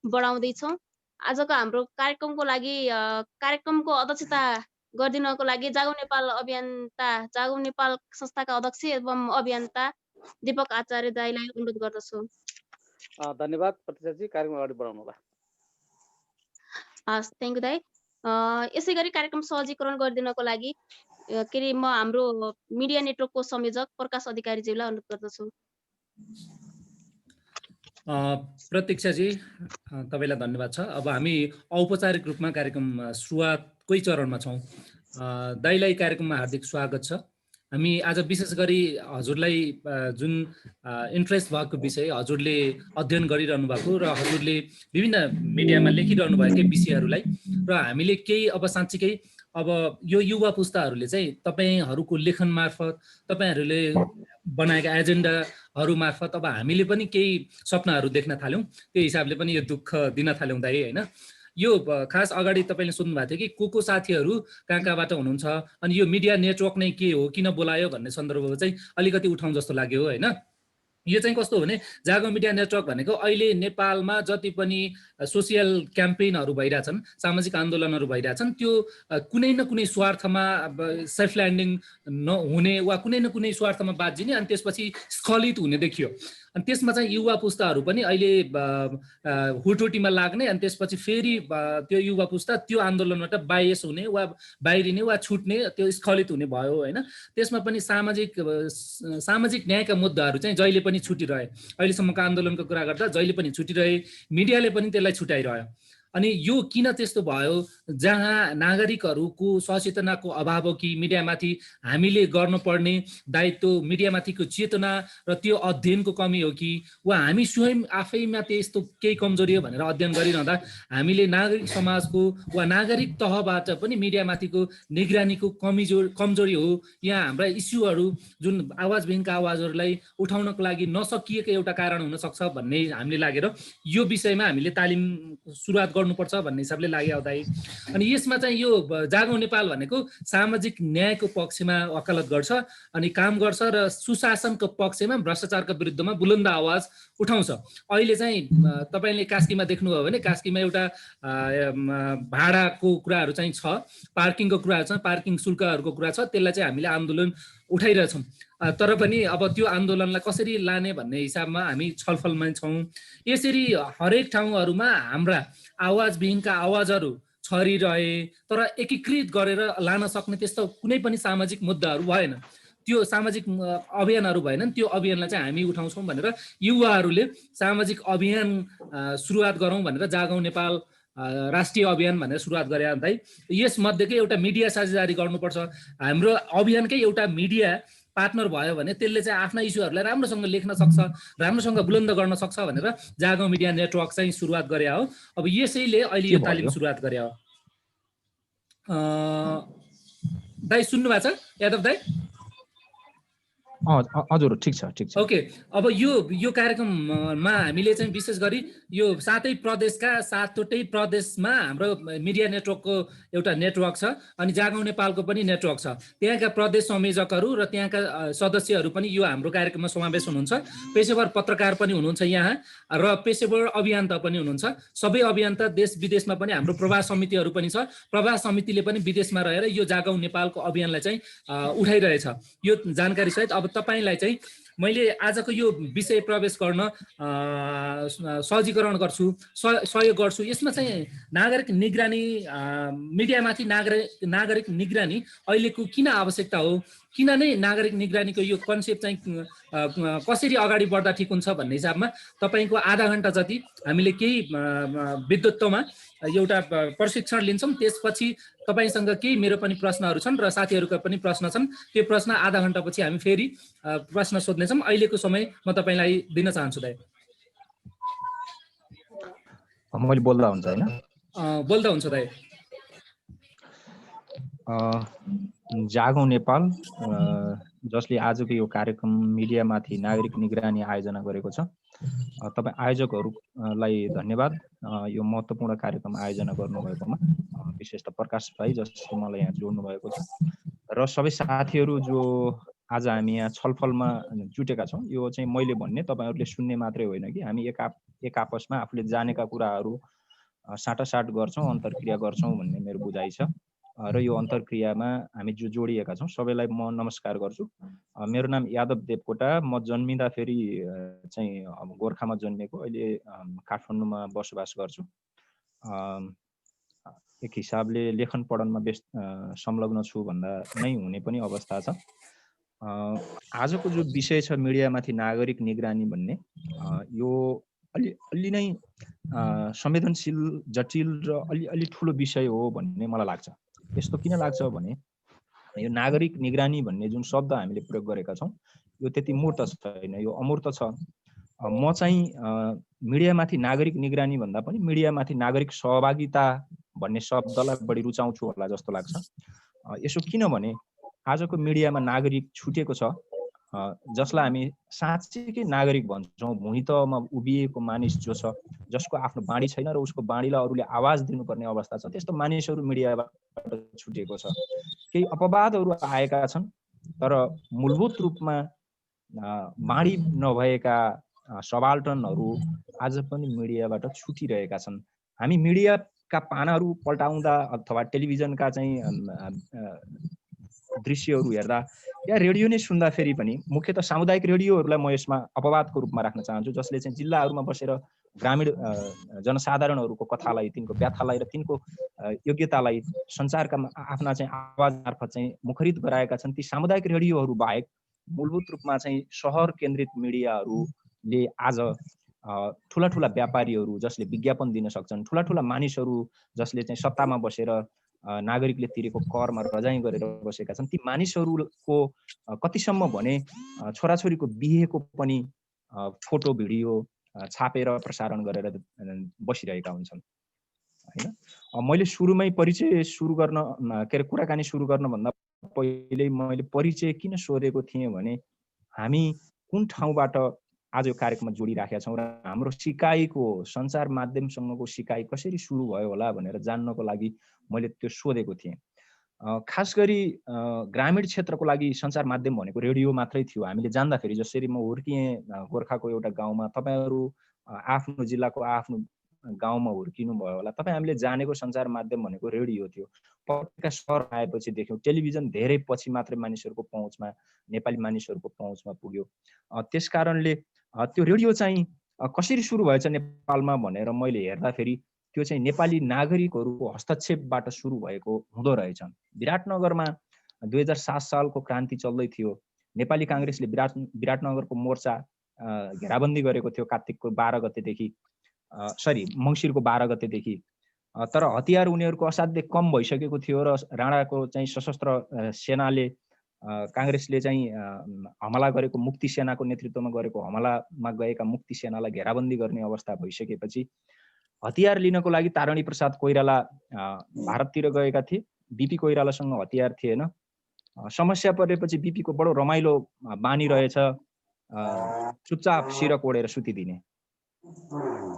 बढाउँदैछौँ। आजको हाम्रो कार्यक्रमको लागि कार्यक्रमको अध्यक्षता गरिदिनको लागि जागौ नेपाल संस्थाका अध्यक्ष एवं अभियन्ता दीपक आचार्य दाइलाई अनुरोध गर्दछु। धन्यवाद प्रतीक्षाजी, कार्यक्रम अगाडि बढाउनुहोला। हस्, थ्याङ्क यू दाइ। यसै गरी कार्यक्रम सहजीकरण गरिदिनको लागि म हाम्रो मिडिया नेटवर्कको संयोजक प्रकाश अधिकारीज्यूलाई अनुरोध गर्दछु। प्रतीक्षाजी, तपाईँलाई धन्यवाद छ। अब हामी औपचारिक रूपमा कार्यक्रम सुरुवातकै चरणमा छौँ। दाइलाई कार्यक्रममा हार्दिक स्वागत छ। हामी आज विशेष गरी हजुरलाई जुन इन्ट्रेस्ट भएको विषय, हजुरले अध्ययन गरिरहनु भएको र हजुरले विभिन्न मिडियामा लेखिरहनु भएकै विषयहरूलाई र हामीले केही अब साँच्चीकै अब यो युवा पुस्ताहरूले चाहिँ तपाईँहरूको लेखन मार्फत, तपाईँहरूले बनाएका एजेन्डाहरू मार्फत अब हामीले पनि केही सपनाहरू देख्न थाल्यौँ। त्यो हिसाबले पनि यो दुःख दिन थाल्यौँ दाइ, होइन? यो खास अगाडि तपाईँले सोध्नु भएको थियो कि को साथीहरू कहाँबाट हुनुहुन्छ, अनि यो मिडिया नेटवर्क नै के हो, किन बोलायो भन्ने सन्दर्भमा चाहिँ अलिकति उठाउँ जस्तो लाग्यो, होइन? यो चाहिँ कस्तो हो भने जागो मिडिया नेटवर्क भनेको अहिले नेपालमा जति पनि सोसियल क्याम्पेनहरू भइरहेछन्, सामाजिक आन्दोलनहरू भइरहेछन्, त्यो कुनै न कुनै स्वार्थमा सेल्फ ल्यान्डिङ नहुने वा कुनै न कुनै स्वार्थमा बाजिने अनि त्यसपछि स्खलित हुने देखियो। अनि त्यसमा चाहिँ युवा पुस्ताहरू पनि अहिले हुटहुटीमा लाग्ने अनि त्यसपछि फेरि त्यो युवा पुस्ता त्यो आन्दोलनबाट बाइस हुने वा बाहिरिने वा छुट्ने, त्यो स्खलित हुने भयो, होइन? त्यसमा पनि सामाजिक न्यायका मुद्दाहरू चाहिँ जहिले पनि छुटिरहे। अहिलेसम्मको आन्दोलनको कुरा गर्दा जहिले पनि छुटिरहे, मिडियाले पनि त्यसलाई छुटाइरह्यो। अनि यो किन त्यस्तो भयो? जहाँ नागरिकहरूको सचेतनाको अभाव हो कि मिडियामाथि हामीले गर्नुपर्ने दायित्व, मिडियामाथिको चेतना र त्यो अध्ययनको कमी हो कि वा हामी स्वयं आफैमा त्यस्तो केही कमजोरी हो भनेर अध्ययन गरिरहँदा हामीले नागरिक समाजको वा नागरिक तहबाट पनि मिडियामाथिको निगरानीको कमजोरी हो, यहाँ हाम्रा इस्युहरू जुन आवाजविहीनका आवाजहरूलाई उठाउनको लागि नसकिएको एउटा कारण हुनसक्छ भन्ने हामीले लागेर यो विषयमा हामीले तालिम सुरुवात गर्नुपर्छ भन्ने हिसाबले लाग्यो दाइ। अनि यसमा चाहिँ यो जागौँ नेपाल भनेको सामाजिक न्यायको पक्षमा वकालत गर्छ अनि काम गर्छ र सुशासनको पक्षमा भ्रष्टाचारको विरुद्धमा बुलन्द आवाज उठाउँछ। अहिले चाहिँ तपाईँले कास्कीमा देख्नुभयो भने कास्कीमा एउटा भाडाको कुराहरू चाहिँ छ, पार्किङको कुराहरू छ, पार्किङ शुल्कहरूको कुरा छ, त्यसलाई चाहिँ हामीले आन्दोलन उठाइरहेछौँ। तर पनि अब त्यो आन्दोलनलाई कसरी लाने भन्ने हिसाबमा हामी छलफलमा छौँ। यसरी हरेक ठाउँहरूमा हाम्रा आवाजविहीनका आवाजहरू छरिरहे तर एकीकृत गरेर लान सक्ने त्यस्तो कुनै पनि सामाजिक मुद्दाहरू भएन, त्यो सामाजिक अभियानहरू भएनन्। त्यो अभियानलाई चाहिँ हामी उठाउँछौँ भनेर युवाहरूले सामाजिक अभियान सुरुवात गरौँ भनेर जागौँ नेपाल राष्ट्रिय अभियान भनेर सुरुवात गरे दाइ। यसमध्येकै एउटा मिडिया साझेदारी गर्नुपर्छ। हाम्रो अभियानकै एउटा मिडिया पार्टनर भयो भने त्यसले चाहिँ आफ्ना इस्युहरूलाई राम्रोसँग लेख्न सक्छ, राम्रोसँग बुलन्द गर्न सक्छ भनेर जागौँ मिडिया नेटवर्क चाहिँ सुरुवात गरे हो। अब यसैले अहिले यो तालिम सुरुवात गरे हो। दाइ सुन्नु भएको छ यादव दाइ? हजुर, ठिक छ, ठिक छ। ओके, अब यो कार्यक्रममा हामीले चाहिँ विशेष गरी यो 7 प्रदेशका 7वटै प्रदेशमा हाम्रो मिडिया नेटवर्कको एउटा नेटवर्क छ अनि जागौँ नेपालको पनि नेटवर्क छ। त्यहाँका प्रदेश संयोजकहरू र त्यहाँका सदस्यहरू पनि यो हाम्रो कार्यक्रममा समावेश हुनुहुन्छ। पेशेवर पत्रकार पनि हुनुहुन्छ यहाँ र पेशेवर अभियन्ता पनि हुनुहुन्छ। सबै अभियन्ता देश विदेशमा पनि हाम्रो प्रवास समितिहरू पनि छ। प्रवास समितिले पनि विदेशमा रहेर यो जागौँ नेपालको अभियानलाई चाहिँ उठाइरहेछ। यो जानकारी सहित अब तपाईलाई चाहिँ मैले आजको यो विषय प्रवेश गर्न सहजीकरण गर्छु, सहयोग गर्छु। यसमा चाहिँ नागरिक निगरानी, मिडियामाथि नागरिक निगरानी अहिलेको किन आवश्यकता हो, किन नै नागरिक निगरानीको यो कन्सेप्ट चाहिँ कसरी अगाडि बढ्दा ठिक हुन्छ भन्ने हिसाबमा तपाईँको आधा घण्टा जति हामीले केही विद्वत्वमा एउटा प्रशिक्षण लिन्छौँ। त्यसपछि तपाईँसँग केही मेरो पनि प्रश्नहरू छन् र साथीहरूको पनि प्रश्न छन्। त्यो प्रश्न आधा घण्टापछि हामी फेरि प्रश्न सोध्नेछौँ। अहिलेको समय म तपाईँलाई दिन चाहन्छु दाइ। मैले बोल्दा हुन्छ होइन? बोल्दा हुन्छ दाइ। जागौँ नेपाल जसले आजको यो कार्यक्रम मिडियामाथि नागरिक निगरानी आयोजना गरेको छ, तपाईँ आयोजकहरूलाई धन्यवाद यो महत्त्वपूर्ण कार्यक्रम आयोजना गर्नुभएकोमा, विशेष त प्रकाश भाइ जसले मलाई यहाँ जोड्नु भएको छ र सबै साथीहरू जो आज हामी यहाँ छलफलमा जुटेका छौँ। यो चाहिँ मैले भन्ने, तपाईँहरूले सुन्ने मात्रै होइन कि हामी एक आपसमा आफूले जानेका कुराहरू साटासाट गर्छौँ, अन्तर्क्रिया गर्छौँ भन्ने मेरो बुझाइ छ। र यो अन्तर्क्रियामा हामी जो जोडिएका छौँ सबैलाई म नमस्कार गर्छु। मेरो नाम यादव देवकोटा। म जन्मिँदाखेरि चाहिँ गोर्खामा जन्मेको, अहिले काठमाडौँमा बसोबास गर्छु। एक हिसाबले लेखन पढनमा संलग्न छु भन्दा नै हुने पनि अवस्था छ। आजको जो विषय छ मिडियामाथि नागरिक निगरानी भन्ने, यो अलि नै संवेदनशील, जटिल र अलि ठुलो विषय हो भन्ने मलाई लाग्छ। यस्तो किन लाग्छ भने यो नागरिक निगरानी भन्ने जुन शब्द हामीले प्रयोग गरेका छौँ यो त्यति मूर्त छैन, यो अमूर्त छ। म चाहिँ मिडियामाथि नागरिक निगरानी भन्दा पनि मिडियामाथि नागरिक सहभागिता भन्ने शब्दलाई बढी रुचाउँछु होला जस्तो लाग्छ। यसो किनभने आजको मिडियामा नागरिक छुटेको छ, जसलाई हामी साँच्चीकै नागरिक भन्छौँ। भुइँतमा उभिएको मानिस जो छ, जसको आफ्नो बाणी छैन र उसको बाणीलाई अरूले आवाज दिनुपर्ने अवस्था छ, त्यस्तो मानिसहरू मिडियाबाट छुटेको छ। केही अपवादहरू आएका छन्, तर मूलभूत रूपमा बाणी नभएका सबाल्टनहरू आज पनि मिडियाबाट छुटिरहेका छन्। हामी मिडियाका पानाहरू पल्टाउँदा अथवा टेलिभिजनका चाहिँ दृश्यहरू हेर्दा या रेडियो नै सुन्दा फेरि पनि मुख्यतः सामुदायिक रेडियोहरूलाई म यसमा अपवादको रूपमा राख्न चाहन्छु, जसले चाहिँ जिल्लाहरूमा बसेर ग्रामीण जनसाधारणहरूको कथालाई, तिनको व्यथालाई र तिनको योग्यतालाई सञ्चारका आफ्ना चाहिँ आवाज मार्फत चाहिँ मुखरित गराएका छन्। ती सामुदायिक रेडियोहरू बाहेक मूलभूत रूपमा चाहिँ सहर केन्द्रित मिडियाहरूले आज ठुला ठुला व्यापारीहरू जसले विज्ञापन दिन सक्छन्, ठुला ठुला मानिसहरू जसले चाहिँ सत्तामा बसेर नागरिकले तिरेको करमा रजाइ गरेर बसेका छन्, ती मानिसहरूको कतिसम्म भने छोराछोरीको बिहेको पनि फोटो भिडियो छापेर प्रसारण गरेर बसिरहेका हुन्छन् हैन। मैले सुरुमै परिचय सुरु गर्न कुराकानी सुरु गर्नभन्दा पहिले मैले परिचय किन सोधेको थिएँ भने हामी कुन ठाउँबाट आज यो कार्यक्रममा जोडिराखेका छौँ र हाम्रो सिकाइको सञ्चार माध्यमसँगको सिकाइ कसरी सुरु भयो होला भनेर जान्नको लागि मैले त्यो सोधेको थिएँ। खास गरी ग्रामीण क्षेत्रको लागि सञ्चार माध्यम भनेको रेडियो मात्रै थियो। हामीले जान्दाखेरि, जसरी म हुर्किएँ गोर्खाको एउटा गाउँमा, तपाईँहरू आफ्नो जिल्लाको आफ्नो गाउँमा हुर्किनु भयो होला, तपाईँ हामीले जानेको सञ्चार माध्यम भनेको रेडियो थियो। पत्रिका सहर आएपछि देख्यौँ टेलिभिजन धेरै पछि मात्रै मानिसहरूको पहुँचमा, नेपाली मानिसहरूको पहुँचमा पुग्यो। त्यस कारणले त्यो रेडियो चाहिँ कसरी सुरु भएछ नेपालमा भनेर मैले हेर्दाखेरि त्यो चाहिँ नेपाली नागरिकहरूको हस्तक्षेपबाट सुरु भएको हुँदो रहेछ। विराटनगरमा 2007 सालको क्रान्ति चल्दै थियो। नेपाली काङ्ग्रेसले विराटनगरको मोर्चा घेराबन्दी गरेको थियो कार्तिकको 12 गतेदेखि, मङ्सिरको 12 गतेदेखि। तर हतियार उनीहरूको असाध्यै कम भइसकेको थियो र राणाको चाहिँ सशस्त्र सेनाले, काङ्ग्रेसले चाहिँ हमला गरेको, मुक्ति सेनाको नेतृत्वमा गरेको हमलामा गएका मुक्ति सेनालाई घेराबन्दी गर्ने अवस्था भइसकेपछि हतियार लिनको लागि तारणी प्रसाद कोइराला भारततिर गएका थिए। बिपी कोइरालासँग हतियार थिएन। समस्या परेपछि बिपीको बडो रमाइलो बानी रहेछ चुपचाप सिर कोडेर सुतिदिने।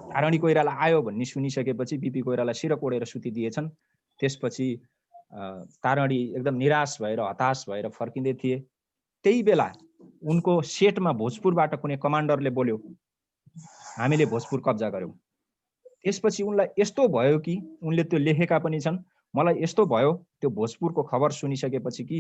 तारणी कोइराला आयो भन्ने सुनिसकेपछि बिपी कोइराला सिर कोडेर सुतिदिएछन्। त्यसपछि तारणी एकदम निराश भएर, हताश भएर फर्किँदै थिए। त्यही बेला उनको सेटमा भोजपुरबाट कुनै कमान्डरले बोल्यो, हामीले भोजपुर कब्जा गर्यौँ। त्यसपछि उनलाई यस्तो भयो कि उनले त्यो लेखेका पनि छन्, मलाई यस्तो भयो त्यो भोजपुरको खबर सुनिसकेपछि कि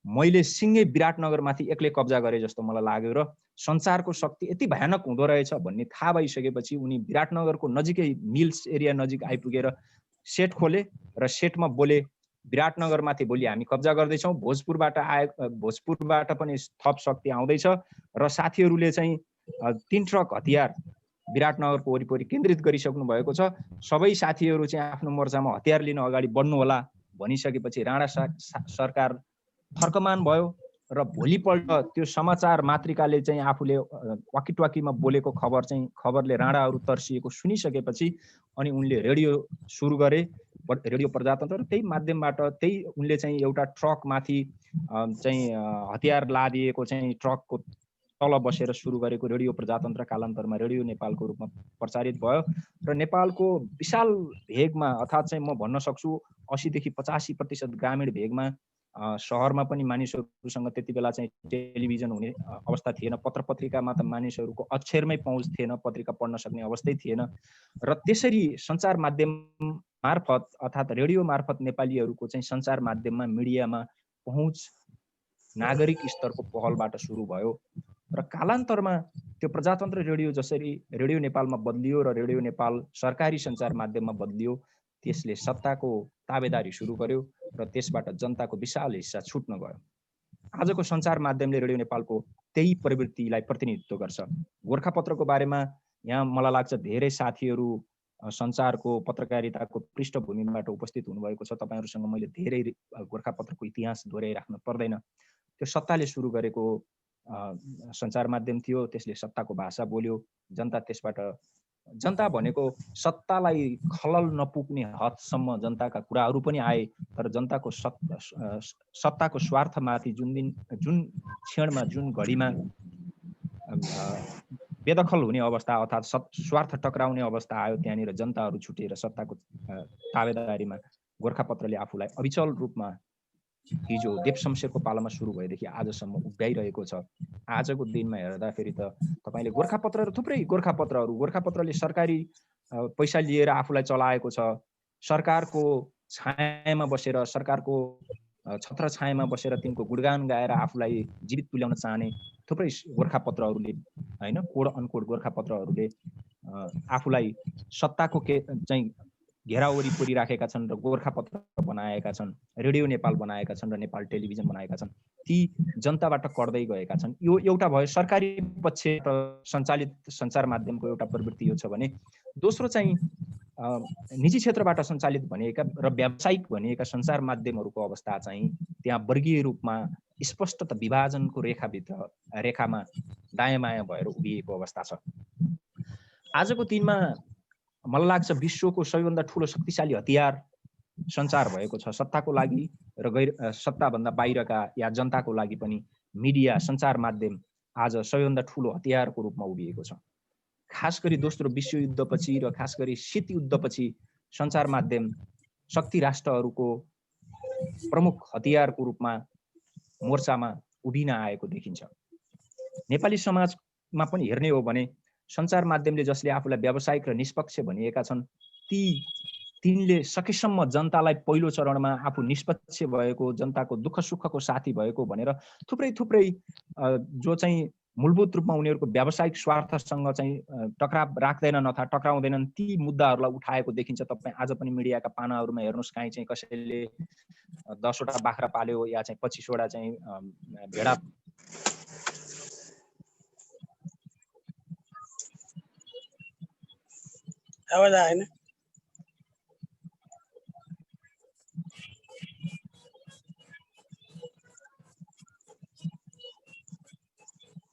मैले सिङ्गै विराटनगरमाथि एक्लै कब्जा गरे जस्तो मलाई लाग्यो र सञ्चारको शक्ति यति भयानक हुँदो रहेछ भन्ने थाहा भइसकेपछि उनी विराटनगरको नजिकै मिल्स एरिया नजिक आइपुगेर सेट खोले र सेटमा बोले, विराटनगरमाथि भोलि हामी कब्जा गर्दैछौँ, भोजपुरबाट पनि थप शक्ति आउँदैछ र साथीहरूले चाहिँ 3 ट्रक हतियार विराटनगरको वरिपरि केन्द्रित गरिसक्नु भएको छ। सबै साथीहरू चाहिँ आफ्नो मोर्चामा हतियार लिन अगाडि बढ्नु होला भनिसकेपछि राणा सरकार थर्कमान भयो र भोलिपल्ट त्यो समाचार मातृकाले चाहिँ आफूले वाकिटवाकीमा बोलेको खबरले राणाहरू तर्सिएको सुनिसकेपछि अनि उनले रेडियो सुरु गरे, रेडियो प्रजातन्त्र। त्यही माध्यमबाट उनले चाहिँ एउटा ट्रकमाथि चाहिँ हतियार लादिएको चाहिँ ट्रकको तल बसेर सुरु गरेको रेडियो प्रजातन्त्र कालान्तरमा रेडियो नेपालको रूपमा प्रचारित भयो र नेपालको विशाल भेगमा, अर्थात् चाहिँ म भन्न सक्छु 80 देखि 85% ग्रामीण भेगमा सहरमा पनि मानिसहरूसँग त्यति बेला चाहिँ टेलिभिजन हुने अवस्था थिएन, पत्र पत्रिकामा त मानिसहरूको अक्षरमै पहुँच थिएन, पत्रिका पढ्न सक्ने अवस्थै थिएन र त्यसरी सञ्चार माध्यम मार्फत अर्थात् रेडियो मार्फत नेपालीहरूको चाहिँ सञ्चार माध्यममा मिडियामा पहुँच नागरिक स्तरको पहलबाट सुरु भयो र कालान्तरमा त्यो प्रजातन्त्र रेडियो जसरी रेडियो नेपालमा बदलियो र रेडियो नेपाल सरकारी सञ्चार माध्यममा बदलियो, त्यसले सत्ताको ताबेदारी सुरु गर्यो र त्यसबाट जनताको विशाल हिस्सा छुट्न गयो। आजको सञ्चार माध्यमले रेडियो नेपालको त्यही प्रवृत्तिलाई प्रतिनिधित्व गर्छ। गोर्खापत्रको बारेमा यहाँ मलाई लाग्छ धेरै साथीहरू सञ्चारको पत्रकारिताको पृष्ठभूमिबाट उपस्थित हुनुभएको छ। तपाईँहरूसँग मैले धेरै गोर्खापत्रको इतिहास दोहोऱ्याइराख्न पर्दैन। त्यो सत्ताले सुरु गरेको सञ्चार माध्यम थियो, त्यसले सत्ताको भाषा बोल्यो। जनता भनेको सत्तालाई खलल नपुग्ने हदसम्म जनताका कुराहरू पनि आए, तर जनताको सत्ताको स्वार्थमाथि जुन क्षणमा जुन घडीमा बेदखल हुने अवस्था अर्थात् स्वार्थ टक्राउने अवस्था आयो, त्यहाँनिर जनताहरू छुटेर सत्ताको ताबेदारीमा गोर्खापत्रले आफूलाई अविचल रूपमा हिजो देव शमशेरको पालामा सुरु भएदेखि आजसम्म उभ्याइरहेको छ। आजको दिनमा हेर्दाखेरि त तपाईँले गोर्खापत्र र थुप्रै गोर्खापत्रले सरकारी पैसा लिएर आफूलाई चलाएको छ। सरकारको छायामा बसेर, सरकारको छत्र छायामा बसेर तिनको गुणगान गाएर आफूलाई जीवित तुल्याउन चाहने थुप्रै गोर्खापत्रहरूले होइन, कोड अनकोड गोर्खापत्रहरूले आफूलाई सत्ताको चाहिँ घेरा वरिपरि राखेका छन् र गोर्खापत्र बनाएका छन्, रेडियो नेपाल बनाएका छन् र नेपाल टेलिभिजन बनाएका छन्। ती जनताबाट कट्दै गएका छन्। यो एउटा भयो सरकारी पक्ष सञ्चालित सञ्चार माध्यमको एउटा प्रवृत्ति यो छ भने, दोस्रो चाहिँ निजी क्षेत्रबाट सञ्चालित भनिएका र व्यावसायिक भनिएका सञ्चार माध्यमहरूको अवस्था चाहिँ त्यहाँ वर्गीय रूपमा स्पष्ट विभाजनको रेखामा दायाँ बायाँ भएर उभिएको अवस्था छ। आजको दिनमा मलाई लाग्छ विश्वको सबैभन्दा ठुलो शक्तिशाली हतियार सञ्चार भएको छ। सत्ताको लागि र गैर सत्ताभन्दा बाहिरका या जनताको लागि पनि मिडिया सञ्चार माध्यम आज सबैभन्दा ठुलो हतियारको रूपमा उभिएको छ। खास गरी दोस्रो विश्वयुद्धपछि र खास गरी शीत युद्धपछि सञ्चार माध्यम शक्ति राष्ट्रहरूको प्रमुख हतियारको रूपमा मोर्चामा उभिन आएको देखिन्छ। नेपाली समाजमा पनि हेर्ने हो भने सञ्चार माध्यमले जसले आफूलाई व्यावसायिक र निष्पक्ष भनिएका छन्, तिनले सकेसम्म जनतालाई पहिलो चरणमा आफू निष्पक्ष भएको, जनताको दुःख सुखको साथी भएको भनेर थुप्रै जो चाहिँ मूलभूत रूपमा उनीहरूको व्यावसायिक स्वार्थसँग चाहिँ टक्राव राख्दैनन् अथवा टक्राउँदैनन्, ती मुद्दाहरूलाई उठाएको देखिन्छ। तपाईँ आज पनि मिडियाका पानाहरूमा हेर्नुहोस्, काहीँ चाहिँ कसैले 10 वटा बाख्रा पाल्यो या चाहिँ 25 वटा चाहिँ भेडा आवाज आएन।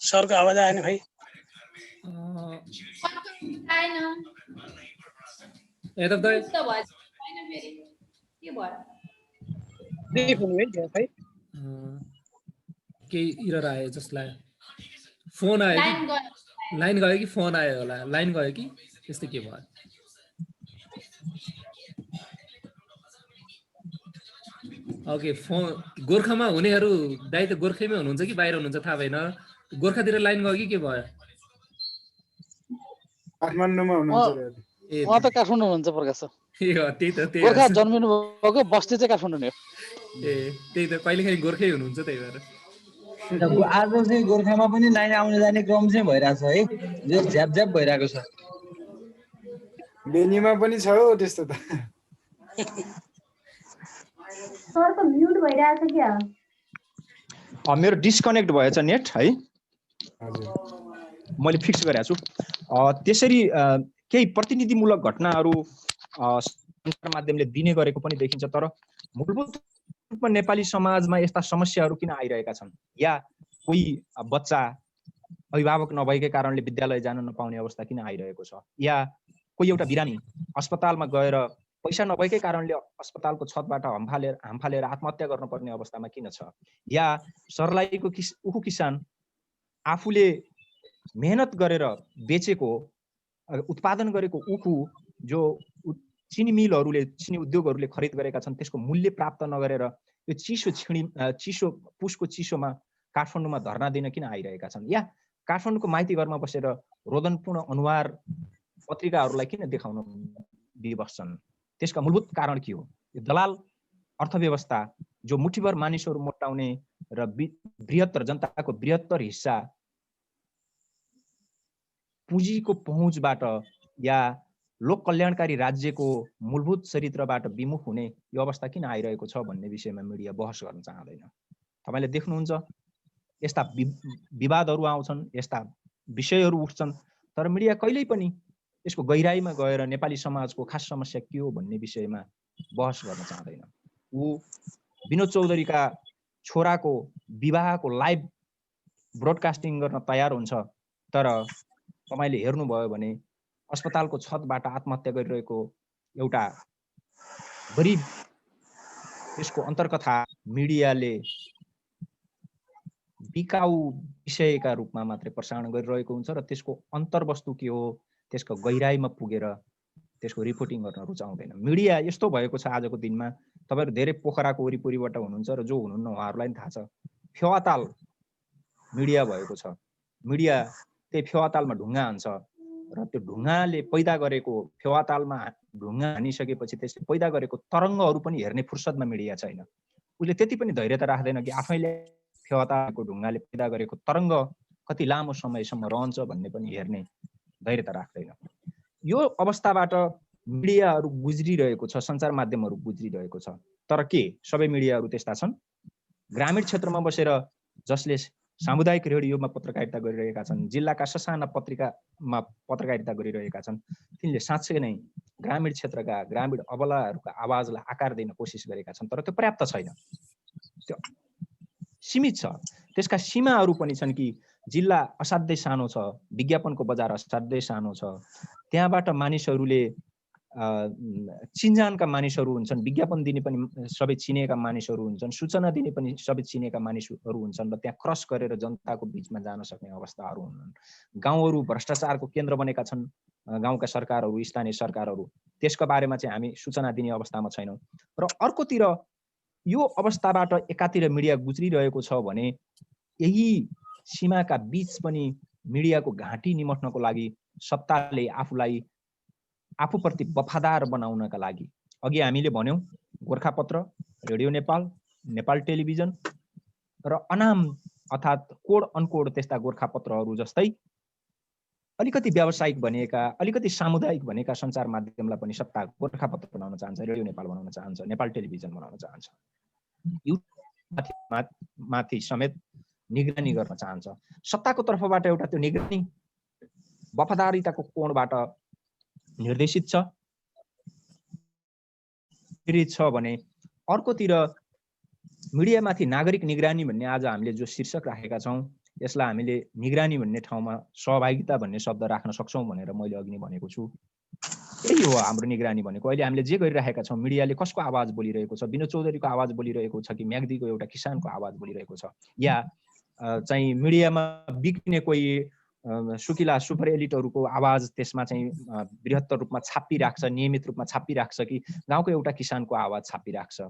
सरको आवाज आएन भाइ। केही इरर आयो जस्तो लाग्यो। फोन आयो कि लाइन गयो कि फोन आयो होला, लाइन गयो कि त्यस्तै के भयो। ओके, फोन गोर्खामा हुनेहरू दाइ त गोर्खैमै हुनुहुन्छ कि बाहिर हुनुहुन्छ थाहा भएन। गोर्खातिर लाइन गयो कि के भयो? काठमाडौँमा हुनुहुन्छ। उहाँ त काठमाडौँ हुनुहुन्छ प्रकाश सर। त्यही त, त्यही गोर्खा जन्मिनु भएको, बस्ती चाहिँ काठमाडौँ नै हो। त्यही त, कहिलेकाहीँ गोर्खै हुनुहुन्छ त्यही भएर। आज चाहिँ गोर्खामा पनि लाइन आउने जाने क्रम चाहिँ भइरहेको छ है, जो झ्याप भइरहेको छ। बेनीमा पनि छ हो त्यस्तो त। सरको म्युट भइरहेछ क्या। मेरो डिस्कनेक्ट भएछ नेट है, हजुर मैले फिक्स गरेको छु। त्यसरी केही प्रतिनिधिमूलक घटनाहरू सञ्चार माध्यमले दिने गरेको पनि देखिन्छ। तर मूलभूत रूपमा नेपाली समाजमा यस्ता समस्याहरू किन आइरहेका छन्, या कोही बच्चा अभिभावक नभएकै कारणले विद्यालय जान नपाउने अवस्था किन आइरहेको छ, या कोही एउटा बिरामी अस्पतालमा गएर पैसा नभएकै कारणले अस्पतालको छतबाट हामफालेर आत्महत्या गर्नुपर्ने अवस्थामा किन छ, या सर्लाहीको उखु किसान आफूले मेहनत गरेर बेचेको उत्पादन गरेको उखु जो चिनी मिलहरूले चिनी उद्योगहरूले खरिद गरेका छन् त्यसको मूल्य प्राप्त नगरेर यो चिसो पुसको चिसोमा काठमाडौँमा धर्ना दिन किन आइरहेका छन् या काठमाडौँको माइती घरमा बसेर रोदनपूर्ण अनुहार पत्रिकाहरूलाई किन देखाउन विवश छन्? त्यसका मूलभूत कारण के हो? यो दलाल अर्थव्यवस्था जो मुठीभर मानिसहरू मोटाउने र बृहत्तर जनताको बृहत्तर हिस्सा पुँजीको पहुँचबाट या लोक कल्याणकारी राज्यको मूलभूत चरित्रबाट विमुख हुने यो अवस्था किन आइरहेको छ भन्ने विषयमा मिडिया बहस गर्न चाहँदैन। तपाईले देख्नुहुन्छ यस्ता विवादहरू आउँछन्, यस्ता विषयहरू उठ्छन्, तर मिडिया कहिल्यै पनि यसको गहिराईमा गएर नेपाली समाजको खास समस्या के हो भन्ने विषयमा बहस गर्न चाहँदैन। ऊ विनोद चौधरीका छोराको विवाहको लाइभ ब्रोडकास्टिङ गर्न तयार हुन्छ, तर तपाईले हेर्नुभयो भने अस्पतालको छतबाट आत्महत्या गरिरहेको एउटा गरिब त्यसको अन्तर्कथा मिडियाले बिकाउ विषयका रूपमा मात्रै प्रसारण गरिरहेको हुन्छ र त्यसको अन्तर्वस्तु के हो, त्यसको गहिराईमा पुगेर त्यसको रिपोर्टिङ गर्न रुचाउँदैन। मिडिया यस्तो भएको छ आजको दिनमा, तपाईहरु धेरै पोखराको वरिपरिबाट हुनुहुन्छ र जो हुनुहुन्न उहाँहरूलाई पनि थाहा छ, फेवाताल मिडिया भएको छ। मिडिया त्यही फेवातालमा ढुङ्गा हान्छ र त्यो ढुङ्गाले पैदा गरेको फेवातालमा ढुङ्गा हानिसकेपछि त्यसले पैदा गरेको तरङ्गहरू पनि हेर्ने फुर्सदमा मिडिया छैन। उसले त्यति पनि धैर्यता राख्दैन कि आफैले फेवातालको ढुङ्गाले पैदा गरेको तरङ्ग कति लामो समयसम्म रहन्छ भन्ने पनि हेर्ने धैर्यता राख्दैन। यो अवस्थाबाट मिडियाहरू गुज्रिरहेको छ, सञ्चार माध्यमहरू गुज्रिरहेको छ। तर के सबै मिडियाहरू त्यस्ता छन्? ग्रामीण क्षेत्रमा बसेर जसले सामुदायिक रेडियोमा पत्रकारिता गरिरहेका छन्, जिल्लाका ससाना पत्रिकामा पत्रकारिता गरिरहेका छन्, तिनले साँच्चै नै ग्रामीण क्षेत्रका ग्रामीण अबलाहरूका आवाजलाई आकार दिन कोसिस गरेका छन्, तर त्यो पर्याप्त छैन, त्यो सीमित छ। त्यसका सीमाहरू पनि छन् कि जिल्ला असाध्यै सानो छ, विज्ञापनको बजार असाध्यै सानो छ, त्यहाँबाट मानिसहरूले चिन्जानका मानिसहरू हुन्छन्, विज्ञापन दिने पनि सबै चिनेका मानिसहरू हुन्छन्, सूचना दिने पनि सबै चिनेका मानिसहरू हुन्छन् र त्यहाँ क्रस गरेर जनताको बीचमा जान सक्ने अवस्थाहरू हुन्छन्। गाउँहरू भ्रष्टाचारको केन्द्र बनेका छन्, गाउँका सरकारहरू, स्थानीय सरकारहरू, त्यसको बारेमा चाहिँ हामी सूचना दिने अवस्थामा छैनौँ। र अर्कोतिर यो अवस्थाबाट एकातिर मिडिया गुज्रिरहेको छ भने यही सीमाका बीच पनि मिडियाको घाँटी निमट्नको लागि सत्ताले आफूलाई आफूप्रति वफादार बनाउनका लागि, अघि हामीले भन्यौं गोरखापत्र, रेडियो नेपाल, नेपाल टेलिभिजन र अनाम अर्थात् कोड अनकोड त्यस्ता गोरखापत्रहरू जस्तै अलिकति व्यावसायिक बनेका, अलिकति सामुदायिक बनेका सञ्चार माध्यमलाई पनि सत्ता गोरखापत्र बनाउन चाहन्छ, रेडियो नेपाल बनाउन चाहन्छ, नेपाल टेलिभिजन बनाउन चाहन्छ, माथि समेत निगरानी गर्न चाहन्छ। सत्ताको तर्फबाट एउटा त्यो निगरानी वफादारीताको कोणबाट निर्देशित छ भने अर्कोतिर मिडियामाथि नागरिक निगरानी भन्ने आज हामीले जो शीर्षक राखेका छौँ, यसलाई हामीले निगरानी भन्ने ठाउँमा सहभागिता भन्ने शब्द राख्न सक्छौँ भनेर मैले अघि नै भनेको छु। यही हो हाम्रो निगरानी भनेको। अहिले हामीले जे गरिरहेका छौँ, मिडियाले कसको आवाज बोलिरहेको छ, विनोद चौधरीको आवाज बोलिरहेको छ कि म्याग्दीको एउटा किसानको आवाज बोलिरहेको छ, या चाहिँ मिडियामा बिग्रिने कोही सुकिला सुपर एलिटहरूको आवाज त्यसमा चाहिँ बृहत्तर रूपमा छापिराख्छ, नियमित रूपमा छापिराख्छ कि गाउँको एउटा किसानको आवाज छापिराख्छ,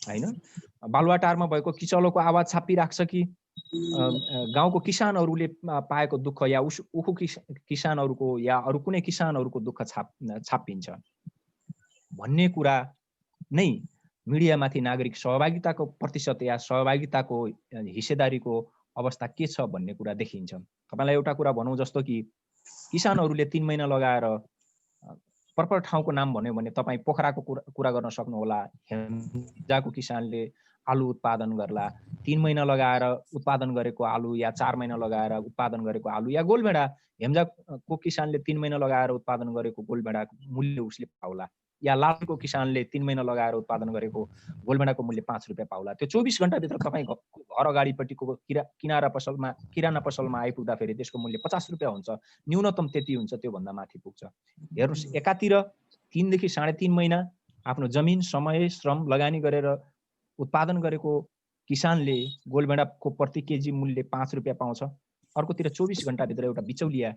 हैन? बालुवाटारमा भएको किचलोको आवाज छापिराख्छ कि गाउँको किसानहरूले पाएको दुःख या उखु किसानहरूको या अरू कुनै किसानहरूको दुःख छापिन्छ भन्ने कुरा नै मिडियामाथि नागरिक सहभागिताको प्रतिशत या सहभागिताको हिस्सेदारीको अवस्था के छ भन्ने कुरा देखिन्छ। तपाईलाई एउटा कुरा भनौँ, जस्तो कि किसानहरूले 3 महिना लगाएर प्रपर ठाउँको नाम भन्यो भने तपाईँ पोखराको कुरा गर्न सक्नुहोला। हेम्जाको किसानले आलु उत्पादन गर्ला, 3 महिना लगाएर उत्पादन गरेको आलु या 4 महिना लगाएर उत्पादन गरेको आलु, या गोलभेडा हेम्जाको किसानले 3 महिना लगाएर उत्पादन गरेको गोलभेडाको मूल्य उसले पाउला, या लालको किसानले 3 महिना लगाएर उत्पादन गरेको गोलभेडाको मूल्य 5 रुपियाँ पाउला। त्यो 24 घण्टाभित्र तपाईँ घर अगाडिपट्टिको किराना पसलमा आइपुग्दा फेरि त्यसको मूल्य 50 रुपियाँ हुन्छ, न्यूनतम त्यति हुन्छ, त्यो भन्दा माथि पुग्छ। हेर्नुहोस्, एकातिर 3 देखि 3.5 महिना आफ्नो जमिन, समय, श्रम लगानी गरेर उत्पादन गरेको किसानले गोलभेडाको प्रति केजी मूल्य 5 रुपियाँ पाउँछ, अर्कोतिर 24 घण्टाभित्र एउटा बिचौलिया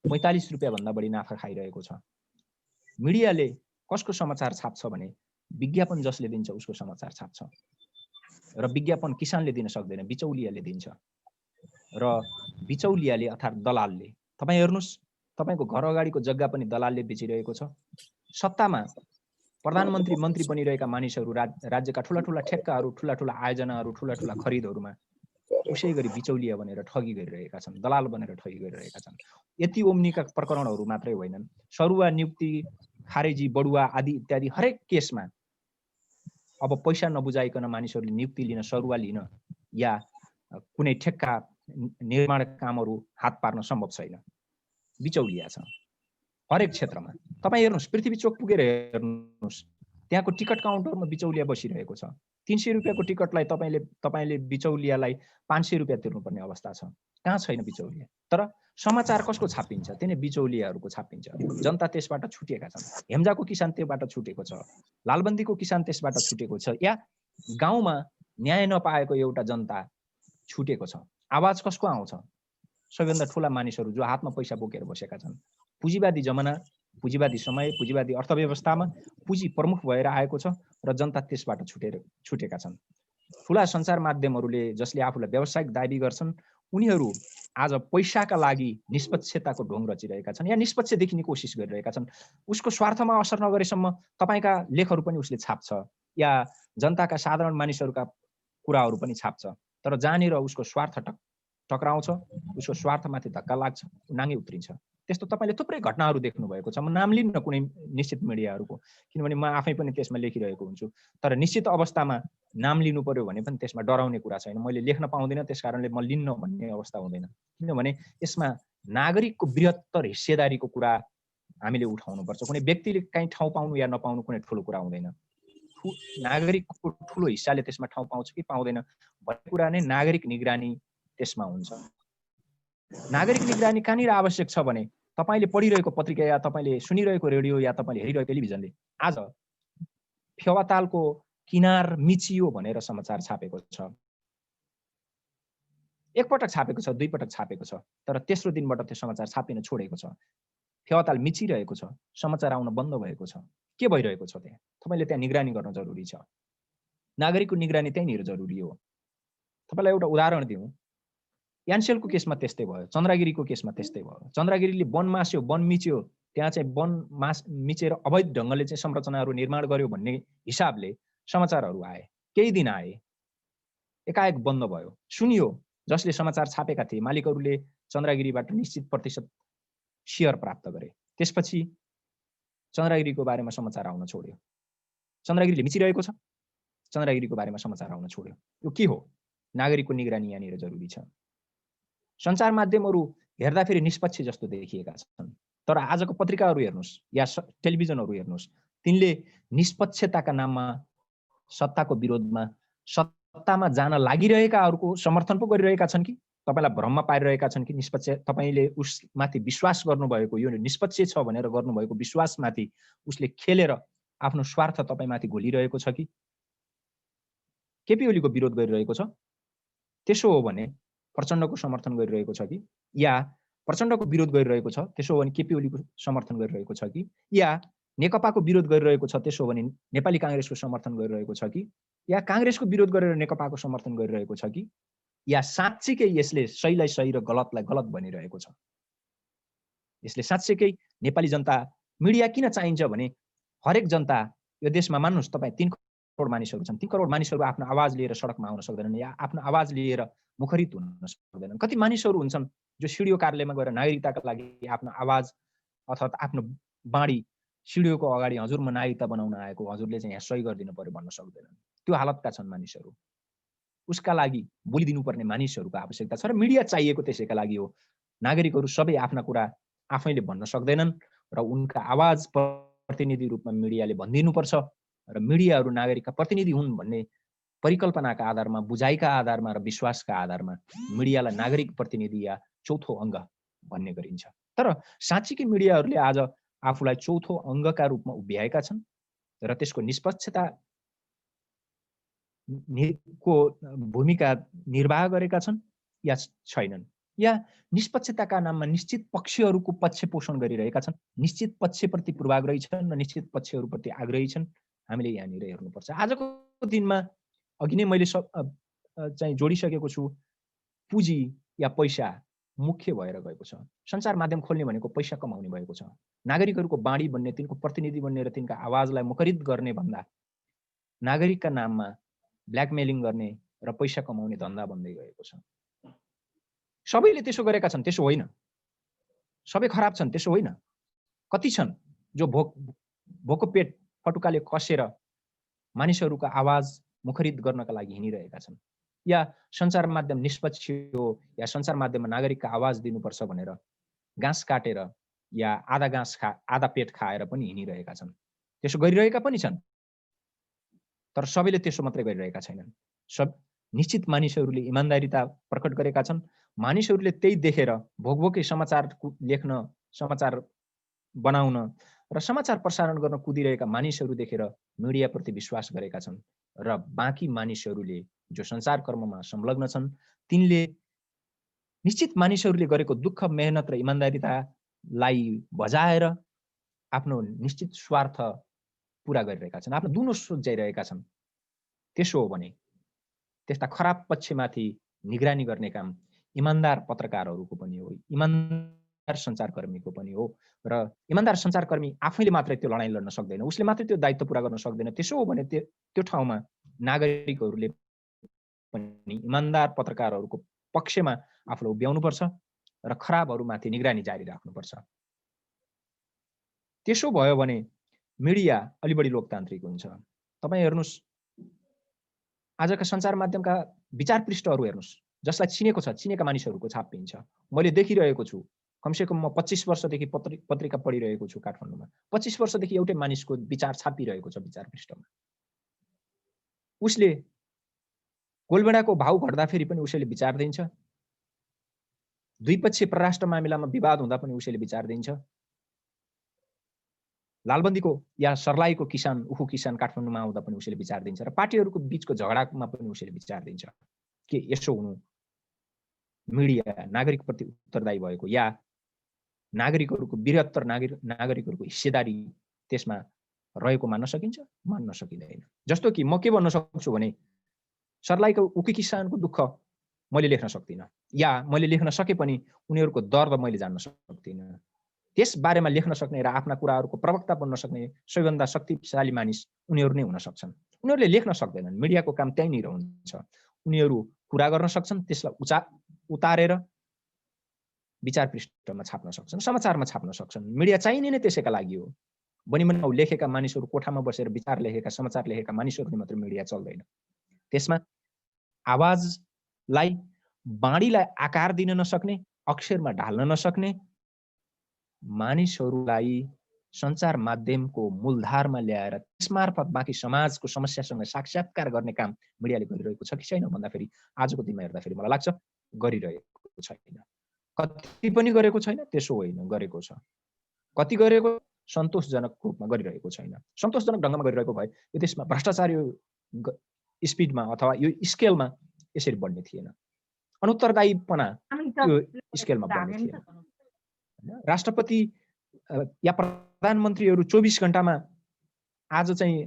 45 रुपियाँ भन्दा बढी नाफा खाइरहेको छ। मिडियाले कसको समाचार छाप्छ भने विज्ञापन जसले दिन्छ उसको समाचार छाप्छ र विज्ञापन किसानले दिन सक्दैन, बिचौलियाले दिन्छ। र बिचौलियाले अर्थात् दलालले, तपाईँ हेर्नुहोस् तपाईँको घर अगाडिको जग्गा पनि दलालले बेचिरहेको छ। सत्तामा प्रधानमन्त्री मन्त्री बनिरहेका मानिसहरू राज्यका ठुला ठुला ठेक्काहरू, ठुला ठुला आयोजनाहरू, ठुला ठुला खरिदहरूमा उसै गरी बिचौलिया बनेर ठगी गरिरहेका छन्, दलाल बनेर ठगी गरिरहेका छन्। यति ओम्नीका प्रकरणहरू मात्रै होइनन्, सरुवा नियुक्ति, खारेजी, बढुवा आदि इत्यादि हरेक केसमा अब पैसा नबुझाइकन मानिसहरूले नियुक्ति लिन, सरुवा लिन या कुनै ठेक्का निर्माण कामहरू हात पार्न सम्भव छैन, बिचौलिया छ हरेक क्षेत्रमा। तपाईँ हेर्नुहोस् पृथ्वी चोक पुगेर हेर्नुहोस्, त्यहाँको टिकट काउन्टरमा बिचौलिया बसिरहेको छ। 300 रुपियाँको टिकटलाई तपाईँले बिचौलियालाई 500 रुपियाँ तिर्नुपर्ने अवस्था छ। कहाँ छैन बिचौलिया? तर समाचार कसको छापिन्छ? त्यही बिचौलियाहरूको छापिन्छ। जनता त्यसबाट छुटेका छन्। हेम्जाको किसान त्यसबाट छुटेको छ, लालबन्दीको किसान त्यसबाट छुटेको छ, या गाउँमा न्याय नपाएको एउटा जनता छुटेको छ। आवाज कसको आउँछ? सबैभन्दा ठुला मानिसहरू जो हातमा पैसा बोकेर बसेका छन्। पुँजीवादी जमाना, पुँजीवादी समय, पुँजीवादी अर्थव्यवस्थामा पुँजी प्रमुख भएर आएको छ र जनता त्यसबाट छुटेका छन्। ठुला सञ्चार माध्यमहरूले जसले आफूलाई व्यावसायिक दाबी गर्छन् उनीहरू आज पैसाका लागि निष्पक्षताको ढोङ रचिरहेका छन् या निष्पक्ष देखिने कोसिस गरिरहेका छन्। उसको स्वार्थमा असर नगरेसम्म तपाईँका लेखहरू पनि उसले छाप्छ या जनताका साधारण मानिसहरूका कुराहरू पनि छाप्छ। तर जहाँनिर उसको स्वार्थ टक्राउँछ, उसको स्वार्थमाथि धक्का लाग्छ, नाङ्गे उत्रिन्छ। त्यस्तो तपाईँले थुप्रै घटनाहरू देख्नु भएको छ। म नाम लिन्न कुनै निश्चित मिडियाहरूको, किनभने म आफै पनि त्यसमा लेखिरहेको हुन्छु। तर निश्चित अवस्थामा नाम लिनु पर्यो भने पनि त्यसमा डराउने कुरा छैन। मैले लेख्न पाउँदिनँ, त्यस कारणले म लिन्न भन्ने अवस्था हुँदैन। किनभने यसमा नागरिकको बृहत्तर हिस्सेदारीको कुरा हामीले उठाउनुपर्छ। कुनै व्यक्तिले कहीँ ठाउँ पाउनु या नपाउनु कुनै ठुलो कुरा हुँदैन। नागरिकको ठुलो हिस्साले त्यसमा ठाउँ पाउँछ कि पाउँदैन भन्ने कुरा नै नागरिक निगरानी त्यसमा हुन्छ। नागरिक निगरानी कहाँनिर आवश्यक छ भने तपाईँले पढिरहेको पत्रिका या तपाईँले सुनिरहेको रेडियो या तपाईँले हेरिरहेको टेलिभिजनले आज फेवातालको किनार मिचियो भनेर समाचार छापेको छ। एकपटक छापेको छ, दुई पटक छापेको छ, तर तेस्रो दिनबाट त्यो समाचार छापिन छोडेको छ। फेवाताल मिचिरहेको छ, समाचार आउन बन्द भएको छ। के भइरहेको छ त्यहाँ? तपाईँले त्यहाँ निगरानी गर्न जरुरी छ। नागरिकको निगरानी त्यहीँनिर जरुरी हो। तपाईँलाई एउटा उदाहरण दिउँ, यान्सेलको केसमा त्यस्तै भयो, चन्द्रगिरीको केसमा त्यस्तै भयो। चन्द्रगिरीले वन मास्यो, वन मिच्यो, त्यहाँ चाहिँ वन मिचेर अवैध ढङ्गले चाहिँ संरचनाहरू निर्माण गर्यो भन्ने हिसाबले समाचारहरू आए, केही दिन आए, एकाएक बन्द भयो। सुनियो, जसले समाचार छापेका थिए मालिकहरूले चन्द्रगिरीबाट निश्चित प्रतिशत सेयर प्राप्त गरे। त्यसपछि चन्द्रगिरीको बारेमा समाचार आउन छोड्यो। चन्द्रगिरीले मिचिरहेको छ, चन्द्रगिरीको बारेमा समाचार आउन छोड्यो। यो के हो? नागरिकको निगरानी यहाँनिर जरुरी छ। सञ्चार माध्यमहरू हेर्दाखेरि निष्पक्ष जस्तो देखिएका छन्, तर आजको पत्रिकाहरू हेर्नुहोस् या टेलिभिजनहरू हेर्नुहोस्, तिनले निष्पक्षताका नाममा सत्ताको विरोधमा सत्तामा जान लागिरहेकाहरूको समर्थन पो गरिरहेका छन् कि तपाईँलाई भ्रममा पारिरहेका छन् कि निष्पक्ष तपाईँले उसमाथि विश्वास गर्नुभएको यो निष्पक्ष छ भनेर गर्नुभएको विश्वासमाथि उसले खेलेर आफ्नो स्वार्थ तपाईँमाथि घोलिरहेको छ कि केपी ओलीको विरोध गरिरहेको छ? त्यसो हो भने प्रचण्डको समर्थन गरिरहेको छ कि या प्रचण्डको विरोध गरिरहेको छ त्यसो हो भने केपी ओलीको समर्थन गरिरहेको छ कि या नेकपाको विरोध गरिरहेको छ त्यसो हो भने नेपाली कांग्रेसको समर्थन गरिरहेको छ कि या कांग्रेसको विरोध गरेर नेकपाको समर्थन गरिरहेको छ कि या साँच्चैकै यसले सहीलाई सही र गलतलाई गलत भनिरहेको छ? यसले साँच्चैकै नेपाली जनता मिडिया किन चाहिन्छ भने हरेक जनता यो देशमा मान्नुहोस् तपाईँ 3 करोड मानिसहरू छन्, 3 करोड मानिसहरू आफ्नो आवाज लिएर सडकमा आउन सक्दैनन् या आफ्नो आवाज लिएर मुखरित हुन सक्दैनन्। कति मानिसहरू हुन्छन् जो सिडिओ कार्यालयमा गएर नागरिकताका लागि आफ्नो आवाज अथवा आफ्नो बाणी सिडिओको अगाडि हजुरमा नागरिकता बनाउन आएको हजुरले चाहिँ यहाँ सही गरिदिनु पर्यो भन्न सक्दैनन्। त्यो हालतका छन् मानिसहरू। उसका लागि बोलिदिनुपर्ने मानिसहरूको आवश्यकता छ र मिडिया चाहिएको त्यसैका लागि हो। नागरिकहरू सबै आफ्ना कुरा आफैले भन्न सक्दैनन् र उनका आवाज प्रतिनिधि रूपमा मिडियाले भनिदिनुपर्छ र मिडियाहरू नागरिकका प्रतिनिधि हुन् भन्ने परिकल्पनाका आधारमा, बुझाइका आधारमा र विश्वासका आधारमा मिडियालाई नागरिक प्रतिनिधि या चौथो अङ्ग भन्ने गरिन्छ। तर साँच्चीकै मिडियाहरूले आज आफूलाई चौथो अङ्गका रूपमा उभ्याएका छन् र त्यसको निष्पक्षता को भूमिका निर्वाह गरेका छन् या छैनन्? या निष्पक्षताका नाममा निश्चित पक्षहरूको पक्ष पोषण गरिरहेका छन्, निश्चित पक्षप्रति पूर्वाग्रही छन् र निश्चित पक्षहरूप्रति आग्रही छन्। हामीले यहाँनिर हेर्नुपर्छ। आजको दिनमा अघि नै मैले चाहिँ जोडिसकेको छु, पुँजी या पैसा मुख्य भएर गएको छ। सञ्चार माध्यम खोल्ने भनेको पैसा कमाउने भएको छ। नागरिकहरूको बाणी बन्ने, तिनको प्रतिनिधि बन्ने र तिनका आवाजलाई मुखरित गर्ने भन्दा नागरिकका नाममा ब्ल्याकमेलिङ गर्ने र पैसा कमाउने धन्दा बन्दै गएको छ। सबैले त्यसो गरेका छन्, त्यसो होइन। सबै खराब छन्, त्यसो होइन। कति छन् जो भोको पेट पटुकाले कसेर मानिसहरूका आवाज मुखरित गर्नका लागि हिँडिरहेका छन्, या सञ्चार माध्यम निष्पक्ष हो या सञ्चार माध्यममा नागरिकका आवाज दिनुपर्छ भनेर घाँस काटेर या आधा पेट खाएर पनि हिँडिरहेका छन्। त्यसो गरिरहेका पनि छन्, तर सबैले त्यसो मात्रै गरिरहेका छैनन्। निश्चित मानिसहरूले इमान्दारिता प्रकट गरेका छन्। मानिसहरूले त्यही देखेर भोकभोकै समाचार लेख्न, समाचार बनाउन र समाचार प्रसारण गर्न कुदिरहेका मानिसहरू देखेर मिडियाप्रति विश्वास गरेका छन् र बाँकी मानिसहरूले जो सञ्चार कर्ममा संलग्न छन् तिनले निश्चित मानिसहरूले गरेको दुःख, मेहनत र इमान्दारितालाई बजाएर आफ्नो निश्चित स्वार्थ पुरा गरिरहेका छन्, आफ्नो दुनो सोचाइरहेका छन्। त्यसो हो भने त्यस्ता खराब पक्षमाथि निगरानी गर्ने काम इमान्दार पत्रकारहरूको पनि हो, इमान्दार सञ्चारकर्मीको पनि हो। र इमान्दार सञ्चारकर्मी आफैले मात्रै त्यो लडाइँ लड्न सक्दैन, उसले मात्रै त्यो दायित्व पुरा गर्न सक्दैन। त्यसो हो भने त्यो ठाउँमा नागरिकहरूले पनि इमान्दार पत्रकारहरूको पक्षमा आफूलाई उभ्याउनुपर्छ र खराबहरूमाथि निगरानी जारी राख्नुपर्छ। त्यसो भयो भने मिडिया अलि बढी लोकतान्त्रिक हुन्छ। तपाईँ हेर्नुहोस्, आजका सञ्चार माध्यमका विचार पृष्ठहरू हेर्नुहोस्, जसलाई चिनेको छ, चिनेका मानिसहरूको छाप पिन्छ। मैले देखिरहेको छु, कमसेकम म 25 वर्षदेखि पत्रिका पढिरहेको छु काठमाडौँमा। 25 वर्षदेखि एउटै मानिसको विचार छापिरहेको छ विचार पृष्ठमा। उसले गोलबेडाको भाउ घट्दाखेरि पनि उसले विचार दिन्छ, द्विपक्षीय परराष्ट्र मामिलामा विवाद हुँदा पनि उसले विचार दिन्छ, लालबन्दीको या सर्लाहीको किसान उखु किसान काठमाडौँमा आउँदा पनि उसले विचार दिन्छ र पार्टीहरूको बीचको झगडामा पनि उसले विचार दिन्छ। के यसो हुनु मिडिया नागरिकप्रति उत्तरदायी भएको या नागरिकहरूको बृहत्तर नागरिकहरूको हिस्सेदारी त्यसमा रहेको मान्न सकिन्छ? मान्न सकिँदैन। जस्तो कि म के भन्न सक्छु भने सर्लाहीको उखु किसानको दुःख मैले लेख्न सक्दिनँ, या मैले लेख्न सके पनि उनीहरूको दर्द मैले जान्न सक्दिनँ। त्यस बारेमा लेख्न सक्ने र आफ्ना कुराहरूको प्रवक्ता बन्न सक्ने सबैभन्दा शक्तिशाली मानिस उनीहरू नै हुन सक्छन्। उनीहरूले लेख्न सक्दैनन्। मिडियाको काम त्यहीँनिर हुन्छ। उनीहरू कुरा गर्न सक्छन्, त्यसलाई उतारेर विचार पृष्ठमा छाप्न सक्छन्, समाचारमा छाप्न सक्छन्। मिडिया चाहिने नै त्यसैका लागि हो। बनिबनाउ लेखेका मानिसहरू, कोठामा बसेर विचार लेखेका, समाचार लेखेका मानिसहरूले मात्र मिडिया चल्दैन। त्यसमा आवाजलाई, बाणीलाई आकार दिन नसक्ने, अक्षरमा ढाल्न नसक्ने मानिसहरूलाई सञ्चार माध्यमको मूलधारमा ल्याएर त्यसमार्फत बाँकी समाजको समस्यासँग साक्षात्कार गर्ने काम मिडियाले गरिरहेको छ कि छैन भन्दाखेरि आजको दिनमा हेर्दाखेरि मलाई लाग्छ गरिरहेको छैन। कति पनि गरेको छैन त्यसो होइन, गरेको छ। कति गरेको सन्तोषजनक रूपमा गरिरहेको छैन। सन्तोषजनक ढङ्गमा गरिरहेको भए यो देशमा भ्रष्टाचार यो स्पिडमा अथवा यो स्केलमा यसरी बढ्ने थिएन। अनुत्तरदायीपना यो स्केलमा बढ्ने थिएन। राष्ट्रपति या प्रधानमन्त्रीहरू 24 घण्टामा आज चाहिँ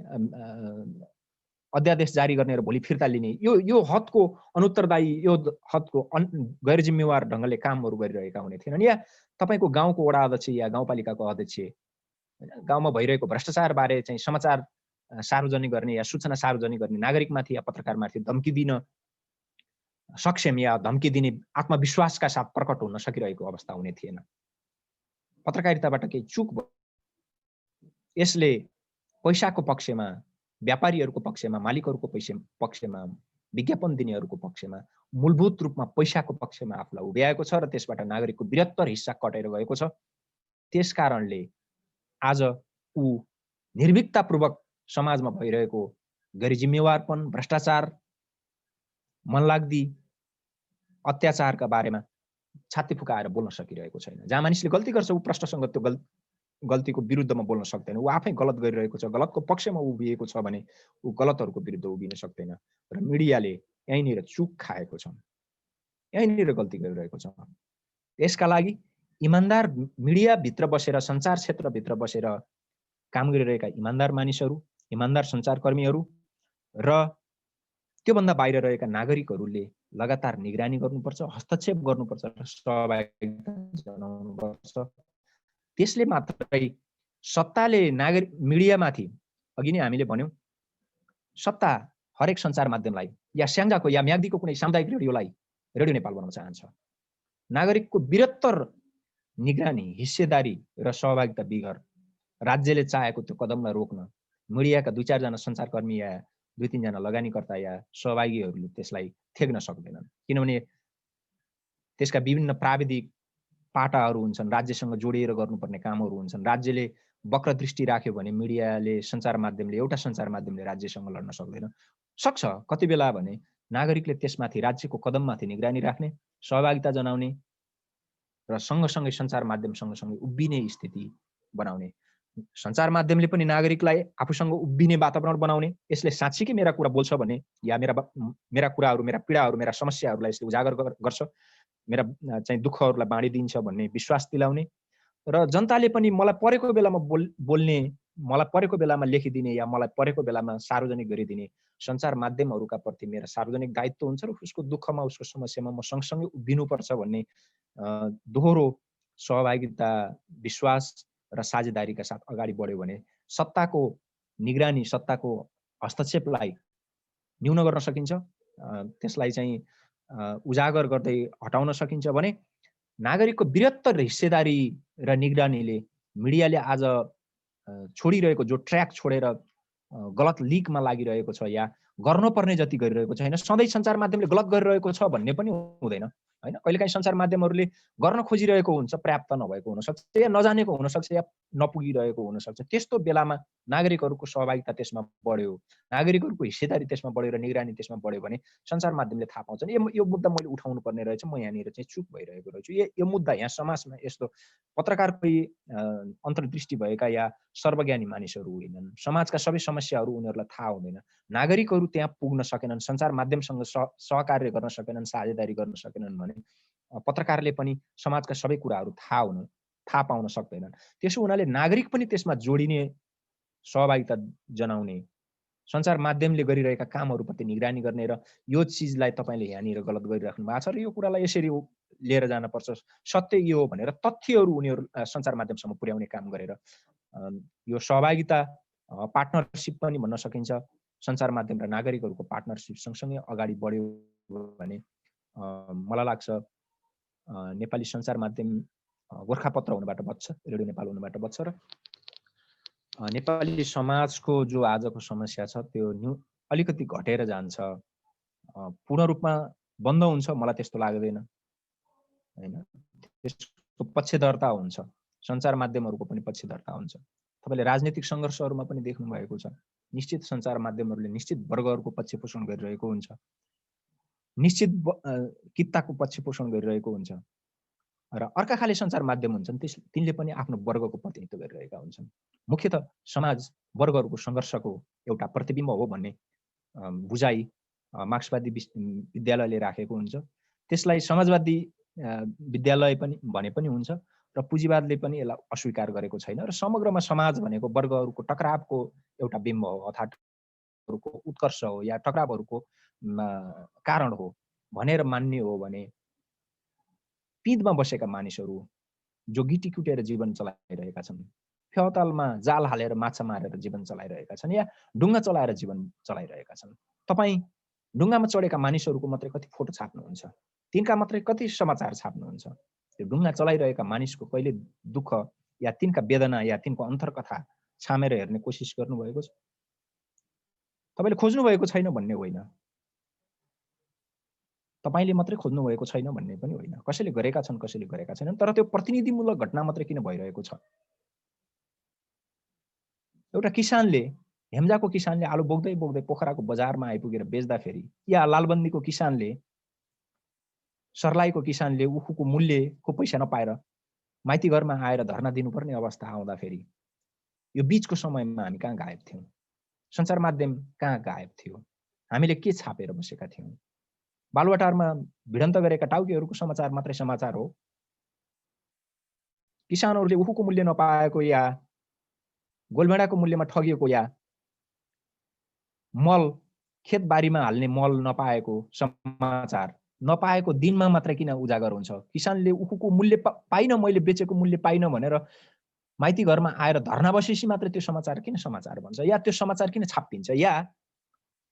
अध्यादेश जारी गर्ने र भोलि फिर्ता लिने यो हदको अनुत्तरदायी, यो हदको गैर जिम्मेवार ढङ्गले कामहरू गरिरहेका हुने थिएनन्। या तपाईँको गाउँको वडा अध्यक्ष या गाउँपालिकाको अध्यक्ष गाउँमा भइरहेको भ्रष्टाचार बारे चाहिँ समाचार सार्वजनिक गर्ने या सूचना सार्वजनिक गर्ने नागरिकमाथि या पत्रकारमाथि धम्की दिन सक्षम या धम्की दिने आत्मविश्वासका साथ प्रकट हुन सकिरहेको अवस्था हुने थिएन। पत्रकारिताबाट केही चुक भयो। यसले पैसाको पक्षमा, व्यापारीहरूको पक्षमा, मालिकहरूको पक्षमा, विज्ञापन दिनेहरूको पक्षमा, मूलभूत रूपमा पैसाको पक्षमा आफूलाई उभ्याएको छ र त्यसबाट नागरिकको बृहत्तर हिस्सा कटेर गएको छ। त्यस कारणले आज ऊ निर्भीकतापूर्वक समाजमा भइरहेको गैर जिम्मेवारपन, भ्रष्टाचार, मनलाग्दी अत्याचारका बारेमा छाती फुकाएर बोल्न सकिरहेको छैन। जहाँ मानिसले गल्ती गर्छ ऊ प्रष्टसँग त्यो गल्तीको विरुद्धमा बोल्न सक्दैन। ऊ आफै गलत गरिरहेको छ, गलतको पक्षमा उभिएको छ भने ऊ गलतहरूको विरुद्ध उभिन सक्दैन। र मिडियाले यहीँनिर चुक खाएको छ। यहीँनिर गल्ती गरिरहेको छ। यसका लागि इमान्दार मिडियाभित्र बसेर सञ्चार क्षेत्रभित्र बसेर काम गरिरहेका इमान्दार मानिसहरू, इमान्दार सञ्चारकर्मीहरू र त्योभन्दा बाहिर रहेका नागरिकहरूले लगातार निगरानी गर्नुपर्छ, हस्तक्षेप गर्नुपर्छ र सहभागिता जनाउनुपर्छ। त्यसले मात्रै सत्ताले नागरिक मिडियामाथि, अघि नै हामीले भन्यौँ, सत्ता हरेक सञ्चार माध्यमलाई या स्याङ्जाको या म्याग्दीको कुनै सामुदायिक रेडियोलाई रेडियो नेपाल बनाउन चाहन्छ। नागरिकको बृहत्तर निगरानी, हिस्सेदारी र सहभागिता बिगर राज्यले चाहेको त्यो कदमलाई रोक्न मिडियाका 2-4 जना सञ्चारकर्मी या 2-3 जना लगानीकर्ता या सहभागीहरूले त्यसलाई थेग्न सक्दैनन्। किनभने त्यसका विभिन्न प्राविधिक पाटाहरू हुन्छन्, राज्यसँग जोडिएर गर्नुपर्ने कामहरू हुन्छन्। राज्यले वक्र दृष्टि राख्यो भने मिडियाले, सञ्चार माध्यमले, एउटा सञ्चार माध्यमले राज्यसँग लड्न सक्दैन। सक्छ कति बेला भने नागरिकले त्यसमाथि राज्यको कदममाथि निगरानी राख्ने, सहभागिता जनाउने र सँगसँगै सञ्चार माध्यम सँगसँगै उभिने स्थिति बनाउने। सञ्चार माध्यमले पनि नागरिकलाई आफूसँग उभिने वातावरण बनाउने, यसले साँच्चीकै मेरा कुरा बोल्छ भने या मेरा कुराहरू, मेरा पीडाहरू, मेरा समस्याहरूलाई यसले उजागर गर्छ, मेरा चाहिँ दुःखहरूलाई बाँडिदिन्छ भन्ने विश्वास दिलाउने र जनताले पनि मलाई परेको बेलामा बोल्ने, मलाई परेको बेलामा लेखिदिने या मलाई परेको बेलामा सार्वजनिक गरिदिने सञ्चार माध्यमहरूका प्रति मेरो सार्वजनिक दायित्व हुन्छ र उसको दुःखमा, उसको समस्यामा म सँगसँगै उभिनुपर्छ भन्ने दोहोरो सहभागिता, विश्वास र साझेदारीका साथ अगाडि बढ्यो भने सत्ताको निगरानी, सत्ताको हस्तक्षेपलाई न्यून गर्न सकिन्छ, त्यसलाई चाहिँ उजागर गर्दै हटाउन सकिन्छ भने नागरिकको बृहत्तर हिस्सेदारी र निगरानीले मिडियाले आज छोडिरहेको जो ट्र्याक छोडेर गलत लिकमा लागिरहेको छ या गर्नुपर्ने जति गरिरहेको छ, होइन सधैँ सञ्चार माध्यमले गलत गरिरहेको छ भन्ने पनि हुँदैन, होइन कहिलेकाहीँ सञ्चार माध्यमहरूले गर्न खोजिरहेको हुन्छ, पर्याप्त नभएको हुनसक्छ या नजानेको हुनसक्छ या नपुगिरहेको हुनसक्छ। त्यस्तो बेलामा नागरिकहरूको सहभागिता त्यसमा बढ्यो, नागरिकहरूको हिस्सेदारी त्यसमा बढ्यो र निगरानी त्यसमा बढ्यो भने सञ्चार माध्यमले थाहा पाउँछन् यो मुद्दा मैले उठाउनु पर्ने रहेछ, म यहाँनिर चाहिँ चुप भइरहेको रहेछु। यो मुद्दा यहाँ समाजमा यस्तो पत्रकारकै अन्तर्दृष्टि भएका या सर्वज्ञानी मानिसहरू होइनन्, समाजका सबै समस्याहरू उनीहरूलाई थाहा हुँदैन, नागरिकहरू त्यहाँ पुग्न सकेनन्, सञ्चार माध्यमसँग सहकार्य गर्न सकेनन्, साझेदारी गर्न सकेनन् भने पत्रकारले पनि समाजका सबै कुराहरू थाहा पाउन सक्दैनन्। त्यसो हुनाले नागरिक पनि त्यसमा जोडिने, सहभागिता जनाउने, सञ्चार माध्यमले गरिरहेका कामहरूप्रति निगरानी गर्ने र यो चिजलाई तपाईँले यहाँनिर गलत गरिराख्नु भएको छ र यो कुरालाई यसरी लिएर जानुपर्छ, सत्य यो हो भनेर तथ्यहरू उनीहरू सञ्चार माध्यमसम्म पुर्याउने काम गरेर यो सहभागिता, पार्टनरसिप पनि भन्न सकिन्छ, सञ्चार माध्यम र नागरिकहरूको पार्टनरसिप सँगसँगै अगाडि बढ्यो भने मलाई लाग्छ नेपाली सञ्चार माध्यम गोर्खापत्र हुनबाट बच्छ, रेडियो नेपाल हुनबाट बच्छ र नेपाली समाजको जो आजको समस्या छ त्यो अलिकति घटेर जान्छ, पूर्ण रूपमा बन्द हुन्छ मलाई त्यस्तो लाग्दैन, होइन त्यसको पक्षधरता हुन्छ, सञ्चार माध्यमहरूको पनि पक्षधरता हुन्छ। तपाईँले राजनीतिक सङ्घर्षहरूमा पनि देख्नु भएको छ, निश्चित सञ्चार माध्यमहरूले निश्चित वर्गहरूको पक्ष पोषण गरिरहेको हुन्छ, निश्चित कित्ताको पक्ष पोषण गरिरहेको हुन्छ र अर्का खाले सञ्चार माध्यम हुन्छन् तिनले पनि आफ्नो वर्गको प्रतिनिधित्व गरिरहेका हुन्छन्। मुख्यतः समाज वर्गहरूको सङ्घर्षको एउटा प्रतिबिम्ब हो भन्ने बुझाइ मार्क्सवादी विद्यालयले राखेको हुन्छ, त्यसलाई समाजवादी विद्यालय पनि भने पनि हुन्छ र पुँजीवादले पनि यसलाई अस्वीकार गरेको छैन र समग्रमा समाज भनेको वर्गहरूको टकरावको एउटा बिम्ब हो, अर्थात् उत्कर्ष हो या टकरावहरूको कारण हो भनेर मान्ने हो भने पिँधमा बसेका मानिसहरू जो गिटी कुटेर जीवन चलाइरहेका छन्, फेवातालमा जाल हालेर माछा मारेर जीवन चलाइरहेका छन् या ढुङ्गा चलाएर जीवन चलाइरहेका छन्, तपाईँ ढुङ्गामा चढेका मानिसहरूको मात्रै कति फोटो छाप्नुहुन्छ, तिनका मात्रै कति समाचार छाप्नुहुन्छ, त्यो ढुङ्गा चलाइरहेका मानिसको कहिले दुःख या तिनका वेदना या तिनको अन्तरकथा छामेर हेर्ने कोसिस गर्नुभएको छ? तपाईँले खोज्नु भएको छैन भन्ने होइन, तपाईँले मात्रै खोज्नु भएको छैन भन्ने पनि होइन, कसैले गरेका छन् कसैले गरेका छैनन्, तर त्यो प्रतिनिधिमूलक घटना मात्रै किन भइरहेको छ? एउटा किसानले, हेम्जाको किसानले आलु बोक्दै बोक्दै पोखराको बजारमा आइपुगेर बेच्दाखेरि या लालबन्दीको किसानले, सर्लाहीको किसानले उखुको मूल्यको पैसा नपाएर माइती घरमा आएर धर्ना दिनुपर्ने अवस्था आउँदाखेरि यो बीचको समयमा हामी कहाँ गायब थियौँ? सञ्चार माध्यम कहाँ गायब थियो? हामीले के छापेर बसेका थियौँ? बालुवाटारमा भिडन्त गरेका टाउकेहरूको समाचार मात्रै समाचार हो? किसानहरूले उखुको मूल्य नपाएको या गोलभेडाको मूल्यमा ठगिएको या मल खेतबारीमा हाल्ने मल नपाएको समाचार नपाएको दिनमा मात्रै किन उजागर हुन्छ? किसानले उखुको मूल्य पाइन, मैले बेचेको मूल्य पाइन भनेर माइती घरमा आएर धर्ना बसेपछि मात्रै त्यो समाचार किन समाचार भन्छ? या त्यो समाचार किन छापिन्छ? या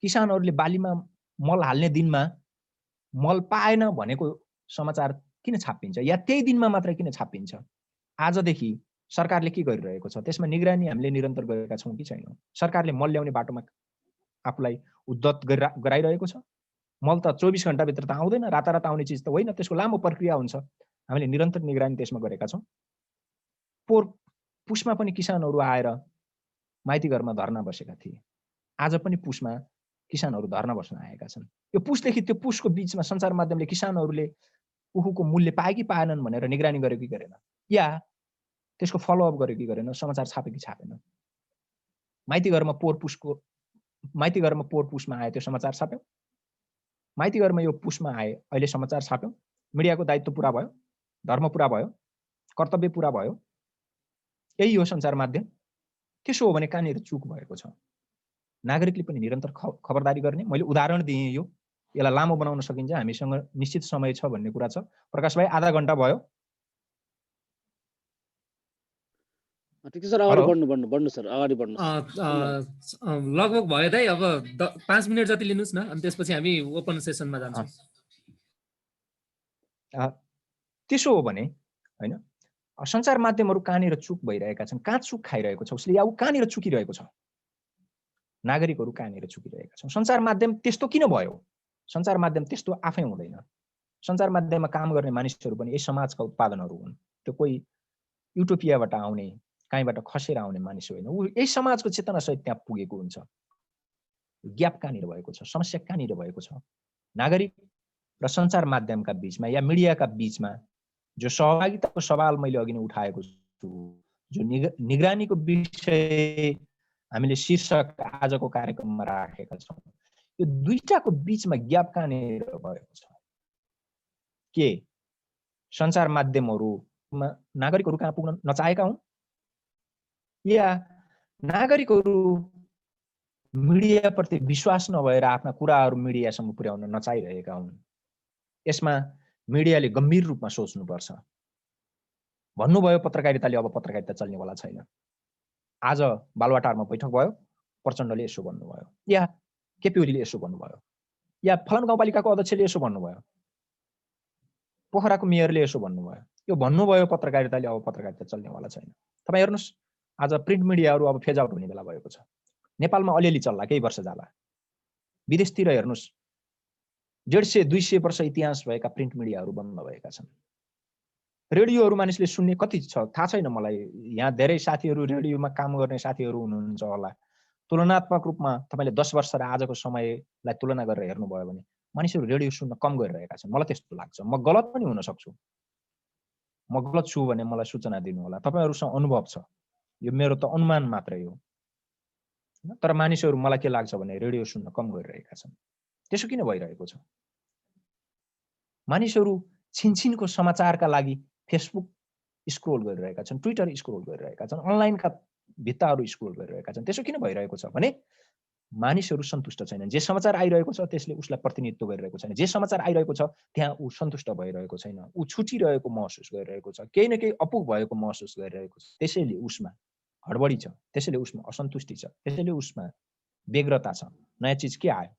किसानहरूले बालीमा मल हाल्ने दिनमा मल पाएन भनेको समाचार किन छापिन्छ? या त्यही दिनमा मात्रै किन छापिन्छ? आजदेखि सरकारले के गरिरहेको छ त्यसमा निगरानी हामीले निरन्तर गरेका छौँ कि छैनौँ? सरकारले मल ल्याउने बाटोमा आफूलाई उद्धत गराइरहेको छ? मल त 24 घण्टाभित्र त आउँदैन, रातारात आउने चिज त होइन, त्यसको लामो प्रक्रिया हुन्छ। हामीले निरन्तर निगरानी त्यसमा गरेका छौँ। पुसमा पनि किसानहरू आएर माइती घरमा धर्ना बसेका थिए। आज पनि पुसमा किसानहरू धर्ना बस्न आएका छन्। यो पुसदेखि त्यो पुसको बिचमा सञ्चार माध्यमले किसानहरूले उखुको मूल्य पाए कि पाएनन् भनेर निगरानी गर्यो कि गरेन? या त्यसको फलोअप गर्यो कि गरेन? समाचार छाप्यो कि छापेन? माइती घरमा पोहोर पुसमा आए, त्यो समाचार छाप्यौँ? माइती घरमा यो पुसमा आए, अहिले समाचार छाप्यौँ? मिडियाको दायित्व पुरा भयो, धर्म पुरा भयो, कर्तव्य पुरा भयो? यही हो सञ्चार माध्यम? त्यसो हो भने कहाँनिर चुक भएको छ? नागरिकले पनि निरन्तर खबरदारी गर्ने। मैले उदाहरण दिएँ, यसलाई लामो बनाउन सकिन्छ, हामीसँग निश्चित समय छ भन्ने कुरा छ। प्रकाश भाइ, आधा घण्टा भयो। ठिक छ सर, अगाडि बढ्नु सर, अगाडि बढ्नु। लगभग भयो दाइ, अब 5 मिनट जति लिनुहोस् न, अनि त्यसपछि हामी ओपन सेसनमा जान्छौँ। त्यसो हो भने हैन, सञ्चार माध्यमहरू कहाँनिर चुक भइरहेका छन्, कहाँ चुक खाइरहेको छ उसले, या ऊ कहाँनिर चुकिरहेको छ? नागरिकहरू कहाँनिर चुकिरहेका छन्? सञ्चार माध्यम त्यस्तो किन भयो? सञ्चार माध्यम त्यस्तो आफै हुँदैन। सञ्चार माध्यममा काम गर्ने मानिसहरू पनि यही समाजका उत्पादनहरू हुन्। त्यो कोही युटोपियाबाट आउने, कहीँबाट खसेर आउने मानिस होइन। ऊ यही समाजको चेतनासहित त्यहाँ पुगेको हुन्छ। ग्याप कहाँनिर भएको छ? समस्या कहाँनिर भएको छ? नागरिक र सञ्चार माध्यमका बीचमा या मिडियाका बीचमा जो सहभागिताको सवाल मैले अघि नै उठाएको छु, जो निगरानीको विषय हामीले शीर्षक आजको कार्यक्रममा राखेका छौँ, यो दुईटाको बीचमा ग्याप कहाँनिर भएको छ? के सञ्चार माध्यमहरूमा नागरिकहरू कहाँ पुग्न नचाहेका हुन्, या नागरिकहरू मिडियाप्रति विश्वास नभएर आफ्ना कुराहरू मिडियासम्म पुर्याउन नचाहिरहेका हुन्? यसमा मिडियाले गम्भीर रूपमा सोच्नुपर्छ। भन्नुभयो पत्रकारिताले अब पत्रकारिता चल्नेवाला छैन। आज बालुवाटारमा बैठक भयो, प्रचण्डले यसो भन्नुभयो, या केपी ओलीले यसो भन्नुभयो, या फलान गाउँपालिकाको अध्यक्षले यसो भन्नुभयो, पोखराको मेयरले यसो भन्नुभयो। यो भन्नुभयो पत्रकारिताले अब पत्रकारिता चल्नेवाला छैन। तपाईँ हेर्नुहोस्, आज प्रिन्ट मिडियाहरू अब फेज आउट हुने बेला भएको छ। नेपालमा अलिअलि चल्ला, केही वर्ष जाला। विदेशतिर हेर्नुहोस्, 150-200 वर्ष इतिहास भएका प्रिन्ट मिडियाहरू बन्द भएका छन्। रेडियोहरू मानिसले सुन्ने कति छ थाहा छैन मलाई। यहाँ धेरै साथीहरू रेडियोमा काम गर्ने साथीहरू हुनुहुन्छ होला। तुलनात्मक रूपमा तपाईँले 10 वर्ष र आजको समयलाई तुलना गरेर हेर्नुभयो भने मानिसहरू रेडियो सुन्न कम गरिरहेका छन्। मलाई त्यस्तो लाग्छ। म गलत पनि हुन सक्छु, म गलत छु भने मलाई सूचना दिनु होला। तपाईँहरूसँग अनुभव छ, यो मेरो त अनुमान मात्रै हो। तर मानिसहरू मलाई के लाग्छ भने रेडियो सुन्न कम गरिरहेका छन्। त्यसो किन भइरहेको छ? मानिसहरू छिनछिनको समाचारका लागि फेसबुक स्क्रोल गरिरहेका छन्, ट्विटर स्क्रोल गरिरहेका छन्, अनलाइनका भित्ताहरू स्क्रोल गरिरहेका छन्। त्यसो किन भइरहेको छ भने मानिसहरू सन्तुष्ट छैनन्। जे समाचार आइरहेको छ त्यसले उसलाई प्रतिनिधित्व गरिरहेको छैन। जे समाचार आइरहेको छ त्यहाँ ऊ सन्तुष्ट भइरहेको छैन। ऊ छुटिरहेको महसुस गरिरहेको छ, केही न केही अपुग भएको महसुस गरिरहेको छ। त्यसैले उसमा हडबडी छ, त्यसैले उसमा असन्तुष्टि छ, त्यसैले उसमा व्यग्रता छ। नयाँ चिज के आयो?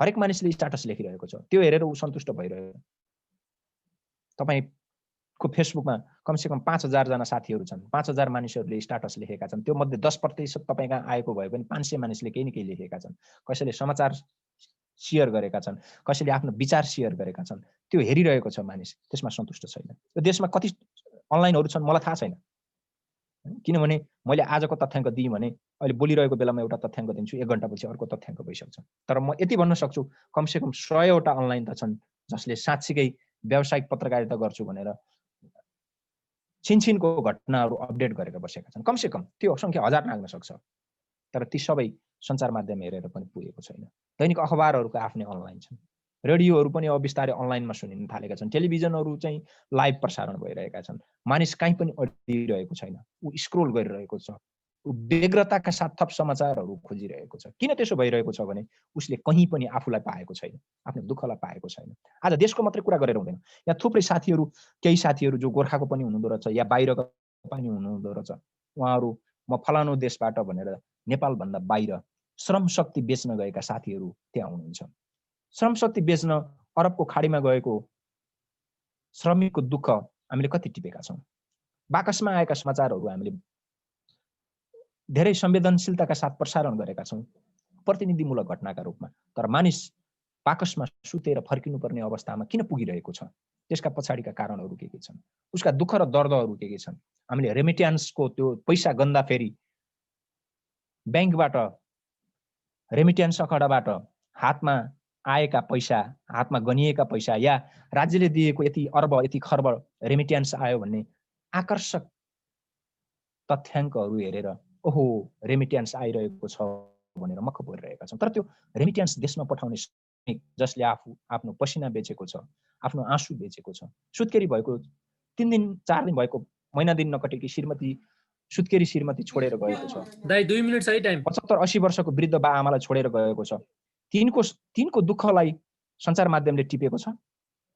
हरेक मानिसले स्ट्याटस लेखिरहेको छ, त्यो हेरेर ऊ सन्तुष्ट भइरहेको। तपाईँको फेसबुकमा कमसेकम 5000 जना साथीहरू छन्, 5000 मानिसहरूले स्ट्याटस लेखेका छन्। त्यो मध्ये 10% तपाईँ कहाँ आएको भए पनि 500 मानिसले केही न केही लेखेका छन्। कसैले समाचार सेयर गरेका छन्, कसैले आफ्नो विचार सेयर गरेका छन्। त्यो हेरिरहेको छ मानिस, त्यसमा सन्तुष्ट छैन। यो देशमा कति अनलाइनहरू छन् मलाई थाहा छैन, किनभने मैले आजको तथ्याङ्क दिएँ भने अहिले बोलिरहेको बेलामा एउटा तथ्याङ्क दिन्छु, 1 घण्टापछि अर्को तथ्याङ्क भइसक्छ। तर म यति भन्न सक्छु, कमसेकम 100 वटा अनलाइन त छन् जसले साँच्चीकै व्यावसायिक पत्रकारिता गर्छु भनेर छिनछिनको घटनाहरू अपडेट गरेर बसेका छन्। कमसेकम त्यो सङ्ख्या 1000 नाग्न सक्छ। तर ती सबै सञ्चार माध्यम हेरेर पनि पुगेको छैन। दैनिक अखबारहरूको आफ्नै अनलाइन छन्, रेडियोहरू पनि अब बिस्तारै अनलाइनमा सुनिन थालेका छन्, टेलिभिजनहरू चाहिँ लाइभ प्रसारण भइरहेका छन्। मानिस कहीँ पनि अडिरहेको छैन, ऊ स्क्रोल गरिरहेको छ, ऊ व्यग्रताका साथ थप समाचारहरू खोजिरहेको छ। किन त्यसो भइरहेको छ भने उसले कहीँ पनि आफूलाई पाएको छैन, आफ्नो दुःखलाई पाएको छैन। आज देशको मात्रै कुरा गरेर हुँदैन, यहाँ थुप्रै साथीहरू, केही साथीहरू जो गोर्खाको पनि हुनुहुँदो रहेछ या बाहिरको पनि हुनुहुँदो रहेछ, उहाँहरू म फलानु देशबाट भनेर नेपालभन्दा बाहिर श्रम शक्ति बेच्न गएका साथीहरू त्यहाँ हुनुहुन्छ। श्रम शक्ति बेच्न अरबको खाडीमा गएको श्रमिकको दुःख हामीले कति टिपेका छौँ। बाकसमा आएका समाचारहरू हामीले धेरै संवेदनशीलताका साथ प्रसारण गरेका छौँ, प्रतिनिधिमूलक घटनाका रूपमा। तर मानिस बाकसमा सुतेर फर्किनुपर्ने अवस्थामा किन पुगिरहेको छ? त्यसका पछाडिका कारणहरू के छन्? उसका दुःख र दर्दहरू के छन्? हामीले रेमिट्यान्सको त्यो पैसा गन्दा फेरि ब्याङ्कबाट रेमिट्यान्स अखडाबाट हातमा आएका पैसा, हातमा गनिएका पैसा या राज्यले दिएको यति अर्ब यति खर्ब रेमिट्यान्स आयो भन्ने आकर्षक तथ्याङ्कहरू हेरेर ओहो रेमिट्यान्स आइरहेको छ भनेर मक्ख परिरहेका छौँ। तर त्यो रेमिट्यान्स देशमा पठाउने श्रमिक जसले आफ्नो पसिना बेचेको छ, आफ्नो आँसु बेचेको छ, सुत्केरी भएको 3 दिन 4 दिन भएको, महिना दिन नकटेकी श्रीमती, सुत्केरी श्रीमती छोडेर गएको छ। दाइ 2 मिनेट सही टाइम। 75-80 वर्षको वृद्ध बा आमालाई छोडेर गएको छ। तिनको दुःखलाई सञ्चार माध्यमले टिपेको छ,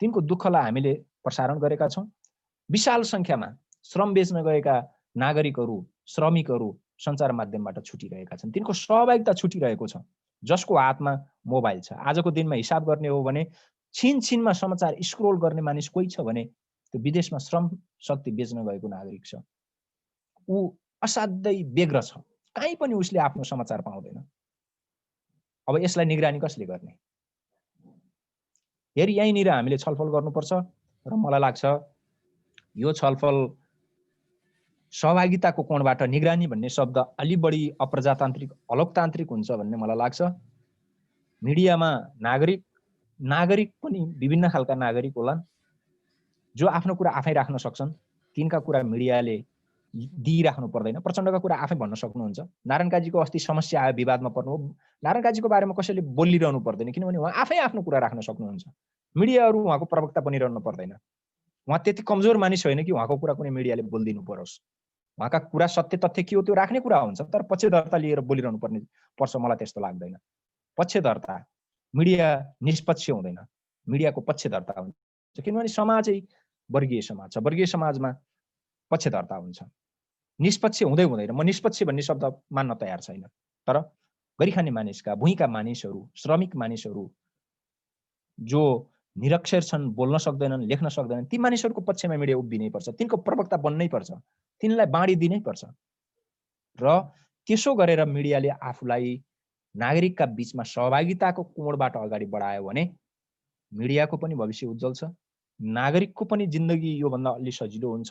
तिनको दुःखलाई हामीले प्रसारण गरेका छौँ। विशाल संख्यामा श्रम बेच्न गएका नागरिकहरू, श्रमिकहरू सञ्चार माध्यमबाट छुटिरहेका छन्, तिनको सहभागिता छुटिरहेको छ। जसको हातमा मोबाइल छ, आजको दिनमा हिसाब गर्ने हो भने छिनछिनमा समाचार स्क्रोल गर्ने मानिस कोही छ भने त्यो विदेशमा श्रम शक्ति बेच्न गएको नागरिक छ। ऊ असाध्यै व्यग्र छ, कहीँ पनि उसले आफ्नो समाचार पाउँदैन। अब यसलाई निगरानी कसले गर्ने? हेरि यहीँनिर हामीले छलफल गर्नुपर्छ र मलाई लाग्छ यो छलफल सहभागिताको कोणबाट निगरानी भन्ने शब्द अलि बढी अप्रजातान्त्रिक अलोकतान्त्रिक हुन्छ भन्ने मलाई लाग्छ। मिडियामा नागरिक पनि विभिन्न खालका नागरिक होलान् जो आफ्नो कुरा आफै राख्न सक्छन्, तिनका कुरा मिडियाले दिइराख्नु पर्दैन। प्रचण्डका कुरा आफै भन्न सक्नुहुन्छ। नारायण काजीको अस्ति समस्या आयो, विवादमा पर्नु हो, नारायण काजीको बारेमा कसैले बोलिरहनु पर्दैन, किनभने उहाँ आफै आफ्नो कुरा राख्न सक्नुहुन्छ। मिडियाहरू उहाँको प्रवक्ता बनिरहनु पर्दैन। उहाँ त्यति कमजोर मानिस होइन कि उहाँको कुरा कुनै मिडियाले बोलिदिनु परोस्। उहाँका कुरा सत्य तथ्य के हो त्यो राख्ने कुरा हुन्छ, तर पक्षधरता लिएर बोलिरहनु पर्छ, मलाई त्यस्तो लाग्दैन। पक्षधरता, मिडिया निष्पक्ष हुँदैन, मिडियाको पक्षधरता हुन्छ। किनभने समाजै वर्गीय समाज छ, वर्गीय समाजमा पक्षधरता हुन्छ, निष्पक्ष हुँदैन। म निष्पक्ष भन्ने शब्द मान्न तयार छैन, तर गरिखाने मानिसका, भुइँका मानिसहरू, श्रमिक मानिसहरू जो निरक्षर छन्, बोल्न सक्दैनन्, लेख्न सक्दैनन्, ती मानिसहरूको पक्षमा मिडिया उभिनै पर्छ, तिनको प्रवक्ता बन्नै पर्छ, तिनलाई बाँडी दिनै पर्छ। र त्यसो गरेर मिडियाले आफूलाई नागरिकका बीचमा सहभागिताको कोणबाट अगाडि बढायो भने मिडियाको पनि भविष्य उज्जवल छ, नागरिकको पनि जिन्दगी योभन्दा अलि सजिलो हुन्छ।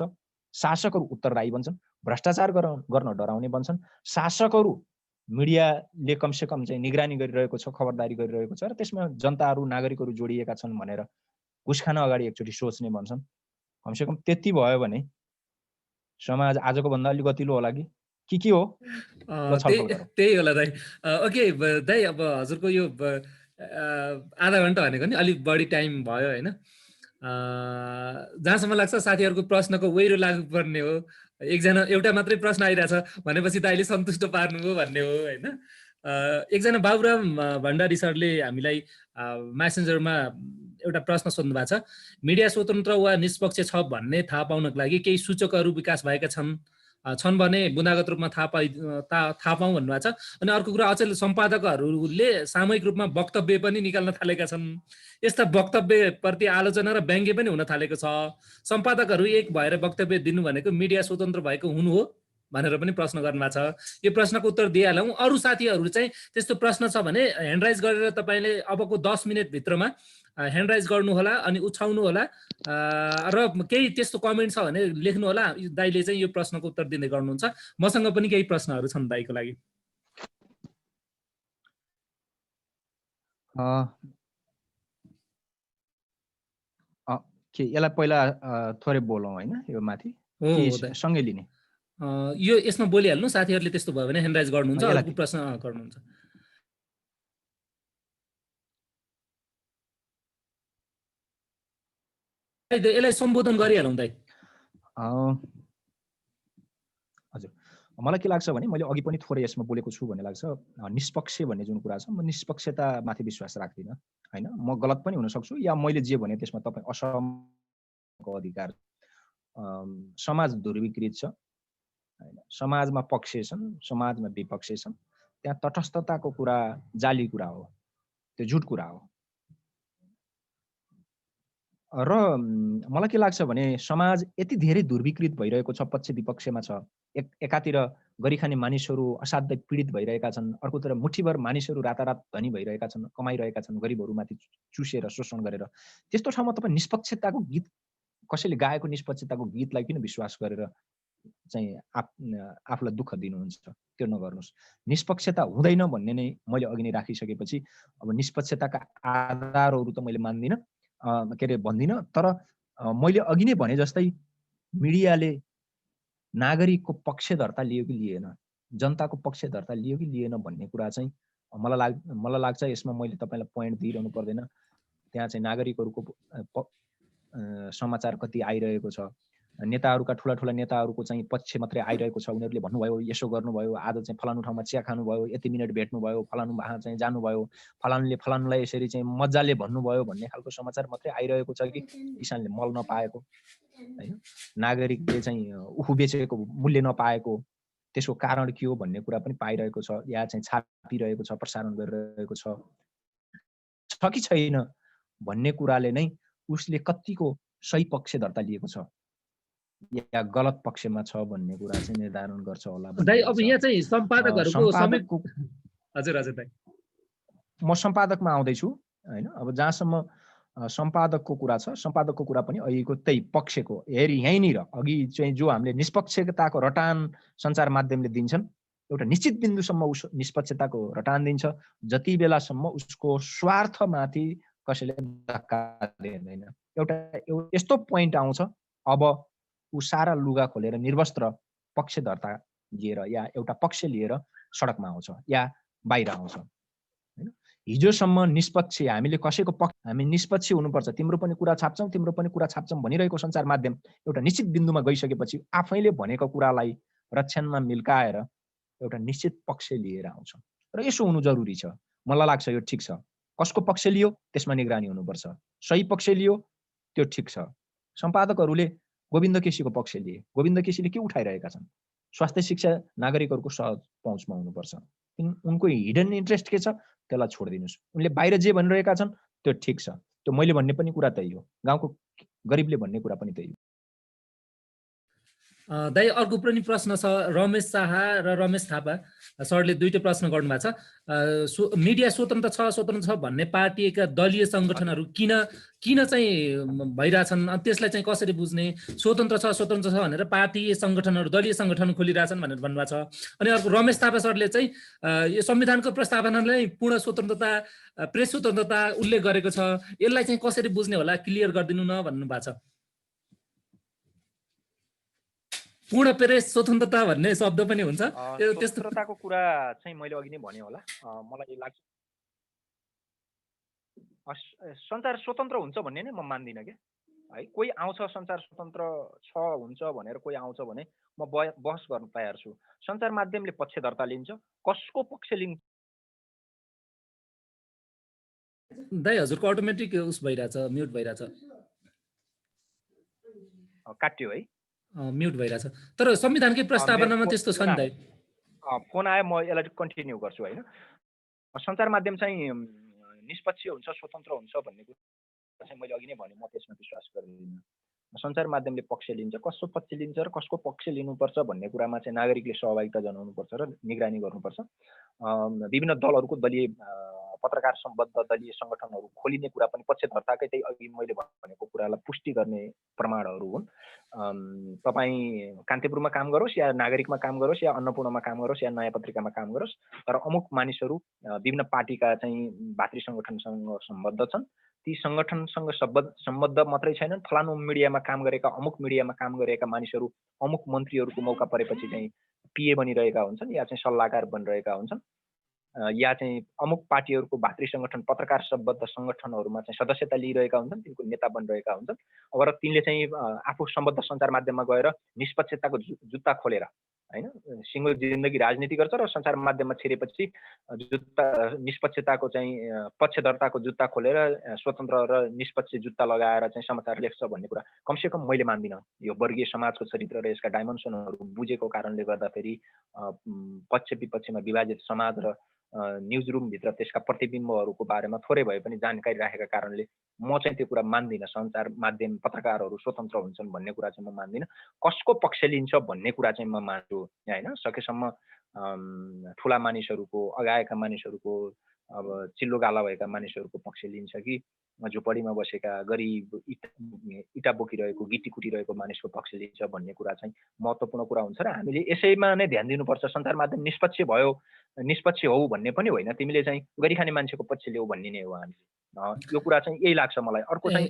शासकहरू उत्तरदायी बन्छन्, भ्रष्टाचार गर्न डराउने बन्छन्। शासकहरू मिडियाले कमसेकम चाहिँ निगरानी गरिरहेको छ, खबरदारी गरिरहेको छ र त्यसमा जनताहरू, नागरिकहरू जोडिएका छन् भनेर घुस खान अगाडि एकचोटि सोच्ने भन्छन्। कमसेकम त्यति भयो भने समाज आजको भन्दा अलि गतिलो होला कि के हो? त्यही होला दाइ। ओके दाइ, अब हजुरको यो आधा घन्टा भनेको नि अलिक बढी टाइम भयो होइन? जहाँसम्म लाग्छ साथीहरूको प्रश्नको वैरो लाग्नुपर्ने हो। एउटा मात्रै प्रश्न आइरहेछ भनेपछि त अहिले सन्तुष्ट पार्नुभयो भन्ने हो होइन? एकजना बाबुराम भण्डारी सरले हामीलाई मेसेन्जरमा एउटा प्रश्न सोध्नु भएको छ। मिडिया स्वतन्त्र वा निष्पक्ष छ भन्ने थाहा पाउनको लागि केही सूचकहरू विकास भएका छन् भने बुँदागत रूपमा थाहा पाउँ भन्नुभएको छ। अनि अर्को कुरा, अचेल सम्पादकहरूले सामूहिक रूपमा वक्तव्य पनि निकाल्न थालेका छन्। यस्ता वक्तव्यप्रति आलोचना र व्यङ्ग्य पनि हुन थालेको छ। सम्पादकहरू एक भएर वक्तव्य दिनु भनेको मिडिया स्वतन्त्र भएको हुनु हो भनेर पनि प्रश्न गर्नुभएको छ। यो प्रश्नको उत्तर दिइहालौँ। अरू साथीहरू चाहिँ त्यस्तो प्रश्न छ भने ह्यान्ड राइज गरेर तपाईँले अबको 10 मिनटभित्रमा ह्यान्ड राइज गर्नु होला अनि उठाउनु होला, र केही त्यस्तो कमेन्ट छ भने लेख्नु होला। दाइले चाहिँ यो प्रश्नको उत्तर दिँदै गर्नुहुन्छ। मसँग पनि केही प्रश्नहरू छन् दाइको लागि। यसलाई पहिला थोरै बोलौँ होइन? यो माथि सँगै लिने यो यसमा बोलिहाल्नु। साथीहरूले त्यस्तो भयो भने ह्यान्ड राइज गर्नुहुन्छ, अर्को प्रश्न गर्नुहुन्छ। यसलाई सम्बोधन गरिहालौँ दाइ। हजुर, मलाई के लाग्छ भने मैले अघि पनि थोरै यसमा बोलेको छु भन्ने लाग्छ। निष्पक्ष भन्ने जुन कुरा छ, म निष्पक्षतामाथि विश्वास राख्दिनँ होइन। म गलत पनि हुन सक्छु या मैले जे भने त्यसमा तपाईँ असहमतको अधिकार। समाज ध्रुवीकृत छ होइन, समाजमा पक्ष छन्, समाजमा विपक्ष छन्। त्यहाँ तटस्थताको कुरा जाली कुरा हो, त्यो झुट कुरा हो। र मलाई के लाग्छ भने समाज यति धेरै ध्रुवीकृत भइरहेको छ, पक्ष विपक्षमा छ। एकातिर गरिखाने मानिसहरू असाध्यै पीडित भइरहेका छन्, अर्कोतिर मुठीभर मानिसहरू रातारात धनी भइरहेका छन्, कमाइरहेका छन् गरिबहरूमाथि चुसेर शोषण गरेर। त्यस्तो ठाउँमा तपाईँ निष्पक्षताको गीत कसैले गाएको निष्पक्षताको गीतलाई किन विश्वास गरेर चाहिँ आफूलाई दुःख दिनुहुन्छ? त्यो नगर्नुहोस्। निष्पक्षता हुँदैन भन्ने नै मैले अघि नै राखिसकेपछि अब निष्पक्षताका आधारहरू त मैले मान्दिनँ, के अरे भन्दिनँ। तर मैले अघि नै भने जस्तै मिडियाले नागरिकको पक्षधर्ता लियो कि लिएन, जनताको पक्षधर्ता लियो कि लिएन भन्ने कुरा चाहिँ मलाई लाग्छ यसमा मैले तपाईँलाई पोइन्ट दिइरहनु पर्दैन। त्यहाँ चाहिँ नागरिकहरूको समाचार कति आइरहेको छ, नेताहरूका ठुला नेताहरूको चाहिँ पक्ष मात्रै आइरहेको छ। उनीहरूले भन्नुभयो यसो गर्नुभयो, आज चाहिँ फलानु ठाउँमा चिया खानुभयो, यति मिनट भेट्नुभयो, फलानु वहाँ चाहिँ जानुभयो, फलानुले फलानुलाई यसरी चाहिँ मजाले भन्नुभयो भन्ने खालको समाचार मात्रै आइरहेको छ कि किसानले मल नपाएको होइन, नागरिकले चाहिँ उखु बेचेको मूल्य नपाएको, त्यसको कारण के हो भन्ने कुरा पनि पाइरहेको छ या चाहिँ छापिरहेको छ, प्रसारण गरिरहेको छ कि छैन भन्ने कुराले नै उसले कतिको सही पक्षधर्ता लिएको छ या गलत पक्षमा छ भन्ने कुरा चाहिँ निर्धारण गर्छ होला। दाइ अब यहाँ चाहिँ सम्पादकहरूको हजुर हजुर दाइ, म सम्पादकमा आउँदैछु होइन। अब जहाँसम्म सम्पादकको कुरा छ, सम्पादकको कुरा पनि अहिलेको त्यही पक्षको यहीँनिर अघि चाहिँ जो हामीले निष्पक्षताको रटान सञ्चार माध्यमले दिन्छन्, एउटा निश्चित बिन्दुसम्म उस निष्पक्षताको रटान दिन्छ जति बेलासम्म उसको स्वार्थमाथि कसैले धक्का दिँदैन। एउटा यस्तो पोइन्ट आउँछ अब ऊ सारा लुगा खोलेर निर्वस्त्र पक्षधर्ता लिएर या एउटा पक्ष लिएर सडकमा आउँछ या बाहिर आउँछ होइन। हिजोसम्म निष्पक्ष हामीले कसैको पक्ष, हामी निष्पक्ष हुनुपर्छ, तिम्रो पनि कुरा छाप्छौँ तिम्रो पनि कुरा छाप्छौँ भनिरहेको सञ्चार माध्यम एउटा निश्चित बिन्दुमा गइसकेपछि आफैले भनेको कुरालाई रक्षणमा मिल्काएर एउटा निश्चित पक्ष लिएर आउँछ र यसो हुनु जरुरी छ। मलाई लाग्छ यो ठिक छ। कसको पक्ष लियो त्यसमा निगरानी हुनुपर्छ, सही पक्ष लियो त्यो ठिक छ। सम्पादकहरूले गोविन्द केसीको पक्ष लिए, गोविन्द केसीले के उठाइरहेका छन्? स्वास्थ्य शिक्षा नागरिकहरूको सहज पहुँचमा हुनुपर्छ। उनको हिडन इन्ट्रेस्ट के छ त्यसलाई छोडिदिनुहोस्। उनले बाहिर जे भनिरहेका छन् त्यो ठिक छ, त्यो मैले भन्ने पनि कुरा त्यही हो, गाउँको गरिबले भन्ने कुरा पनि त्यही हो। दाइ अर्को पनि प्रश्न छ, रमेश शाह र रमेश थापा सरले दुईटै प्रश्न गर्नुभएको छ। मिडिया स्वतन्त्र छ भन्ने पार्टीका दलीय सङ्गठनहरू किन चाहिँ भइरहेछन्, त्यसलाई चाहिँ कसरी बुझ्ने? स्वतन्त्र छ भनेर पार्टी सङ्गठनहरू दलीय सङ्गठन खोलिरहेछन् भनेर भन्नुभएको छ। अनि अर्को रमेश थापा सरले चाहिँ यो संविधानको प्रस्तावनालाई पूर्ण स्वतन्त्रता, प्रेस स्वतन्त्रता उल्लेख गरेको छ, यसलाई चाहिँ कसरी बुझ्ने होला, क्लियर गरिदिनु न भन्नुभएको छ। पूर्ण प्रेस स्वतन्त्रता भन्ने शब्द पनि हुन्छ, स्वतन्त्रताको कुरा चाहिँ मैले अघि नै भने होला। मलाई लाग्छ सञ्चार स्वतन्त्र हुन्छ भन्ने नै म मान्दिनँ क्या है। कोही आउँछ सञ्चार स्वतन्त्र छ हुन्छ भनेर कोही आउँछ भने म बहस गर्न तयार छु। सञ्चार माध्यमले पक्षधर्ता लिन्छ, कसको पक्ष लिन्छ? दाइ हजुरको अटोमेटिक उस भइरहेछ, म्युट भइरहेछ, काट्यो है, म्युट भइरहेछ। तर संविधानकै प्रस्तावनामा त्यस्तो छ नि दाइ। फोन आयो, म यसलाई कन्टिन्यू गर्छु होइन। सञ्चार माध्यम चाहिँ निष्पक्ष हुन्छ, स्वतन्त्र हुन्छ भन्ने कुरा चाहिँ मैले अघि नै भने, म त्यसमा विश्वास गर्दिनँ। सञ्चार माध्यमले पक्ष लिन्छ, कसको पक्ष लिन्छ र कसको पक्ष लिनुपर्छ भन्ने कुरामा चाहिँ नागरिकले सहभागिता जनाउनुपर्छ र निगरानी गर्नुपर्छ। विभिन्न दलहरूको दलीय पत्रकार सम्बद्ध दलीय सङ्गठनहरू खोलिने कुरा पनि पक्षधर्ताकै त्यही अघि मैले भनेको कुरालाई पुष्टि गर्ने प्रमाणहरू हुन्। तपाईँ कान्तिपुरमा काम गरोस् या नागरिकमा काम गरोस् या अन्नपूर्णमा काम गरोस् या नयाँ पत्रिकामा काम गरोस्, तर अमुक मानिसहरू विभिन्न पार्टीका चाहिँ भातृ सङ्गठनसँग सम्बद्ध छन्। ती सङ्गठनसँग सम्बद्ध मात्रै छैनन्, फलानु मिडियामा काम गरेका, अमुक मिडियामा काम गरेका मानिसहरू अमुक मन्त्रीहरूको मौका परेपछि चाहिँ पिए बनिरहेका हुन्छन् या चाहिँ सल्लाहकार बनिरहेका हुन्छन् या चाहिँ अमुक पार्टीहरूको भातृ सङ्गठन पत्रकार सम्बद्ध सङ्गठनहरूमा चाहिँ सदस्यता लिइरहेका हुन्छन्, तिनको नेता बनिरहेका हुन्छन्। अब र तिनले चाहिँ आफू सम्बद्ध सञ्चार माध्यममा गएर निष्पक्षताको जुत्ता खोलेर हैन सिङ्गो जिन्दगी राजनीति गर्छ र सञ्चार माध्यममा छिरेपछि जुत्ता निष्पक्षताको चाहिँ पक्षधरताको जुत्ता खोलेर स्वतन्त्र र निष्पक्ष जुत्ता लगाएर चाहिँ समाचार लेख्छ भन्ने कुरा कमसेकम मैले मान्दिनँ। यो वर्गीय समाजको चरित्र र यसका डाइमेन्सनहरू बुझेको कारणले गर्दाखेरि पक्ष विपक्षमा विभाजित समाज र न्युज रुमभित्र त्यसका प्रतिबिम्बहरूको बारेमा थोरै भए पनि जानकारी राखेका कारणले म चाहिँ त्यो कुरा मान्दिनँ। सञ्चार माध्यम पत्रकारहरू स्वतन्त्र हुन्छन् भन्ने कुरा चाहिँ म मान्दिनँ। कसको पक्ष लिन्छ भन्ने कुरा चाहिँ म मान्छु हैन। सकेसम्म ठुला मानिसहरूको अगाएका मानिसहरूको अब चिल्लो गाला भएका मानिसहरूको पक्ष लिन्छ कि झुपडीमा बसेका गरिब इटा बोकिरहेको गिटी कुटिरहेको मानिसको पक्ष लिन्छ भन्ने कुरा चाहिँ महत्त्वपूर्ण कुरा हुन्छ र हामीले यसैमा नै ध्यान दिनुपर्छ। सञ्चार माध्यम निष्पक्ष हो भन्ने पनि होइन, तिमीले चाहिँ गरी खाने मान्छेको पक्ष लिऊ भन्ने नै हो हामीले। यो कुरा चाहिँ यही लाग्छ मलाई। अर्को चाहिँ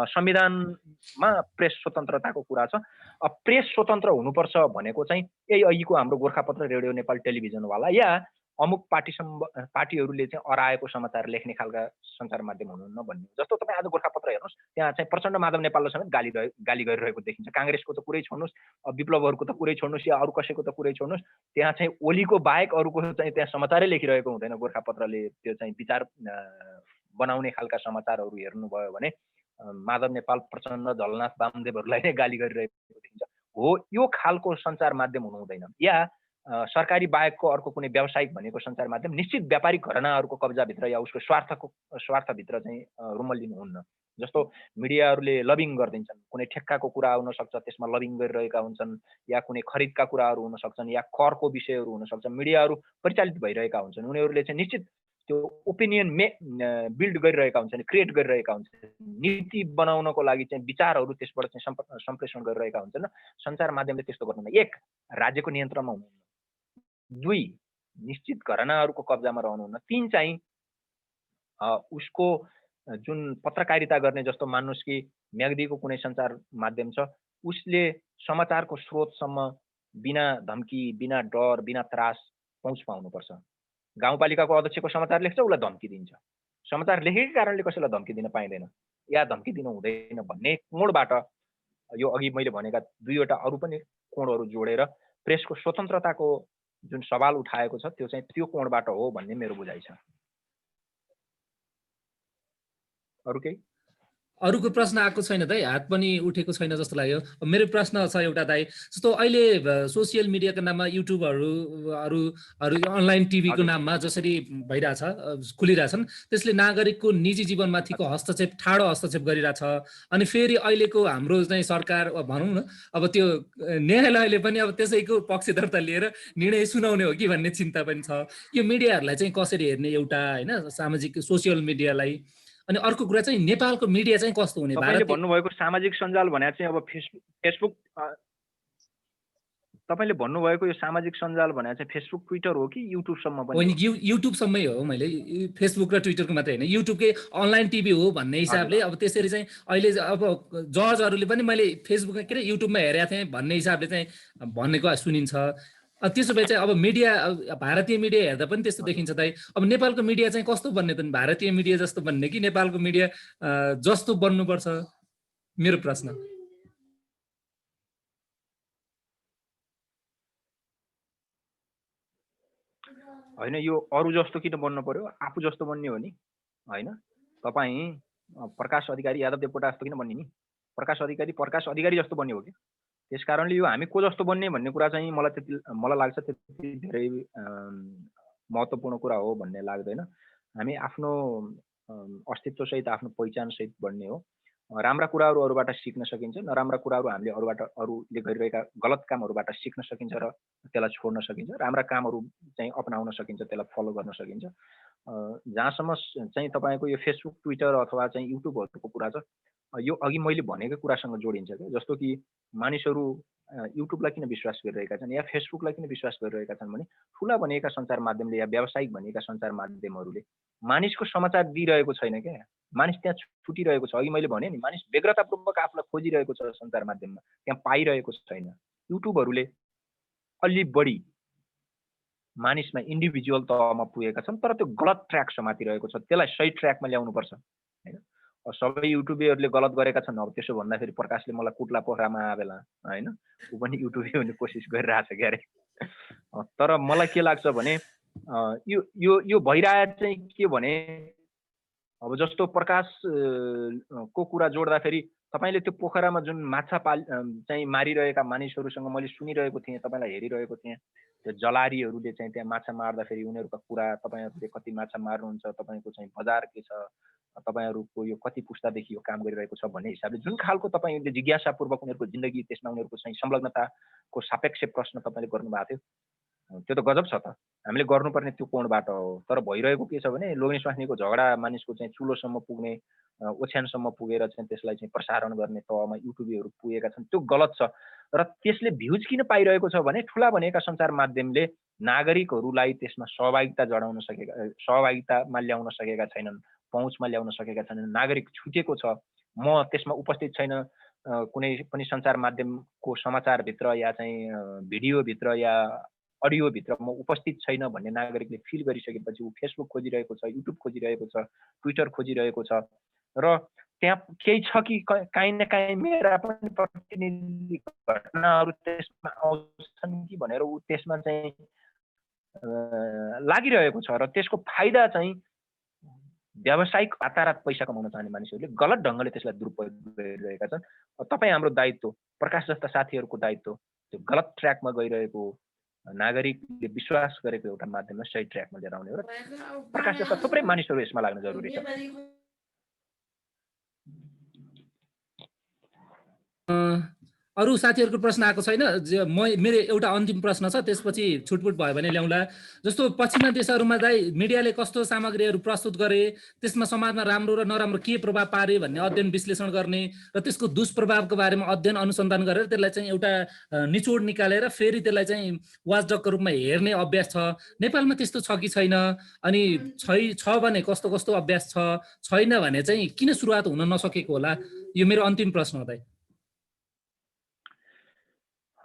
संविधानमा प्रेस स्वतन्त्रताको कुरा छ। प्रेस स्वतन्त्र हुनुपर्छ भनेको चाहिँ यही अघिको हाम्रो गोर्खापत्र, रेडियो नेपाल, टेलिभिजनवाला या अमुक पार्टीहरूले चाहिँ अराएको समाचार लेख्ने खालका सञ्चार माध्यम हुनुहुन्न भन्ने। जस्तो तपाईँ आज गोर्खापत्र हेर्नुहोस्, त्यहाँ चाहिँ प्रचण्ड माधव नेपाललाई समेत गाली गरिरहेको देखिन्छ। काङ्ग्रेसको त कुरै छोड्नुहोस्, विप्लवहरूको त कुरै छोड्नुहोस्, या अरू कसैको त कुरै छोड्नुहोस्, त्यहाँ चाहिँ ओलीको बाहेक अरूको चाहिँ त्यहाँ समाचारै लेखिरहेको हुँदैन। गोर्खापत्रले त्यो चाहिँ विचार बनाउने खालका समाचारहरू हेर्नुभयो भने माधव नेपाल, प्रचण्ड, झलनाथ, वामदेवहरूलाई नै गाली गरिरहेको देखिन्छ। हो, यो खालको सञ्चार माध्यम हुनु हुँदैन। या सरकारी बाहेकको अर्को कुनै व्यावसायिक भनेको सञ्चार माध्यम निश्चित व्यापारिक घरानाहरूको कब्जाभित्र या उसको स्वार्थभित्र चाहिँ रुमल्लिनुहुन्न। जस्तो मिडियाहरूले लबिङ गरिदिन्छन्, कुनै ठेक्काको कुरा हुन सक्छ त्यसमा लबिङ गरिरहेका हुन्छन्, या कुनै खरिदका कुराहरू हुन सक्छन्, या करको विषयहरू हुन सक्छ। मिडियाहरू परिचालित भइरहेका हुन्छन्, उनीहरूले चाहिँ निश्चित त्यो ओपिनियन बिल्ड गरिरहेका हुन्छन्, क्रिएट गरिरहेका हुन्छन्, नीति बनाउनको लागि चाहिँ विचारहरू त्यसबाट चाहिँ सम्प्रेषण गरिरहेका हुन्छन्। सञ्चार माध्यमले त्यस्तो गर्नुहुन्न। एक, राज्यको नियन्त्रणमा हुनुहुन्न। दुई, निश्चित घरानाहरूको कब्जामा रहनुहुन्न। तीन, चाहिँ उसको जुन पत्रकारिता गर्ने, जस्तो मान्नुहोस् कि म्याग्दीको कुनै सञ्चार माध्यम छ, उसले समाचारको स्रोतसम्म बिना धम्की, बिना डर, बिना त्रास पहुँच पाउनुपर्छ। गाउँपालिकाको अध्यक्षको समाचार लेख्छ, उसलाई धम्की दिन्छ। समाचार लेखेकै कारणले कसैलाई धम्की दिन पाइँदैन या धम्की दिनु हुँदैन भन्ने कोणबाट यो अघि मैले भनेका दुईवटा अरू पनि कोणहरू जोडेर प्रेसको स्वतन्त्रताको जुन सवाल उठाएको छ त्यो चाहिँ त्यो कोणबाट हो भन्ने मेरो बुझाइ छ। अरू केही? अरूको प्रश्न आएको छैन दाइ, हात पनि उठेको छैन जस्तो लाग्यो। मेरो प्रश्न छ एउटा दाइ, जस्तो अहिले सोसियल मिडियाको नाममा युट्युबहरू अरू अनलाइन टिभीको नाममा जसरी भइरहेछ, खुलिरहेछन्, त्यसले नागरिकको निजी जीवनमाथिको हस्तक्षेप, ठाडो हस्तक्षेप गरिरहेछ। अनि फेरि अहिलेको हाम्रो चाहिँ सरकार भनौँ न, अब त्यो न्यायालयले पनि अब त्यसैको पक्षधरता लिएर निर्णय सुनाउने हो कि भन्ने चिन्ता पनि छ। यो मिडियाहरूलाई चाहिँ कसरी हेर्ने एउटा होइन, सामाजिक सोसियल मिडियालाई। अनि अर्को कुरा चाहिँ नेपालको मिडिया चाहिँ कस्तो हुने? तपाईले भन्नुभएको सामाजिक सञ्जाल भने चाहिँ अब फेसबुक, तपाईले भन्नुभएको यो सामाजिक सञ्जाल भने चाहिँ फेसबुक, ट्विटर हो कि युट्युबसम्म पनि? होइन, युट्युबसम्मै हो। मैले फेसबुक र ट्विटरको मात्रै होइन, युट्युबकै अनलाइन टिभी हो भन्ने हिसाबले अब त्यसरी चाहिँ अहिले अब जजहरूले पनि मैले फेसबुकमा के अरे युट्युबमा हेरेको थिएँ भन्ने हिसाबले चाहिँ भनेको सुनिन्छ। त्यसो भए चाहिँ अब मिडिया, भारतीय मिडिया हेर्दा पनि त्यस्तो देखिन्छ दाइ। अब नेपालको मिडिया चाहिँ कस्तो बन्ने त? भारतीय मिडिया जस्तो बन्ने कि नेपालको मिडिया जस्तो बन्नुपर्छ? मेरो प्रश्न। होइन, यो अरू जस्तो किन बन्नु पर्यो? आफू जस्तो बन्ने हो नि होइन। तपाईँ प्रकाश अधिकारी, यादव देवकोटा जस्तो किन बन्ने नि? प्रकाश अधिकारी जस्तो बन्ने हो कि? त्यस कारणले यो हामी को जस्तो बन्ने भन्ने कुरा चाहिँ मलाई लाग्छ त्यति धेरै महत्त्वपूर्ण कुरा हो भन्ने लाग्दैन। हामी आफ्नो अस्तित्वसहित, आफ्नो पहिचानसहित बन्ने हो। राम्रा कुराहरू अरूबाट सिक्न सकिन्छ, नराम्रा कुराहरू हामीले अरूले गरिरहेका गलत कामहरूबाट सिक्न सकिन्छ र त्यसलाई छोड्न सकिन्छ। राम्रा कामहरू चाहिँ अपनाउन सकिन्छ, त्यसलाई फलो गर्न सकिन्छ। जहाँसम्म चाहिँ तपाईँको यो फेसबुक, ट्विटर अथवा चाहिँ युट्युबहरूको कुरा छ, यो अघि मैले भनेको कुरासँग जोडिन्छ क्या। जस्तो कि मानिसहरू युट्युबलाई किन विश्वास गरिरहेका छन् या फेसबुकलाई किन विश्वास गरिरहेका छन् भने ठुला भनेका सञ्चार माध्यमले या व्यावसायिक भनेका सञ्चार माध्यमहरूले मानिसको समाचार दिइरहेको छैन क्या। मानिस त्यहाँ छुटिरहेको छ। अघि मैले भने नि, मानिस व्यग्रतापूर्वक आफूलाई खोजिरहेको छ सञ्चार माध्यममा, त्यहाँ पाइरहेको छैन। युट्युबहरूले अलि बढी मानिसमा इन्डिभिजुअल तहमा पुगेका छन् तर त्यो गलत ट्र्याक समातिरहेको छ, त्यसलाई सही ट्र्याकमा ल्याउनुपर्छ होइन। सबै युट्युबरहरूले गलत गरेका छन्, अब त्यसो भन्दाखेरि प्रकाशले मलाई कुट्ला पोखरामा आए बेला होइन, ऊ पनि युट्युबर हुने कोसिस गरिरहेछ क्यारे। तर मलाई के लाग्छ भने यो यो यो भइरहेको चाहिँ के भने अब जस्तो प्रकाश को कुरा जोड्दाखेरि तपाईले त्यो पोखरामा जुन माछा चाहिँ मारिरहेका मानिसहरूसँग मैले सुनिरहेको थिएँ, तपाईँलाई हेरिरहेको थिएँ, त्यो जलारीहरूले चाहिँ त्यहाँ माछा मार्दाखेरि उनीहरूका कुरा, तपाईँहरूले कति माछा मार्नुहुन्छ, तपाईँको चाहिँ बजार के छ, तपाईँहरूको यो कति पुस्तादेखि यो काम गरिरहेको छ भन्ने हिसाबले जुन खालको तपाईँले जिज्ञासापूर्वक उनीहरूको जिन्दगी, त्यसमा उनीहरूको चाहिँ संलग्नताको सापेक्ष प्रश्न तपाईँले गर्नुभएको थियो, त्यो त गजब छ त। हामीले गर्नुपर्ने त्यो कोणबाट हो। तर भइरहेको के छ भने लोग्ने स्वास्नीको झगडा मानिसको चाहिँ चुलोसम्म पुग्ने, ओछ्यानसम्म पुगेर चाहिँ त्यसलाई चाहिँ प्रसारण गर्ने तहमा युट्युबरहरू पुगेका छन्, त्यो गलत छ। र त्यसले भ्युज किन पाइरहेको छ भने ठुला भनेका सञ्चार माध्यमले नागरिकहरूलाई त्यसमा सहभागितामा ल्याउन सकेका छैनन्, पहुँचमा ल्याउन सकेका छैनन्। नागरिक छुटेको छ, म त्यसमा उपस्थित छैन, कुनै पनि सञ्चार माध्यमको समाचारभित्र या चाहिँ भिडियोभित्र या अडियोभित्र म उपस्थित छैन भन्ने नागरिकले फिल गरिसकेपछि ऊ फेसबुक खोजिरहेको छ, युट्युब खोजिरहेको छ, ट्विटर खोजिरहेको छ, र त्यहाँ केही छ कि काहीँ न काहीँ मेरा पनि प्रतिनिधि घटनाहरू त्यसमा आउँछन् कि भनेर ऊ त्यसमा चाहिँ लागिरहेको छ। र त्यसको फाइदा चाहिँ व्यावसायिक रातारात पैसा कमाउन चाहने मानिसहरूले गलत ढङ्गले त्यसलाई दुरुपयोग गरिरहेका छन्। तपाईँ हाम्रो दायित्व, प्रकाश जस्ता साथीहरूको दायित्व, त्यो गलत ट्र्याकमा गइरहेको नागरिकले विश्वास गरेको एउटा माध्यममा सही ट्र्याकमा लिएर आउने हो, र प्रकाश जस्ता थुप्रै मानिसहरू यसमा लाग्न जरुरी छ। अरू साथीहरूको प्रश्न आएको छैन? मेरो एउटा अन्तिम प्रश्न छ, त्यसपछि छुटपुट भयो भने ल्याउँला। जस्तो पश्चिमा देशहरूमा चाहिँ मिडियाले कस्तो सामग्रीहरू प्रस्तुत गरे, त्यसमा समाजमा राम्रो र नराम्रो के प्रभाव पारे भन्ने अध्ययन विश्लेषण गर्ने र त्यसको दुष्प्रभावको बारेमा अध्ययन अनुसन्धान गरेर त्यसलाई चाहिँ एउटा निचोड निकालेर फेरि त्यसलाई चाहिँ वाचडगको रूपमा हेर्ने अभ्यास छ। नेपालमा त्यस्तो छ कि छैन? अनि छ भने कस्तो कस्तो अभ्यास छ, छैन भने चाहिँ किन सुरुवात हुन नसकेको होला? यो मेरो अन्तिम प्रश्न हो दाइ।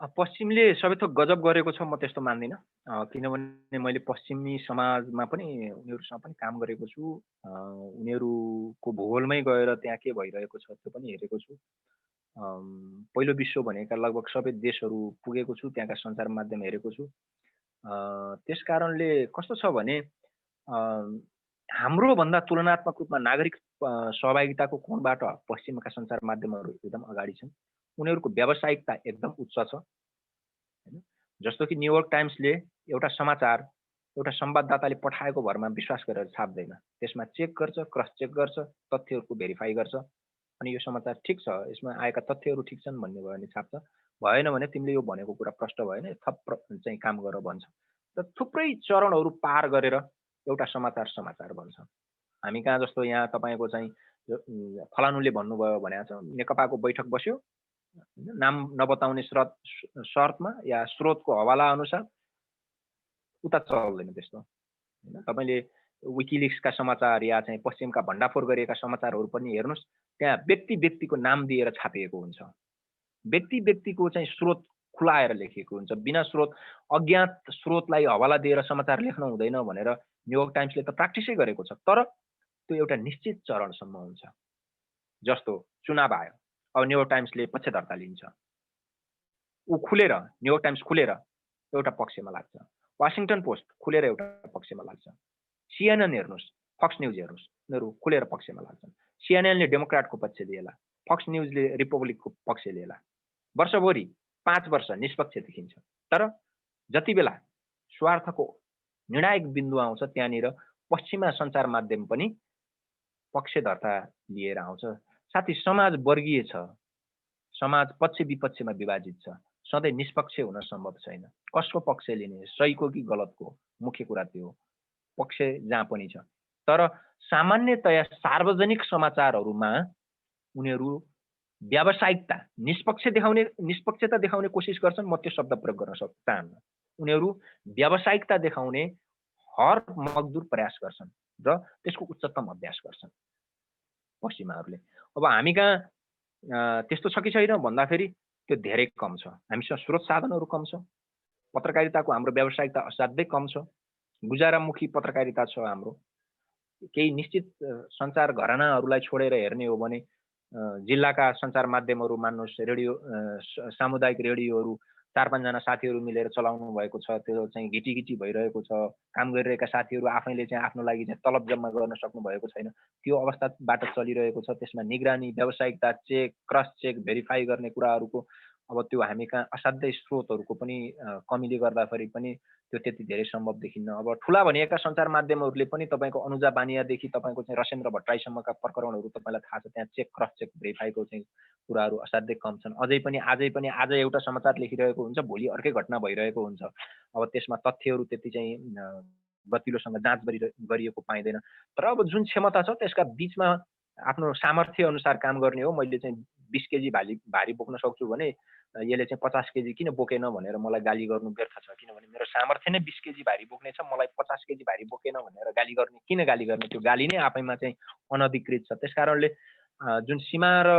पश्चिमले सबै थोक गजब गरेको छ म त्यस्तो मान्दिनँ, किनभने मैले पश्चिमी समाजमा पनि उनीहरूसँग पनि काम गरेको छु, उनीहरूको भूगोलमै गएर त्यहाँ के भइरहेको छ त्यो पनि हेरेको छु। पहिलो विश्व भनेका लगभग सबै देशहरू पुगेको छु, त्यहाँका सञ्चार माध्यम हेरेको छु। त्यस कारणले कस्तो छ भने हाम्रो भन्दा तुलनात्मक रूपमा नागरिक सहभागिताको कोणबाट पश्चिमका सञ्चार माध्यमहरू एकदम अगाडि छन्। उनीहरूको व्यावसायिकता एकदम उच्च छ हैन। जस्तो कि न्युयोर्क टाइम्सले एउटा समाचार एउटा संवाददाताले पठाएको भरमा विश्वास गरेर छाप्दैन, त्यसमा चेक गर्छ, क्रस चेक गर्छ, तथ्यहरूको भेरिफाई गर्छ, अनि यो समाचार ठिक छ, यसमा आएका तथ्यहरू ठिक छन् भन्ने भयो भने छाप्छ, भएन भने तिमीले यो भनेको कुरा प्रष्ट भएन, थप चाहिँ काम गर भन्छ। र थुप्रै चरणहरू पार गरेर एउटा समाचार बन्छ। हामी कहाँ जस्तो यहाँ तपाईँको चाहिँ फलानुले भन्नुभयो भने नेकपाको बैठक बस्यो, नाम नबताउने शर्तमा या स्रोतको हवाला अनुसार, उता चल्दैन त्यस्तो हैन। तपाईले विकिलिक्सका समाचार या चाहिँ पश्चिमका भण्डाफोर गरिएका समाचारहरू पनि हेर्नुस्, त्यहाँ व्यक्ति व्यक्तिको नाम दिएर छापिएको हुन्छ, व्यक्ति व्यक्तिको चाहिँ स्रोत खुलाएर लेखिएको हुन्छ, बिना स्रोत अज्ञात स्रोतलाई हवाला दिएर समाचार लेख्न हुँदैन भनेर न्युयोर्क टाइम्सले त प्र्याक्टिसै गरेको छ। तर त्यो एउटा निश्चित चरणसम्म हुन्छ। जस्तो चुनाव आयो, अब न्युयोर्क टाइम्सले पक्षधरता लिन्छ, ऊ खुलेर न्युयोर्क टाइम्स खुलेर एउटा पक्षमा लाग्छ, वाशिङटन पोस्ट खुलेर एउटा पक्षमा लाग्छ, सिएनएन हेर्नुस्, फक्स न्युज हेर्नुस्, उनीहरू खुलेर पक्षमा लाग्छन्। सिएनएनले डेमोक्राटको पक्ष लिएला, फक्स न्युजले रिपब्लिकको पक्ष लिएला, वर्षभरि 5 वर्ष निष्पक्ष देखिन्छ। तर जति बेला स्वार्थको निर्णायक बिन्दु आउँछ त्यहाँनिर पश्चिमा सञ्चार माध्यम पनि पक्षधरता लिएर आउँछ। साथै समाज वर्गीय छ, समाज पक्ष विपक्षमा विभाजित छ, सधैँ निष्पक्ष हुन सम्भव छैन। कसको पक्ष लिने, सहीको कि गलतको, मुख्य कुरा त्यो हो, पक्ष जहाँ पनि छ। तर सामान्यतया सार्वजनिक समाचारहरूमा उनीहरू व्यावसायिकता, निष्पक्षता देखाउने कोसिस गर्छन्। म त्यो शब्द प्रयोग गर्न चाहन्न। उनीहरू व्यावसायिकता देखाउने हर मजदुर प्रयास गर्छन् र त्यसको उच्चतम अभ्यास गर्छन् पश्चिमाहरूले। अब हामी कहाँ त्यस्तो छ कि छैन भन्दाखेरि त्यो धेरै कम छ। हामीसँग स्रोत साधनहरू कम छ, पत्रकारिताको हाम्रो व्यावसायिकता असाध्यै कम छ, गुजारामुखी पत्रकारिता छ हाम्रो। केही निश्चित सञ्चार घरानाहरूलाई छोडेर हेर्ने हो भने जिल्लाका सञ्चार माध्यमहरू मान्नुहोस्, रेडियो सामुदायिक रेडियोहरू 4-5 जना साथीहरू मिलेर चलाउनु भएको छ, त्यो चाहिँ घिटिघिटी भइरहेको छ। काम गरिरहेका साथीहरू आफैले चाहिँ आफ्नो लागि चाहिँ तलब जम्मा गर्न सक्नु भएको छैन, त्यो अवस्थाबाट चलिरहेको छ। त्यसमा निगरानी, व्यावसायिकता, चेक, क्रस चेक, भेरिफाई गर्ने कुराहरूको अब त्यो हामी कहाँ असाध्यै स्रोतहरूको पनि कमीले गर्दाखेरि पनि त्यो त्यति धेरै सम्भव देखिन्न। अब ठुला भनिएका सञ्चार माध्यमहरूले पनि तपाईँको अनुजा बानियादेखि तपाईँको चाहिँ रसेन्द्र भट्टराईसम्मका प्रकरणहरू तपाईँलाई थाहा छ, त्यहाँ चेक, क्रस चेक, भेरिफाईको चाहिँ कुराहरू असाध्यै कम छन्। आज एउटा समाचार लेखिरहेको हुन्छ, भोलि अर्कै घटना भइरहेको हुन्छ। अब त्यसमा तथ्यहरू त्यति चाहिँ गतिलोसँग जाँच गरिएको पाइँदैन। तर अब जुन क्षमता छ त्यसका बिचमा आफ्नो सामर्थ्य अनुसार काम गर्ने हो। मैले चाहिँ 20 केजी भारी बोक्न सक्छु भने यसले चाहिँ 50 केजी किन बोकेन भनेर मलाई गाली गर्नु व्यर्थ छ, किनभने मेरो सामर्थ्य नै 20 केजी भारी बोक्ने छ, मलाई 50 केजी भारी बोकेन भनेर गाली गर्ने, त्यो गाली नै आफैमा चाहिँ अनधिकृत छ। त्यसकारणले जुन सीमा र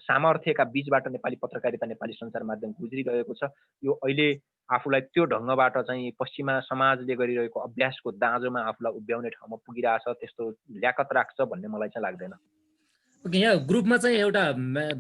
सामर्थ्यका बीचबाट नेपाली पत्रकारिता, नेपाली सञ्चार माध्यम गुज्रिरहेको छ, यो अहिले आफूलाई त्यो ढङ्गबाट चाहिँ पश्चिमा समाजले गरिरहेको अभ्यासको दाँजोमा आफूलाई उभ्याउने ठाउँमा पुगिरहेछ, त्यस्तो ल्याकत राख्छ भन्ने मलाई चाहिँ लाग्दैन। ओके, यहाँ ग्रुपमा चाहिँ एउटा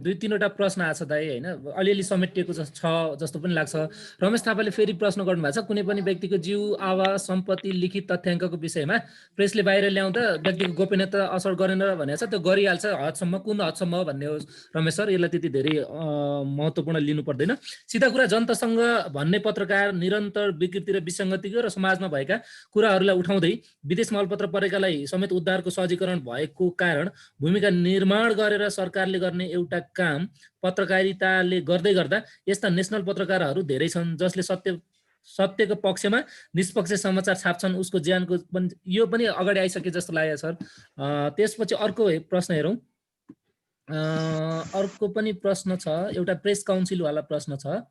2-3वटा प्रश्न आएको छ दाइ होइन, अलिअलि समेटिएको छ जस्तो पनि लाग्छ। रमेश थापाले फेरि प्रश्न गर्नुभएको छ, कुनै पनि व्यक्तिको जीव, आवास, सम्पत्ति, लिखित तथ्याङ्कको विषयमा प्रेसले बाहिर ल्याउँदा व्यक्तिको गोपनीयता असर गरेन भनेको छ, त्यो गरिहाल्छ हदसम्म, कुन हदसम्म हो भन्ने हो रमेश सर, यसलाई त्यति धेरै महत्त्वपूर्ण लिनु पर्दैन। सिधा कुरा, जनतासँग भन्ने पत्रकार निरन्तर विकृति र विसङ्गतिको र समाजमा भएका कुराहरूलाई उठाउँदै विदेशमा अलपत्र परेकालाई समेत उद्धारको सहजीकरण भएको कारण भूमिका निर्माण गरेर सरकारले गर्ने एउटा काम पत्रकारिताले गर्दै गर्दा यस्ता नेसनल पत्रकारहरू धेरै छन् जसले सत्यको पक्षमा निष्पक्ष समाचार छाप्छन्। उसको ज्यानको पनि यो पनि अगाडि आइसके जस्तो लाग्यो सर। त्यसपछि अर्को प्रश्न हेरौँ। अर्को पनि प्रश्न छ, एउटा प्रेस काउन्सिलवाला प्रश्न छ।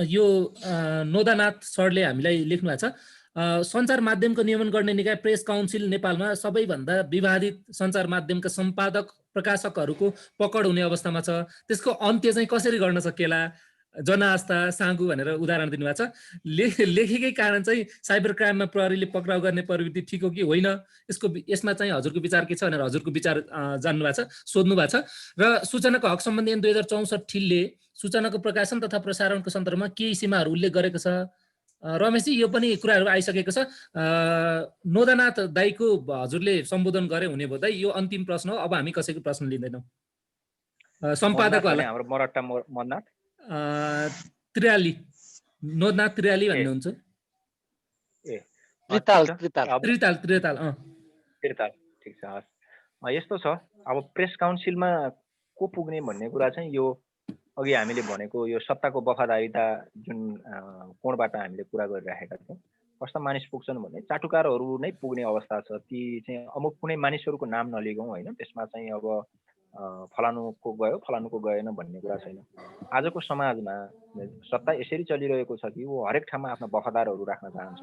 यो नोदानाथ सरले हामीलाई लेख्नु भएको छ, सञ्चार माध्यमको नियमन गर्ने निकाय प्रेस काउन्सिल नेपालमा सबैभन्दा विवादित सञ्चार माध्यमका सम्पादक प्रकाशकहरूको पकड हुने अवस्थामा छ, त्यसको अन्त्य चाहिँ कसरी गर्न सकिएला? जनास्था, साँगु भनेर उदाहरण दिनुभएको छ। लेखेकै कारण चाहिँ साइबर क्राइममा प्रहरीले पक्राउ गर्ने प्रवृत्ति ठिक हो कि होइन, यसमा चाहिँ हजुरको विचार के छ भनेर हजुरको विचार जान्नु भएको छ, सोध्नु भएको छ। र सूचनाको हक सम्बन्धी ऐन 2064ले सूचनाको प्रकाशन तथा प्रसारणको सन्दर्भमा केही सीमाहरू उल्लेख गरेको छ। रमेशजी, यो पनि कुराहरू आइसकेको छ। नोदानाथ दाईको हजुरले सम्बोधन गरे हुने भयो दाई, यो अन्तिम प्रश्न हो, अब हामी कसैको प्रश्न लिँदैनौँ। सम्पादकवाला हाम्रो मरट्टा मन्नाथ त्रियाली, नोदनाथ त्रियाली भन्नुहुन्छ। त्रिताल ठिक छ। यस्तो छ, अब प्रेस काउन्सिलमा को पुग्ने भन्ने कुरा चाहिँ यो अघि हामीले भनेको यो सत्ताको वफादारिता जुन कोणबाट हामीले कुरा गरिराखेका छौँ, कस्ता मानिस पुग्छन् भने चाटुकारहरू नै पुग्ने अवस्था छ। ती चाहिँ अमुक कुनै मानिसहरूको नाम नलिगौँ होइन, त्यसमा चाहिँ अब फलानुको गयो फलानुको गएन भन्ने कुरा छैन। आजको समाजमा सत्ता यसरी चलिरहेको छ कि वो हरेक ठाउँमा आफ्ना वफादारहरू राख्न चाहन्छ।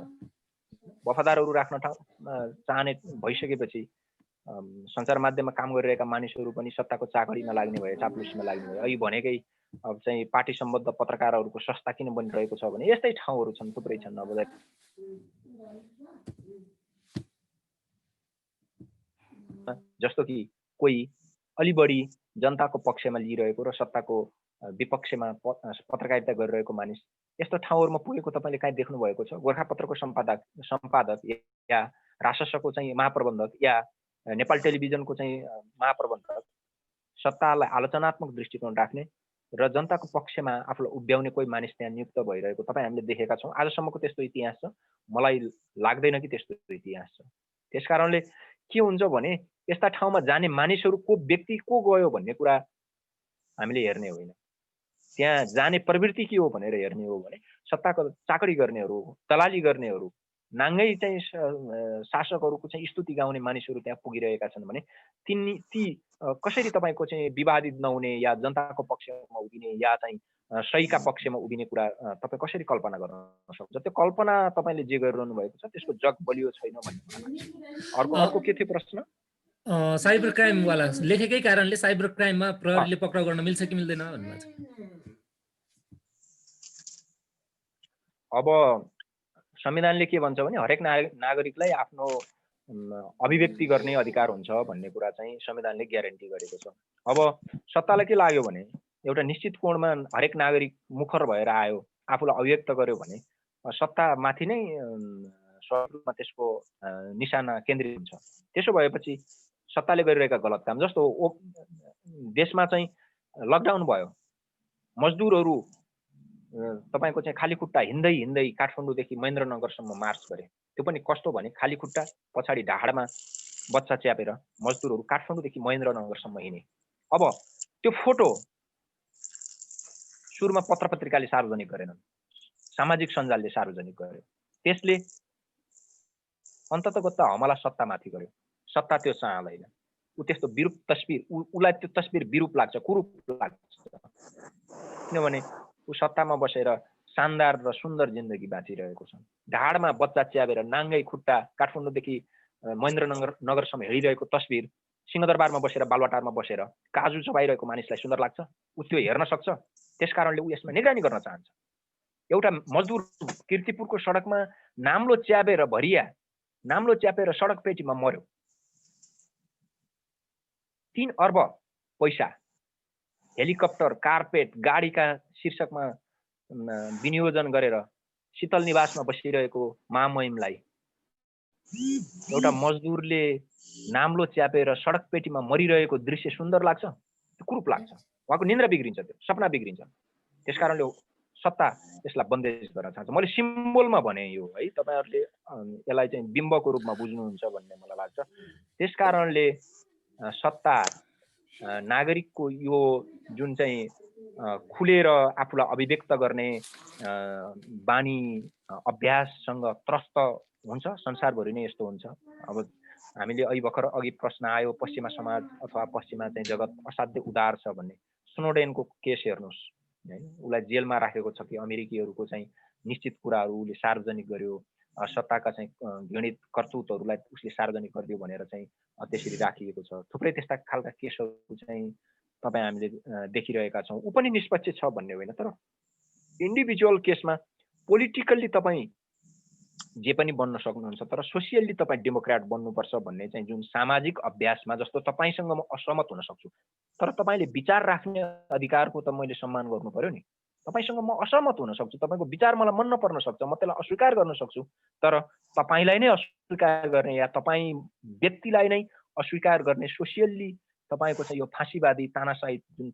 वफादारहरू राख्न चाहने भइसकेपछि सञ्चार माध्यममा काम गरिरहेका मानिसहरू पनि सत्ताको चाकडीमा लाग्ने भए, चाप्लुसीमा लाग्ने भए। अहिले भनेकै अब चाहिँ पार्टी सम्बद्ध पत्रकारहरूको संस्था किन बनिरहेको छ भने यस्तै ठाउँहरू छन्, थुप्रै छन्। अब जस्तो कि कोही अलि बढी जनताको पक्षमा लिइरहेको र सत्ताको विपक्षमा पत्रकारिता गरिरहेको मानिस यस्तो ठाउँहरूमा पुगेको तपाईँले कहीँ देख्नु भएको छ? गोर्खापत्रको सम्पादक या राजस्वको चाहिँ महाप्रबन्धक या नेपाल टेलिभिजनको चाहिँ महाप्रबन्धक सत्तालाई आलोचनात्मक दृष्टिकोण राख्ने र जनताको पक्षमा आफूलाई उभ्याउने कोही मानिस त्यहाँ नियुक्त भइरहेको तपाईँ हामीले देखेका छौँ। आजसम्मको त्यस्तो इतिहास छ, मलाई लाग्दैन कि त्यस्तो इतिहास छ। त्यसकारणले के हुन्छ भने यस्ता ठाउँमा जाने मानिसहरू को व्यक्ति को गयो भन्ने कुरा हामीले हेर्ने होइन, त्यहाँ जाने प्रवृत्ति के हो भनेर हेर्ने हो भने सत्ताको चाकडी गर्नेहरू, दलाली गर्नेहरू, नाङ्गै चाहिँ शासकहरूको चाहिँ स्तुति गाउने मानिसहरू त्यहाँ पुगिरहेका छन् भने ती कसरी तपाईँको चाहिँ विवादित नहुने या जनताको पक्षमा उभिने या चाहिँ सहीका पक्षमा उभिने कुरा तपाईँ कसरी कल्पना गर्न सक्नुहुन्छ? त्यो कल्पना तपाईँले जे गरिरहनु भएको छ त्यसको जग बलियो छैन भन्ने। अर्को के थियो प्रश्न? साइबर क्राइम वाला लेखेकै कारणले साइबर क्राइममा प्रहरीले पक्राउ गर्न मिल्छ कि मिल्दैन भन्नुहुन्छ? अब संविधानले के भन्छ भने हरेक नागरिकलाई आफ्नो अभिव्यक्ति गर्ने अधिकार हुन्छ भन्ने कुरा चाहिँ संविधानले ग्यारेन्टी गरेको छ। अब सत्तालाई के लाग्यो भने एउटा निश्चित कोणमा हरेक नागरिक मुखर भएर आयो, आफूलाई अभिव्यक्त गर्यो भने सत्तामाथि नै स्वाभाविक रूपमा त्यसको निशाना केन्द्रित हुन्छ। त्यसो भएपछि सत्ताले गरिरहेका गलत काम, जस्तो देशमा चाहिँ लकडाउन भयो, मजदुरहरू तपाईको चाहिँ खाली खुट्टा हिँड्दै काठमाडौँदेखि महेन्द्रनगरसम्म मार्च गरे। त्यो पनि कस्तो भने खाली खुट्टा पछाडि ढाडमा बच्चा च्यापेर मजदुरहरू काठमाडौँदेखि महेन्द्रनगरसम्म हिँडे। अब त्यो फोटो सुरुमा पत्र पत्रिकाले सार्वजनिक गरेनन्, सामाजिक सञ्जालले सार्वजनिक गर्यो। त्यसले अन्ततगत हमला सत्तामाथि गर्यो। सत्ता त्यो चाहँदैन, ऊ त्यस्तो विरूप तस्बिर, उसलाई त्यो तस्बिर विरूप लाग्छ, कुरूप लाग्छ। किनभने ऊ सत्तामा बसेर शानदार र सुन्दर जिन्दगी बाँचिरहेको छ। ढाडमा बच्चा च्यापेर नाङ्गै खुट्टा काठमाडौँदेखि महेन्द्रनगरसम्म हिँडिरहेको तस्बिर सिंहदरबारमा बसेर बालुवाटारमा बसेर काजु चबाइरहेको मानिसलाई सुन्दर लाग्छ? ऊ त्यो हेर्न सक्छ? त्यसकारणले ऊ यसमा निगरानी गर्न चाहन्छ। एउटा मजदुर कीर्तिपुरको सडकमा नाम्लो च्यापेर सडक पेटीमा मर्यो। 3 अर्ब पैसा हेलिकप्टर, कारपेट, गाडीका शीर्षकमा विनियोजन गरेर शीतल निवासमा बसिरहेको महामहिमलाई एउटा मजदुरले नाम्लो च्यापेर सडक पेटीमा मरिरहेको दृश्य सुन्दर लाग्छ? त्यो कुरूप लाग्छ, उहाँको निन्द्रा बिग्रिन्छ, त्यो सपना बिग्रिन्छ। त्यसकारणले सत्ता यसलाई बन्देज गर्न चाहन्छ। मैले सिम्बोलमा भने यो है, तपाईहरुले यसलाई चाहिँ बिम्बको रूपमा बुझ्नुहुन्छ भन्ने मलाई लाग्छ। त्यसकारणले सत्ता नागरिकको यो जुन चाहिँ खुलेर आफूलाई अभिव्यक्त गर्ने बानी अभ्याससँग त्रस्त हुन्छ, संसारभरि नै यस्तो हुन्छ। अब हामीले अघि प्रश्न आयो पश्चिमा समाज अथवा पश्चिमा चाहिँ जगत असाध्यै उदार छ भन्ने। स्नोडेनको केस हेर्नुहोस् है, उसलाई जेलमा राखेको छ कि अमेरिकीहरूको चाहिँ निश्चित कुराहरू उसले सार्वजनिक गर्यो, सत्ताका चाहिँ घृणित कर्तुतहरूलाई उसले सार्वजनिक गरिदियो भनेर चाहिँ त्यसरी राखिएको छ। थुप्रै त्यस्ता खालका केसहरू चाहिँ तपाईँ हामीले देखिरहेका छौँ। ऊ पनि निष्पक्ष छ भन्ने होइन, तर इन्डिभिजुअल केसमा पोलिटिकल्ली तपाईँ जे पनि बन्न सक्नुहुन्छ, तर सोसियल्ली तपाईँ डेमोक्रेट बन्नुपर्छ भन्ने चाहिँ जुन सामाजिक अभ्यासमा, जस्तो तपाईँसँग म असहमत हुन सक्छु तर तपाईँले विचार राख्ने अधिकारको त मैले सम्मान गर्नु पर्यो नि। तपाईसँग म असहमत हुन सक्छु, तपाईँको विचार मलाई मन नपर्न सक्छ, म त्यसलाई अस्वीकार गर्न सक्छु, तर तपाईँलाई नै अस्वीकार गर्ने या तपाईँ व्यक्तिलाई नै अस्वीकार गर्ने सोसियल्ली तपाईँको चाहिँ यो फाँसीवादी तानाशाही जुन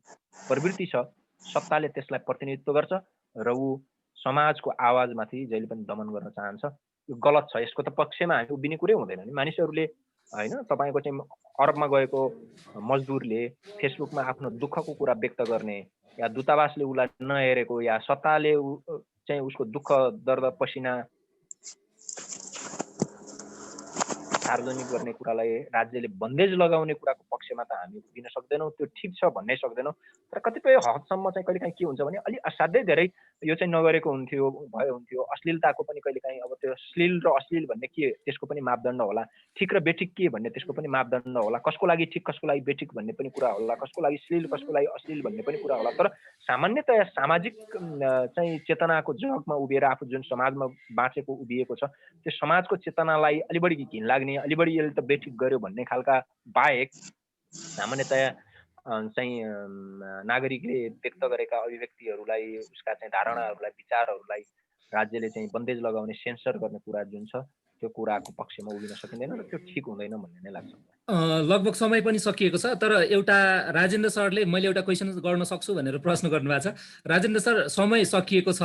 प्रवृत्ति छ, सत्ताले त्यसलाई प्रतिनिधित्व गर्छ र ऊ समाजको आवाजमाथि जहिले पनि दमन गर्न चाहन्छ। यो गलत छ, यसको त पक्षमा हामी उभिने कुरै हुँदैन नि। मानिसहरूले होइन, तपाईँको चाहिँ अरबमा गएको मजदुरले फेसबुकमा आफ्नो दुःखको कुरा व्यक्त गर्ने या दूतावासले उसलाई नहेरेको या सत्ताले चाहिँ उसको दुःख दर्द पसिना सार्वजनिक गर्ने कुरालाई राज्यले बन्देज लगाउने कुराको पक्षमा त हामी उभिन सक्दैनौँ। त्यो ठिक छ भन्नै सक्दैनौँ, तर कतिपय हदसम्म चाहिँ कहिलेकाहीँ के हुन्छ भने अलि असाध्यै धेरै यो चाहिँ नगरेको हुन्थ्यो, भयो हुन्थ्यो। अश्लीलताको पनि कहिलेकाहीँ अब त्यो श्लील र अश्लील भन्ने के, त्यसको पनि मापदण्ड होला। ठिक र बेठिक के भन्ने त्यसको पनि मापदण्ड होला। कसको लागि ठिक, कसको लागि बेठिक भन्ने पनि कुरा होला। कसको लागि श्लील, कसको लागि अश्लील भन्ने पनि कुरा होला। तर सामान्यतया सामाजिक चाहिँ चेतनाको जगमा उभिएर आफू जुन समाजमा बाँचेको उभिएको छ, त्यो समाजको चेतनालाई अलि बढी घिन लाग्ने, अलि बढी यसले त बेठिक गर्यो भन्ने खालका बाहेक सामान्यतया चाहिँ नागरिकले व्यक्त गरेका अभिव्यक्तिहरूलाई, उसका चाहिँ धारणाहरूलाई, विचारहरूलाई राज्यले चाहिँ बन्देज लगाउने, सेन्सर गर्ने कुरा जुन छ, त्यो कुराको पक्षमा उभिन सकिँदैन र त्यो ठिक हुँदैन भन्ने नै लाग्छ। लगभग समय पनि सकिएको छ, तर एउटा राजेन्द्र सरले मैले एउटा क्वेसन गर्न सक्छु भनेर प्रश्न गर्नुभएको छ। राजेन्द्र सर, समय सकिएको छ।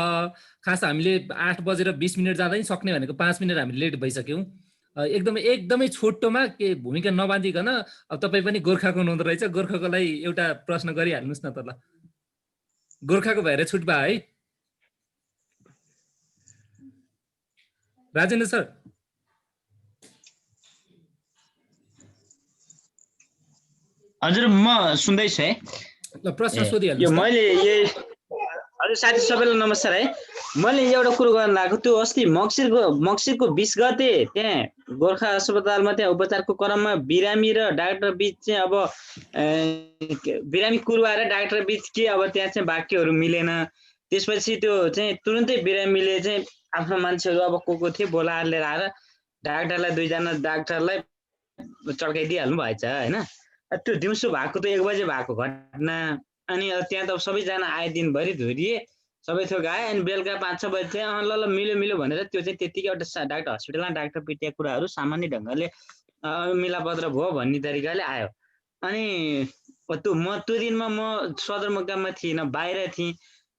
खास हामीले 8:20 जाँदै सक्ने भनेको 5 मिनट हामी लेट भइसक्यौँ। एकदमै छोटोमा के भूमिका नबाँधिकन अब तपाईँ पनि गोर्खाको हुनुहुँदो रहेछ, गोर्खाको लागि एउटा प्रश्न गरिहाल्नुहोस् न त ल। गोर्खाको भएर छुट भयो है राजेन्द्र सर? हजुर म सुन्दैछु है। ल प्रश्न सोधिहाल्नुहोस्। मैले हजुर साथी सबैलाई नमस्कार है। मैले एउटा कुरो गर्न लागेको, त्यो अस्ति मक्सिरको 20 गते त्यहाँ गोर्खा अस्पतालमा त्यहाँ उपचारको क्रममा बिरामी र डाक्टर बीच चाहिँ अब बिरामी कुरुवा र डाक्टर बीच के अब त्यहाँ चाहिँ वाक्यहरू मिलेन। त्यसपछि त्यो चाहिँ तुरुन्तै बिरामीले चाहिँ आफ्नो मान्छेहरू अब को थिए बोलाएर लिएर आएर डाक्टरलाई 2 जना डाक्टरलाई चड्काइदिइहाल्नु भएछ होइन। त्यो दिउँसो भएको त 1 बजे भएको घटना अनि त्यहाँ त सबैजना आए दिनभरि धुरिए सबै थोक आए अनि बेलुका 5-6 बजे चाहिँ ल मिल्यो भनेर त्यो चाहिँ त्यतिकै एउटा डाक्टर हस्पिटलमा डाक्टर पिटिएको कुराहरू सामान्य ढङ्गले मिलापत्र भयो भन्ने तरिकाले आयो। अनि म त्यो दिनमा म सदरमुकाममा थिइनँ, बाहिर थिएँ।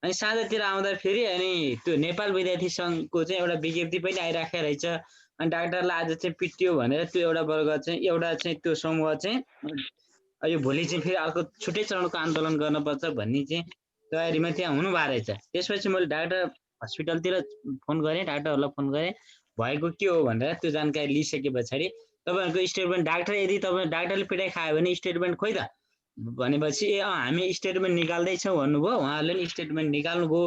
अनि साँझतिर आउँदा फेरि अनि त्यो नेपाल विद्यार्थी सङ्घको चाहिँ एउटा विज्ञप्ति पनि आइराखेको रहेछ। अनि डाक्टरलाई आज चाहिँ पिटियो भनेर त्यो एउटा वर्ग चाहिँ एउटा चाहिँ त्यो समूह चाहिँ यो भोलि चाहिँ फेरि अर्को छुट्टै चरणको आन्दोलन गर्नुपर्छ भन्ने चाहिँ तयारीमा त्यहाँ हुनुभएको रहेछ। त्यसपछि मैले डाक्टर हस्पिटलतिर फोन गरेँ, डाक्टरहरूलाई फोन गरेँ भएको के हो भनेर त्यो जानकारी लिइसके पछाडि तपाईँहरूको स्टेटमेन्ट डाक्टर यदि तपाईँ डाक्टरले पिटाइ खायो भने स्टेटमेन्ट खोइ त भनेपछि हामी स्टेटमेन्ट निकाल्दैछौँ भन्नुभयो। उहाँहरूले नि स्टेटमेन्ट निकाल्नुभयो।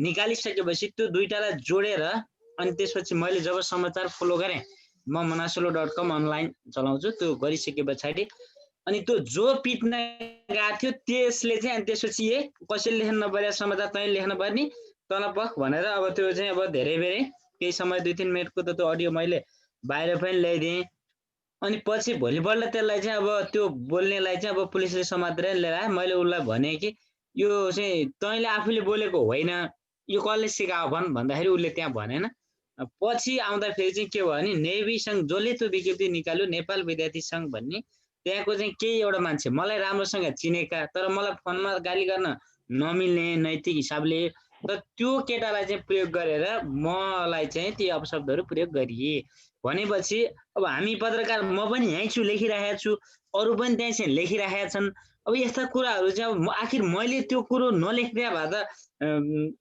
निकालिसकेपछि त्यो दुईटालाई जोडेर अनि त्यसपछि मैले जब समाचार फलो गरेँ, म manasolo.com अनलाइन चलाउँछु, त्यो गरिसके पछाडि अनि त्यो जो पिट्न गएको थियो त्यसले चाहिँ अनि त्यसपछि कसैले लेख्न नपरे समाचार तैँले लेख्न पर्ने तल पख भनेर अब त्यो चाहिँ अब धेरै बेरै केही समय 2-3 मिनटको त त्यो अडियो मैले बाहिर पनि ल्याइदिएँ। अनि पछि भोलिपल्ट त्यसलाई चाहिँ अब त्यो बोल्नेलाई चाहिँ अब पुलिसले समातेर लिएर आयो। मैले उसलाई भने कि यो चाहिँ तैँले आफूले बोलेको होइन, यो कसले सिकायो भन्दाखेरि उसले त्यहाँ भनेन। पछि आउँदाखेरि चाहिँ के भयो भने नेभी सङ्घ जसले त्यो विज्ञप्ति निकाल्यो नेपाल विद्यार्थी सङ्घ भन्ने त्यहाँको चाहिँ केही एउटा मान्छे मलाई राम्रोसँग चिनेका तर मलाई फोनमा गाली गर्न नमिल्ने नैतिक हिसाबले र त्यो केटालाई चाहिँ प्रयोग गरेर मलाई चाहिँ ती अपशब्दहरू प्रयोग गरिए। भनेपछि अब हामी पत्रकार म पनि यहीँ छु, लेखिरहेको छु, अरू पनि त्यहीँ चाहिँ लेखिरहेका छन्। अब यस्ता कुराहरू चाहिँ अब आखिर मैले त्यो कुरो नलेख्दा भए त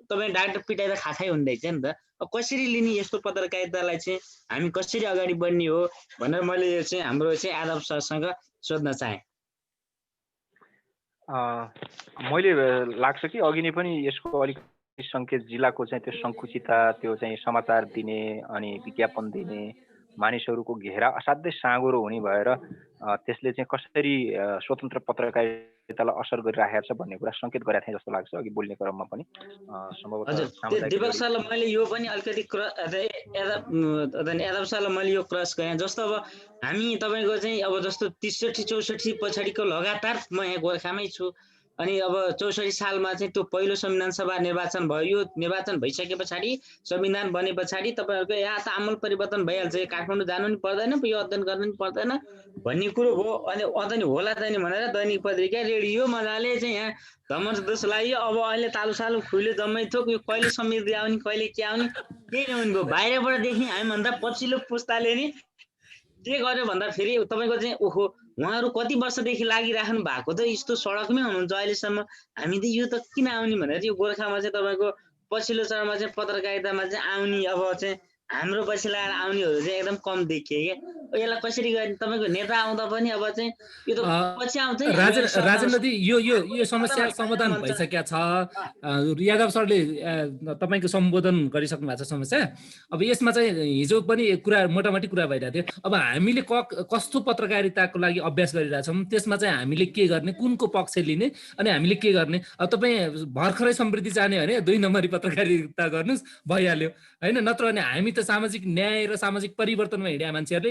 तपाईँ डाक्टर पिटाइ त खाखै हुँदैछ नि त। अब कसरी लिने यस्तो पत्रकारितालाई चाहिँ हामी कसरी अगाडि बढ्ने हो भनेर मैले यो चाहिँ हाम्रो चाहिँ यादव सरसँग सोध्न चाहेँ। मैले लाग्छ कि अघि नै पनि यसको अलिकति सङ्केत जिल्लाको चाहिँ त्यो सङ्कुचितता, त्यो चाहिँ समाचार दिने अनि विज्ञापन दिने मानिसहरूको घेरा असाध्यै साँगुरो हुने भएर त्यसले चाहिँ कसरी स्वतन्त्र पत्रकारितालाई असर गरिरहेको छ भन्ने कुरा सङ्केत गरेको थिएँ जस्तो लाग्छ अघि बोल्ने क्रममा पनि। सम्भवतः दिपक सरलाई मैले यो पनि अलिकति यादव सरलाई मैले यो क्रस गरेँ। जस्तो अब हामी तपाईँको चाहिँ अब जस्तो 63-64 पछाडिको लगातार म यहाँ गोर्खामै छु। अनि अब 64 सालमा चाहिँ त्यो पहिलो संविधान सभा निर्वाचन भयो। यो निर्वाचन भइसके पछाडि संविधान बने पछाडि तपाईँहरूको यहाँ त आमूल परिवर्तन भइहाल्छ, काठमाडौँ जानु नि पर्दैन, यो अध्ययन गर्नु नि पर्दैन भन्ने कुरो भयो। अनि अध्ययन होला त नि भनेर दैनिक पत्रिका रेडियो मजाले चाहिँ यहाँ धमस लाग्यो। अब अहिले तालु सालु खुल्यो जम्मै थोक, यो कहिले समृद्धि आउने कहिले के आउने केही नहुने भयो। बाहिरबाट देख्ने हामीभन्दा पछिल्लो पुस्ताले नि के गर्यो भन्दा फेरि तपाईँको चाहिँ ओहो उहाँहरू कति वर्षदेखि लागिराख्नु भएको त यस्तो सडकमै हुनुहुन्छ अहिलेसम्म, हामी त यो त किन आउने भनेर यो गोर्खामा चाहिँ तपाईँको पछिल्लो चरणमा चाहिँ पत्रकारितामा चाहिँ आउने अब चाहिँ हाम्रो पछि लगाएर आउनेहरू चाहिँ एकदम कम देखिए क्या। यसलाई कसरी गर्ने तपाईँको नेता आउँदा पनि अब चाहिँ यो त पछि आउँछ नि। राजेन्द्रजी यो समस्या समाधान भइसकेको छ। यादव सरले तपाईँको सम्बोधन गरिसक्नु भएको छ समस्या। अब यसमा चाहिँ हिजो पनि कुरा मोटामोटी कुरा भइरहेको थियो। अब हामीले कस्तो पत्रकारिताको लागि अभ्यास गरिरहेछौँ त्यसमा चाहिँ हामीले के गर्ने, कुनको पक्ष लिने अनि हामीले के गर्ने। अब तपाईँ भर्खरै समृद्धि जाने भने 2 नम्बरी पत्रकारिता गर्नुहोस् भइहाल्यो होइन। नत्र भने हामी त सामाजिक न्याय र सामाजिक परिवर्तनमा हिँड्या मान्छेहरूले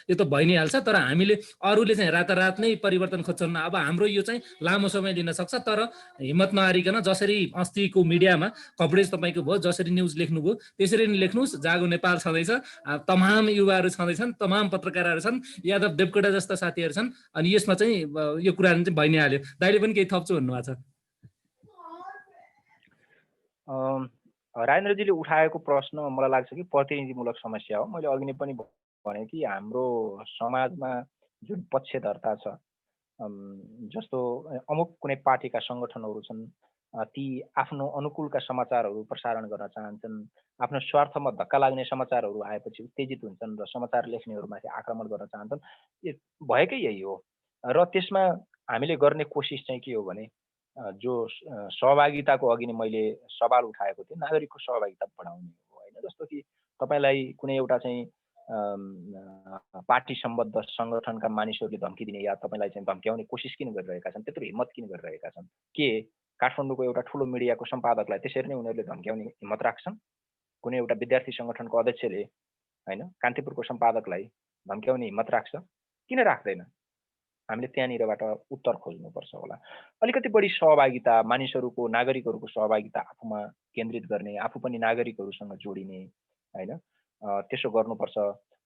यो त भइ नै हाल्छ। तर हामीले अरूले चाहिँ रातारात नै परिवर्तन खोज्छन्। अब हाम्रो यो चाहिँ लामो समय लिन सक्छ। तर हिम्मत नहारिकन जसरी अस्तिको मिडियामा कभरेज तपाईँको भयो, जसरी न्युज लेख्नुभयो त्यसरी नै लेख्नुहोस्। जागो नेपाल छँदैछ, तमाम युवाहरू छँदैछन्, तमाम पत्रकारहरू छन्, यादव देवकोटा जस्ता साथीहरू छन्। अनि यसमा चाहिँ यो कुराहरू चाहिँ भइ नै हाल्यो। दाइले पनि केही थप्छु भन्नुभएको छ। राजेन्द्रजीले उठाएको प्रश्न मलाई लाग्छ कि प्रतिनिधिमूलक समस्या हो। मैले अघि नै पनि भने कि हाम्रो समाजमा जुन पक्षधरता छ, जस्तो अमुक कुनै पार्टीका सङ्गठनहरू छन्, ती आफ्नो अनुकूलका समाचारहरू प्रसारण गर्न चाहन्छन्, आफ्नो स्वार्थमा धक्का लाग्ने समाचारहरू आएपछि उत्तेजित हुन्छन् र समाचार लेख्नेहरूमाथि आक्रमण गर्न चाहन्छन्। भएकै यही हो। र त्यसमा हामीले गर्ने कोसिस चाहिँ के हो भने जो सहभागिताको अघि नै मैले सवाल उठाएको थिएँ, नागरिकको सहभागिता बढाउने हो होइन। जस्तो कि तपाईँलाई कुनै एउटा चाहिँ पार्टी सम्बद्ध सङ्गठनका मानिसहरूले धम्की दिने या तपाईँलाई चाहिँ धम्क्याउने कोसिस किन गरिरहेका छन्, त्यत्रो हिम्मत किन गरिरहेका छन्? के काठमाडौँको एउटा ठुलो मिडियाको सम्पादकलाई त्यसरी नै उनीहरूले धम्क्याउने हिम्मत राख्छन्? कुनै एउटा विद्यार्थी सङ्गठनको अध्यक्षले हैन कान्तिपुरको सम्पादकलाई धम्क्याउने हिम्मत राख्छ? किन राख्दैन? हामीले त्यहाँनिरबाट उत्तर खोज्नुपर्छ होला। अलिकति बढी सहभागिता, मानिसहरूको नागरिकहरूको सहभागिता आफूमा केन्द्रित गर्ने, आफू पनि नागरिकहरूसँग जोडिने हैन त्यसो गर्नुपर्छ।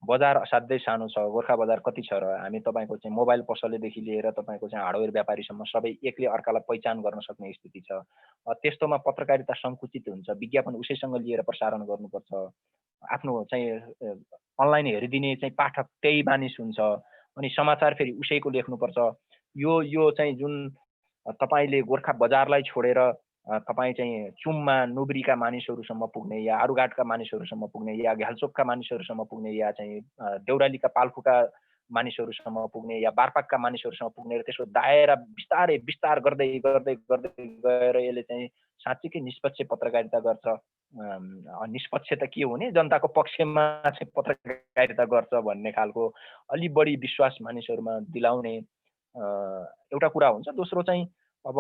बजार असाध्यै सानो छ, गोर्खा बजार कति छ र हामी तपाईँको चाहिँ मोबाइल पसलेदेखि लिएर तपाईँको चाहिँ हार्डवेयर व्यापारीसम्म सबै एकले अर्कालाई पहिचान गर्न सक्ने स्थिति छ। त्यस्तोमा पत्रकारिता सङ्कुचित हुन्छ, विज्ञापन उसैसँग लिएर प्रसारण गर्नुपर्छ। आफ्नो चाहिँ अनलाइन हेरिदिने चाहिँ पाठक त्यही मानिस हुन्छ, अनि समाचार फेरि उसैको लेख्नुपर्छ। यो चाहिँ जुन तपाईँले गोर्खा बजारलाई छोडेर तपाईँ चाहिँ चुममा नुब्रीका मानिसहरूसम्म पुग्ने या आरुघाटका मानिसहरूसम्म पुग्ने या घ्यालचोकका मानिसहरूसम्म पुग्ने या चाहिँ देउरालीका पाल्फुका मानिसहरूसम्म पुग्ने या बारपाकका मानिसहरूसम्म पुग्ने र त्यसको दायरा विस्तार गर्दै गर्दै गर्दै गएर यसले चाहिँ साँच्चीकै निष्पक्ष पत्रकारिता गर्छ। निष्पक्ष त के हुने, जनताको पक्षमा चाहिँ पत्रकारिता गर्छ भन्ने खालको अलि बढी विश्वास मानिसहरूमा दिलाउने एउटा कुरा हुन्छ। दोस्रो चाहिँ अब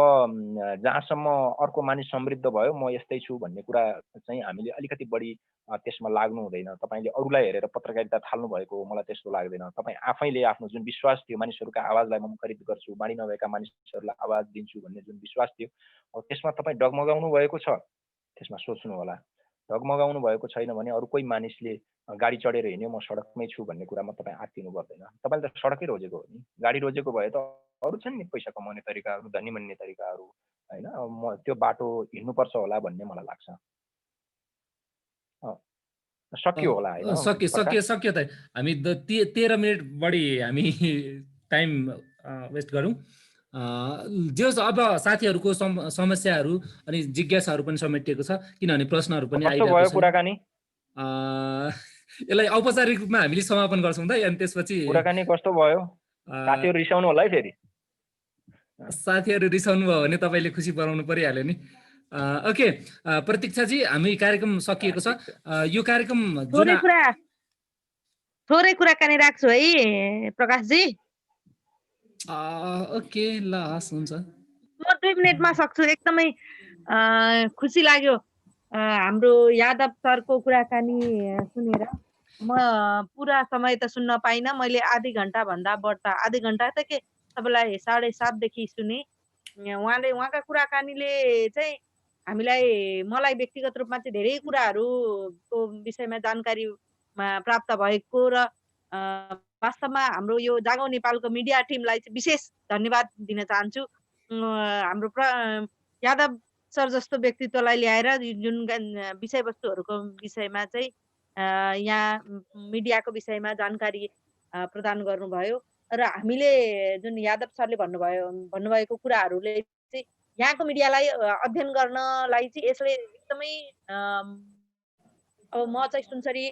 जहाँसम्म अर्को मानिस समृद्ध भयो म यस्तै छु भन्ने कुरा चाहिँ हामीले अलिकति बढी त्यसमा लाग्नु हुँदैन। तपाईँले अरूलाई हेरेर पत्रकारिता थाल्नु भएको हो, मलाई त्यस्तो लाग्दैन। तपाईँ आफैले आफ्नो जुन विश्वास थियो, मानिसहरूका आवाजलाई म खरिद गर्छु, बाणी नभएका मानिसहरूलाई आवाज दिन्छु भन्ने जुन विश्वास थियो, त्यसमा तपाईँ डगमगाउनु भएको छ, त्यसमा सोच्नु होला। डगमगाउनु भएको छैन भने अरू कोही मानिसले गाडी चढेर हिँड्यो म सडकमै छु भन्ने कुरामा तपाईँ आत्तिनु पर्दैन। तपाईँले त सडकै रोजेको हो नि, गाडी रोजेको भए त अरू छन् नि पैसा कमाउने तरिकाहरू, धनी बन्ने तरिकाहरू होइन। म त्यो बाटो हिँड्नुपर्छ होला भन्ने मलाई लाग्छ। सकियो होला होइन? सक्यो त। हामी 13 मिनट बढी हामी टाइम वेस्ट गरौँ। जे होस्, अब साथीहरूको समस्याहरू अनि जिज्ञासाहरू पनि समेटिएको छ, किनभने प्रश्नहरू पनि आइरहेको छ। कुराकानी यसलाई औपचारिक रूपमा हामीले समापन गर्छौँ त, अनि त्यसपछि कुराकानी कस्तो भयो? साथीहरू रिसाउनु होला है फेरि। साथीहरू रिसाउनु भयो भने तपाईँले खुसी बनाउनु परिहाल्यो नि। ओके प्रतीक्षाजी, हामी कार्यक्रम सकिएको छ। यो कार्यक्रम थोरै कुराकानी राख्छु है प्रकाशजी। ओके ल हस्, हुन्छ। म 2 मिनेटमा सक्छु। एकदमै खुसी लाग्यो हाम्रो यादव सरको कुराकानी सुनेर। म पुरा समय त सुन्न पाइनँ, मैले आधी घन्टा भन्दा बढ्ता, आधी घन्टा त के तपाईँलाई 7:30 देखि सुने। उहाँका कुराकानीले चाहिँ मलाई व्यक्तिगत रूपमा चाहिँ धेरै कुराहरूको विषयमा जानकारी प्राप्त भएको र वास्तवमा हाम्रो यो जागौँ नेपालको मिडिया टिमलाई चाहिँ विशेष धन्यवाद दिन चाहन्छु। हाम्रो यादव सर जस्तो व्यक्तित्वलाई ल्याएर जुन विषयवस्तुहरूको विषयमा चाहिँ यहाँ मिडियाको विषयमा जानकारी प्रदान गर्नुभयो र हामीले जुन यादव सरले भन्नुभएको कुराहरूले चाहिँ यहाँको मिडियालाई अध्ययन गर्नलाई चाहिँ यसले एकदमै अब म चाहिँ सुनसरी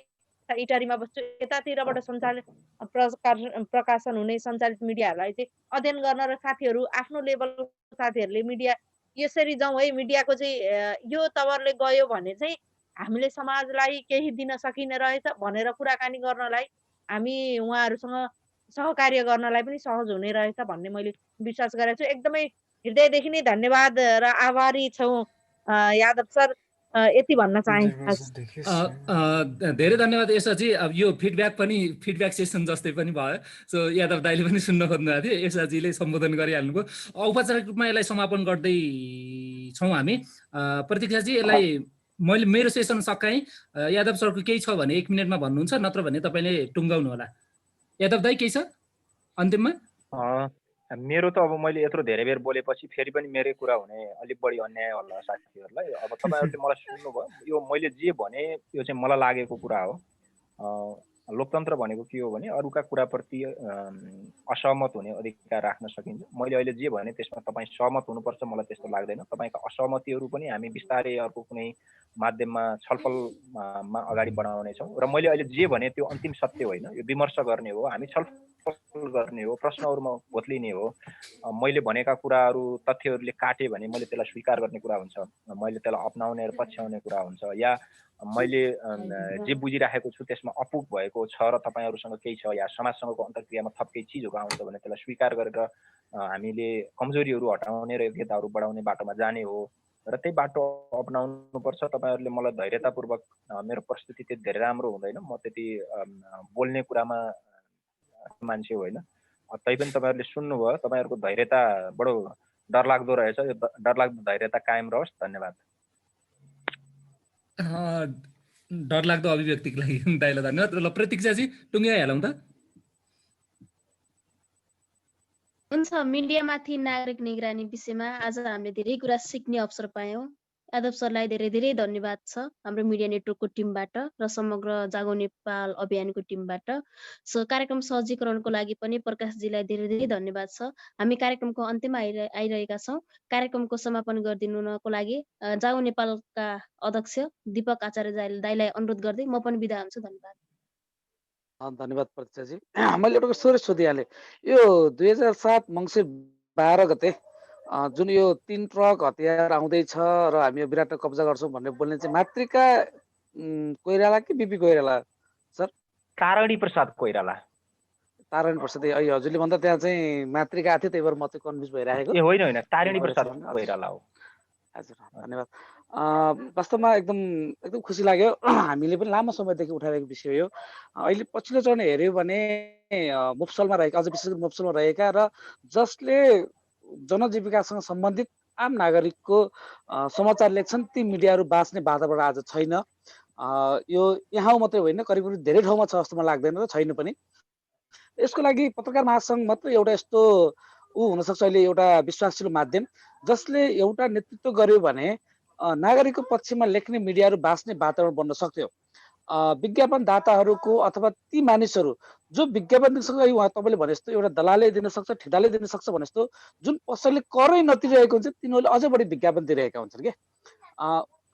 इटारीमा बस्छु, यतातिरबाट प्रकाशन हुने सञ्चालित मिडियाहरूलाई चाहिँ अध्ययन गर्न र साथीहरू आफ्नो लेभलको साथीहरूले मिडिया यसरी जाउँ है, मिडियाको चाहिँ यो तवरले गयो भने चाहिँ हामीले समाजलाई केही दिन सकिने रहेछ भनेर कुराकानी गर्नलाई, हामी उहाँहरूसँग सहकार्य गर्नलाई पनि सहज हुने रहेछ भन्ने मैले विश्वास गरेको छु। एकदमै हृदयदेखि नै धन्यवाद र आभारी छौँ यादव सर। यति भन्न चाहे। धेरै धन्यवाद यशाजी। अब यो फिडब्याक सेसन जस्तै पनि भयो। सो यादव दाइले पनि सुन्न खोज्नु भएको थियो, यशाजीले सम्बोधन गरिहाल्नुभयो। औपचारिक रूपमा यसलाई समापन गर्दैछौँ हामी। प्रतीक्षाजी, यसलाई मैले मेरो सेसन सकाएँ। यादव सरको केही छ भने 1 मिनटमा भन्नुहुन्छ, नत्र भने तपाईँले टुङ्गाउनु होला। यादव दाइ केही छ अन्तिममा? मेरो त अब मैले यत्रो धेरै बेर बोलेपछि फेरि पनि मेरै कुरा हुने अलिक बढी अन्याय होला साथीहरूलाई। अब तपाईँहरूले मलाई सुन्नुभयो, यो मैले जे भने यो चाहिँ मलाई लागेको कुरा हो। लोकतन्त्र भनेको के हो भने अरूका कुराप्रति असहमत हुने अधिकार राख्न सकिन्छ। मैले अहिले जे भने त्यसमा तपाईँ सहमत हुनुपर्छ मलाई त्यस्तो लाग्दैन। तपाईँका असहमतिहरू पनि हामी बिस्तारै अर्को कुनै माध्यममा छलफलमा अगाडि बढाउनेछौँ। र मैले अहिले जे भने त्यो अन्तिम सत्य होइन, यो विमर्श गर्ने हो, हामी छलफल गर्ने हो, प्रश्नहरूमा भोत्लिने हो। मैले भनेका कुराहरू तथ्यहरूले काटे भने मैले त्यसलाई स्वीकार गर्ने कुरा हुन्छ, मैले त्यसलाई अपनाउने र पछ्याउने कुरा हुन्छ। या मैले जे बुझिराखेको छु त्यसमा अपुग भएको छ र तपाईँहरूसँग केही छ या समाजसँगको अन्तर्क्रियामा थप केही चिजहरू आउँछ भने त्यसलाई स्वीकार गरेर हामीले कमजोरीहरू हटाउने र योग्यताहरू बढाउने बाटोमा जाने हो। र त्यही बाटो अपनाउनुपर्छ। तपाईँहरूले मलाई धैर्यतापूर्वक मेरो प्रस्तुति त्यति धेरै राम्रो हुँदैन, म त्यति बोल्ने कुरामा मान्छे होइन, तैपनि तपाईँहरूले सुन्नुभयो। तपाईँहरूको धैर्यता बडो डरलाग्दो रहेछ, यो डरलाग्दो धैर्यता कायम रहोस्। धन्यवाद। डरलाग्दो अभिव्यक्तिको लागि दाइलाई धन्यवाद। ल प्रतीक्षाजी टुङ्ग्याइहालौँ त। हुन्छ, मिडियामाथि नागरिक निगरानी विषयमा आज हामीले धेरै कुरा सिक्ने अवसर पायौँ। यादव सरलाई धेरै धेरै धन्यवाद छ हाम्रो मिडिया नेटवर्कको टिमबाट र समग्र जागो नेपाल अभियानको टिमबाट। कार्यक्रम सहजीकरणको लागि पनि प्रकाशजीलाई धेरै धेरै धन्यवाद छ। हामी कार्यक्रमको अन्त्यमा आइरहेका छौँ। कार्यक्रमको समापन गरिदिनुको लागि जागो नेपालका अध्यक्ष दीपक आचार्य दाइलाई अनुरोध गर्दै म पनि बिदा हुन्छु। धन्यवाद। धन्यवाद प्रतीक्षाजी। मैले एउटा सोधै सोधिहालेँ, यो 2007 मङ्सिर 12 गते जुन यो 3 ट्रक हतियार आउँदैछ र हामी यो विराट कब्जा गर्छौँ भन्ने बोल्ने चाहिँ मातृका कोइराला कि बिपी कोइराला सर? तारणी प्रसाद कोइराला। तारणी प्रसाद, अहिले हजुरले भन्दा त्यहाँ चाहिँ मातृका आएको थियो, त्यही भएर म चाहिँ कन्फ्युज भइरहेको। ए होइन होइन, तारणी प्रसाद कोइराला हो। हजुर धन्यवाद। वास्तवमा एकदम खुसी लाग्यो। हामीले पनि लामो समयदेखि उठाइरहेको विषय हो। अहिले पछिल्लो चरण हेऱ्यो भने मुफसलमा रहेका, अझ विशेष गरी मुफसलमा रहेका र जसले जनजीविकासँग सम्बन्धित आम नागरिकको समाचार लेख्छन् ती मिडियाहरू बाँच्ने वातावरण आज छैन। यो यहाँ मात्रै होइन, करिब करिब धेरै ठाउँमा छ जस्तो मलाई लाग्दैन र छैन पनि। यसको लागि पत्रकार महासङ्घ मात्र एउटा यस्तो हुनसक्छ अहिले एउटा विश्वासशील माध्यम जसले एउटा नेतृत्व गर्यो भने नागरिकको पक्षमा लेख्ने मिडियाहरू बाँच्ने वातावरण बन्न सक्थ्यो। विज्ञापनदाताहरूको अथवा ती मानिसहरू जो विज्ञापन दिनसँग उहाँ तपाईँले भने जस्तो एउटा दलालले दिन सक्छ, ठेदाले दिन सक्छ भने जस्तो जुन पसलले करै नतिरहेको हुन्छ तिनीहरूले अझ बढी विज्ञापन दिइरहेका हुन्छन् क्या।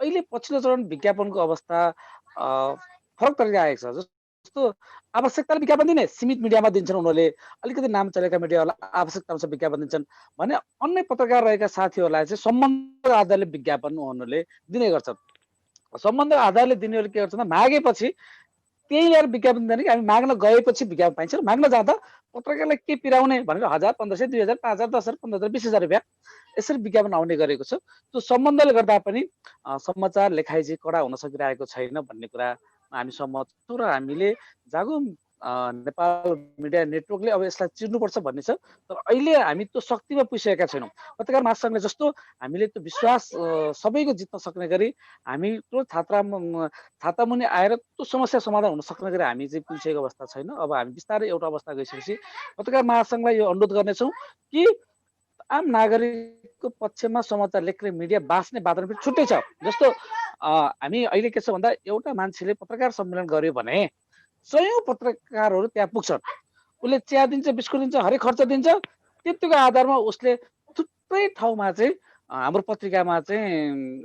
अहिले पछिल्लो चरण विज्ञापनको अवस्था फरक तरिका आएको छ। जस्तो आवश्यकताले विज्ञापन दिने सीमित मिडियामा दिन्छन् उनीहरूले, अलिकति नाम चलेका मिडियाहरूलाई आवश्यकता अनुसार विज्ञापन दिन्छन् भने अन्य पत्रकार रहेका साथीहरूलाई चाहिँ सम्बन्धको आधारले विज्ञापन उनीहरूले दिने गर्छन्। सम्बन्धको आधारले दिनेहरूले के गर्छन्, मागेपछि त्यही ल्याएर विज्ञापन दिने कि हामी माग्न गएपछि विज्ञापन पाइन्छ। माग्न जाँदा पत्रकारलाई के पिराउने भनेर 1000, 1500, 2000, 5000, 10,000, 15,000, 20,000 रुपियाँ यसरी विज्ञापन आउने गरेको छ। त्यो सम्बन्धले गर्दा पनि समाचार लेखाइ चाहिँ कडा हुन सकिरहेको छैन भन्ने कुरा हामी सहमत छौँ र हामीले जागो नेपाल मिडिया नेटवर्कले अब यसलाई चिर्नुपर्छ भन्ने छ। तर अहिले हामी त्यो शक्तिमा पुगिसकेका छैनौँ। पत्रकार महासङ्घले जस्तो हामीले त्यो विश्वास सबैको जित्न सक्ने गरी हामी त्यो छातामुनि आएर त्यो समस्या समाधान हुन सक्ने गरी हामी चाहिँ पुगिसकेको अवस्था छैन। अब हामी बिस्तारै एउटा अवस्था गइसकेपछि पत्रकार महासङ्घलाई यो अनुरोध गर्नेछौँ कि आम नागरिकको पक्षमा समाचार लेख्ने मिडिया बाँच्ने वातावरण पनि छुट्टै छ। जस्तो हामी अहिले के छ भन्दा एउटा मान्छेले पत्रकार सम्मेलन गर्यो भने 100 पत्रकारहरू त्यहाँ पुग्छन्, उसले चिया दिन्छ, बिस्कुट दिन्छ, हरेक खर्च दिन्छ। त्यतिको आधारमा उसले थुप्रै ठाउँमा चाहिँ हाम्रो पत्रिकामा चाहिँ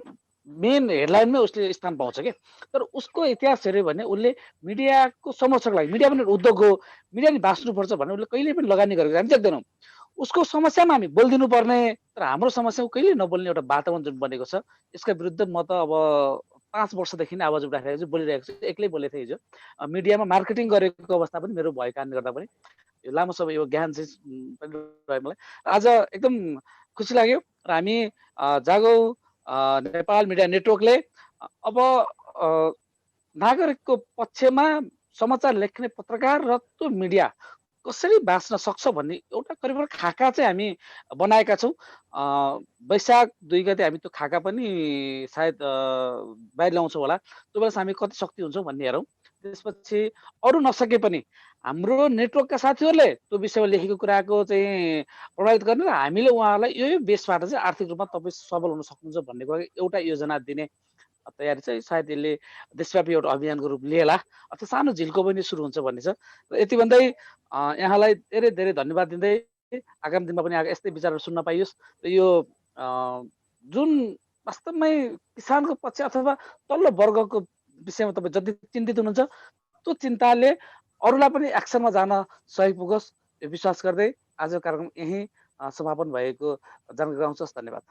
मेन हेडलाइनमै उसले स्थान पाउँछ क्या। तर उसको इतिहास हेऱ्यो भने उसले मिडियाको संरक्षणको लागि, मिडिया पनि उद्योग हो, मिडिया नि बाँच्नुपर्छ भने उसले कहिले पनि लगानी गरेको हामी देख्दैनौँ। उसको समस्यामा हामी बोलिदिनु पर्ने, तर हाम्रो समस्यामा कहिले नबोल्ने एउटा वातावरण जुन बनेको छ यसका विरुद्ध म त अब 5 वर्षदेखि नै आवाज उठाइरहेको छु, बोलिरहेको छु। एक्लै बोलेको थिएँ हिजो। मिडियामा मार्केटिङ गरेको अवस्था पनि मेरो भएको कारणले गर्दा पनि यो लामो समय यो ज्ञान चाहिँ पनि रह्यो मलाई। आज एकदम खुसी लाग्यो र हामी जागो नेपाल मिडिया नेटवर्कले अब नागरिकको पक्षमा समाचार लेख्ने पत्रकार र त्यो मिडिया कसरी बाँच्न सक्छ भन्ने एउटा करिब खाका चाहिँ हामी बनाएका छौँ। वैशाख 2 गते हामी त्यो खाका पनि सायद बाहिर ल्याउँछौँ होला। त्यो बेला हामी कति शक्ति हुन्छौँ भन्ने हेरौँ। त्यसपछि अरू नसके पनि हाम्रो नेटवर्कका साथीहरूले त्यो विषयमा लेखेको कुराको चाहिँ प्रभावित गर्ने र हामीले उहाँहरूलाई यो बेसबाट चाहिँ आर्थिक रूपमा तपाईँ सबल हुन सक्नुहुन्छ भन्ने कुरा एउटा योजना दिने तयारी चाहिँ सायद यसले देशव्यापी एउटा अभियानको रूप लिएला अथवा सानो झिल्को पनि सुरु हुन्छ भन्ने छ। र यति भन्दै यहाँलाई धेरै धेरै धन्यवाद दिँदै आगामी दिनमा पनि यस्तै विचारहरू सुन्न पाइयोस्। र यो जुन वास्तवमै किसानको पक्ष अथवा तल्लो वर्गको विषयमा तपाईँ जति चिन्तित हुनुहुन्छ त्यो चिन्ताले अरूलाई पनि एक्सनमा जान सहयोग पुगोस् यो विश्वास गर्दै आजको कार्यक्रम यहीँ समापन भएको जानकारी गराउँछु। धन्यवाद।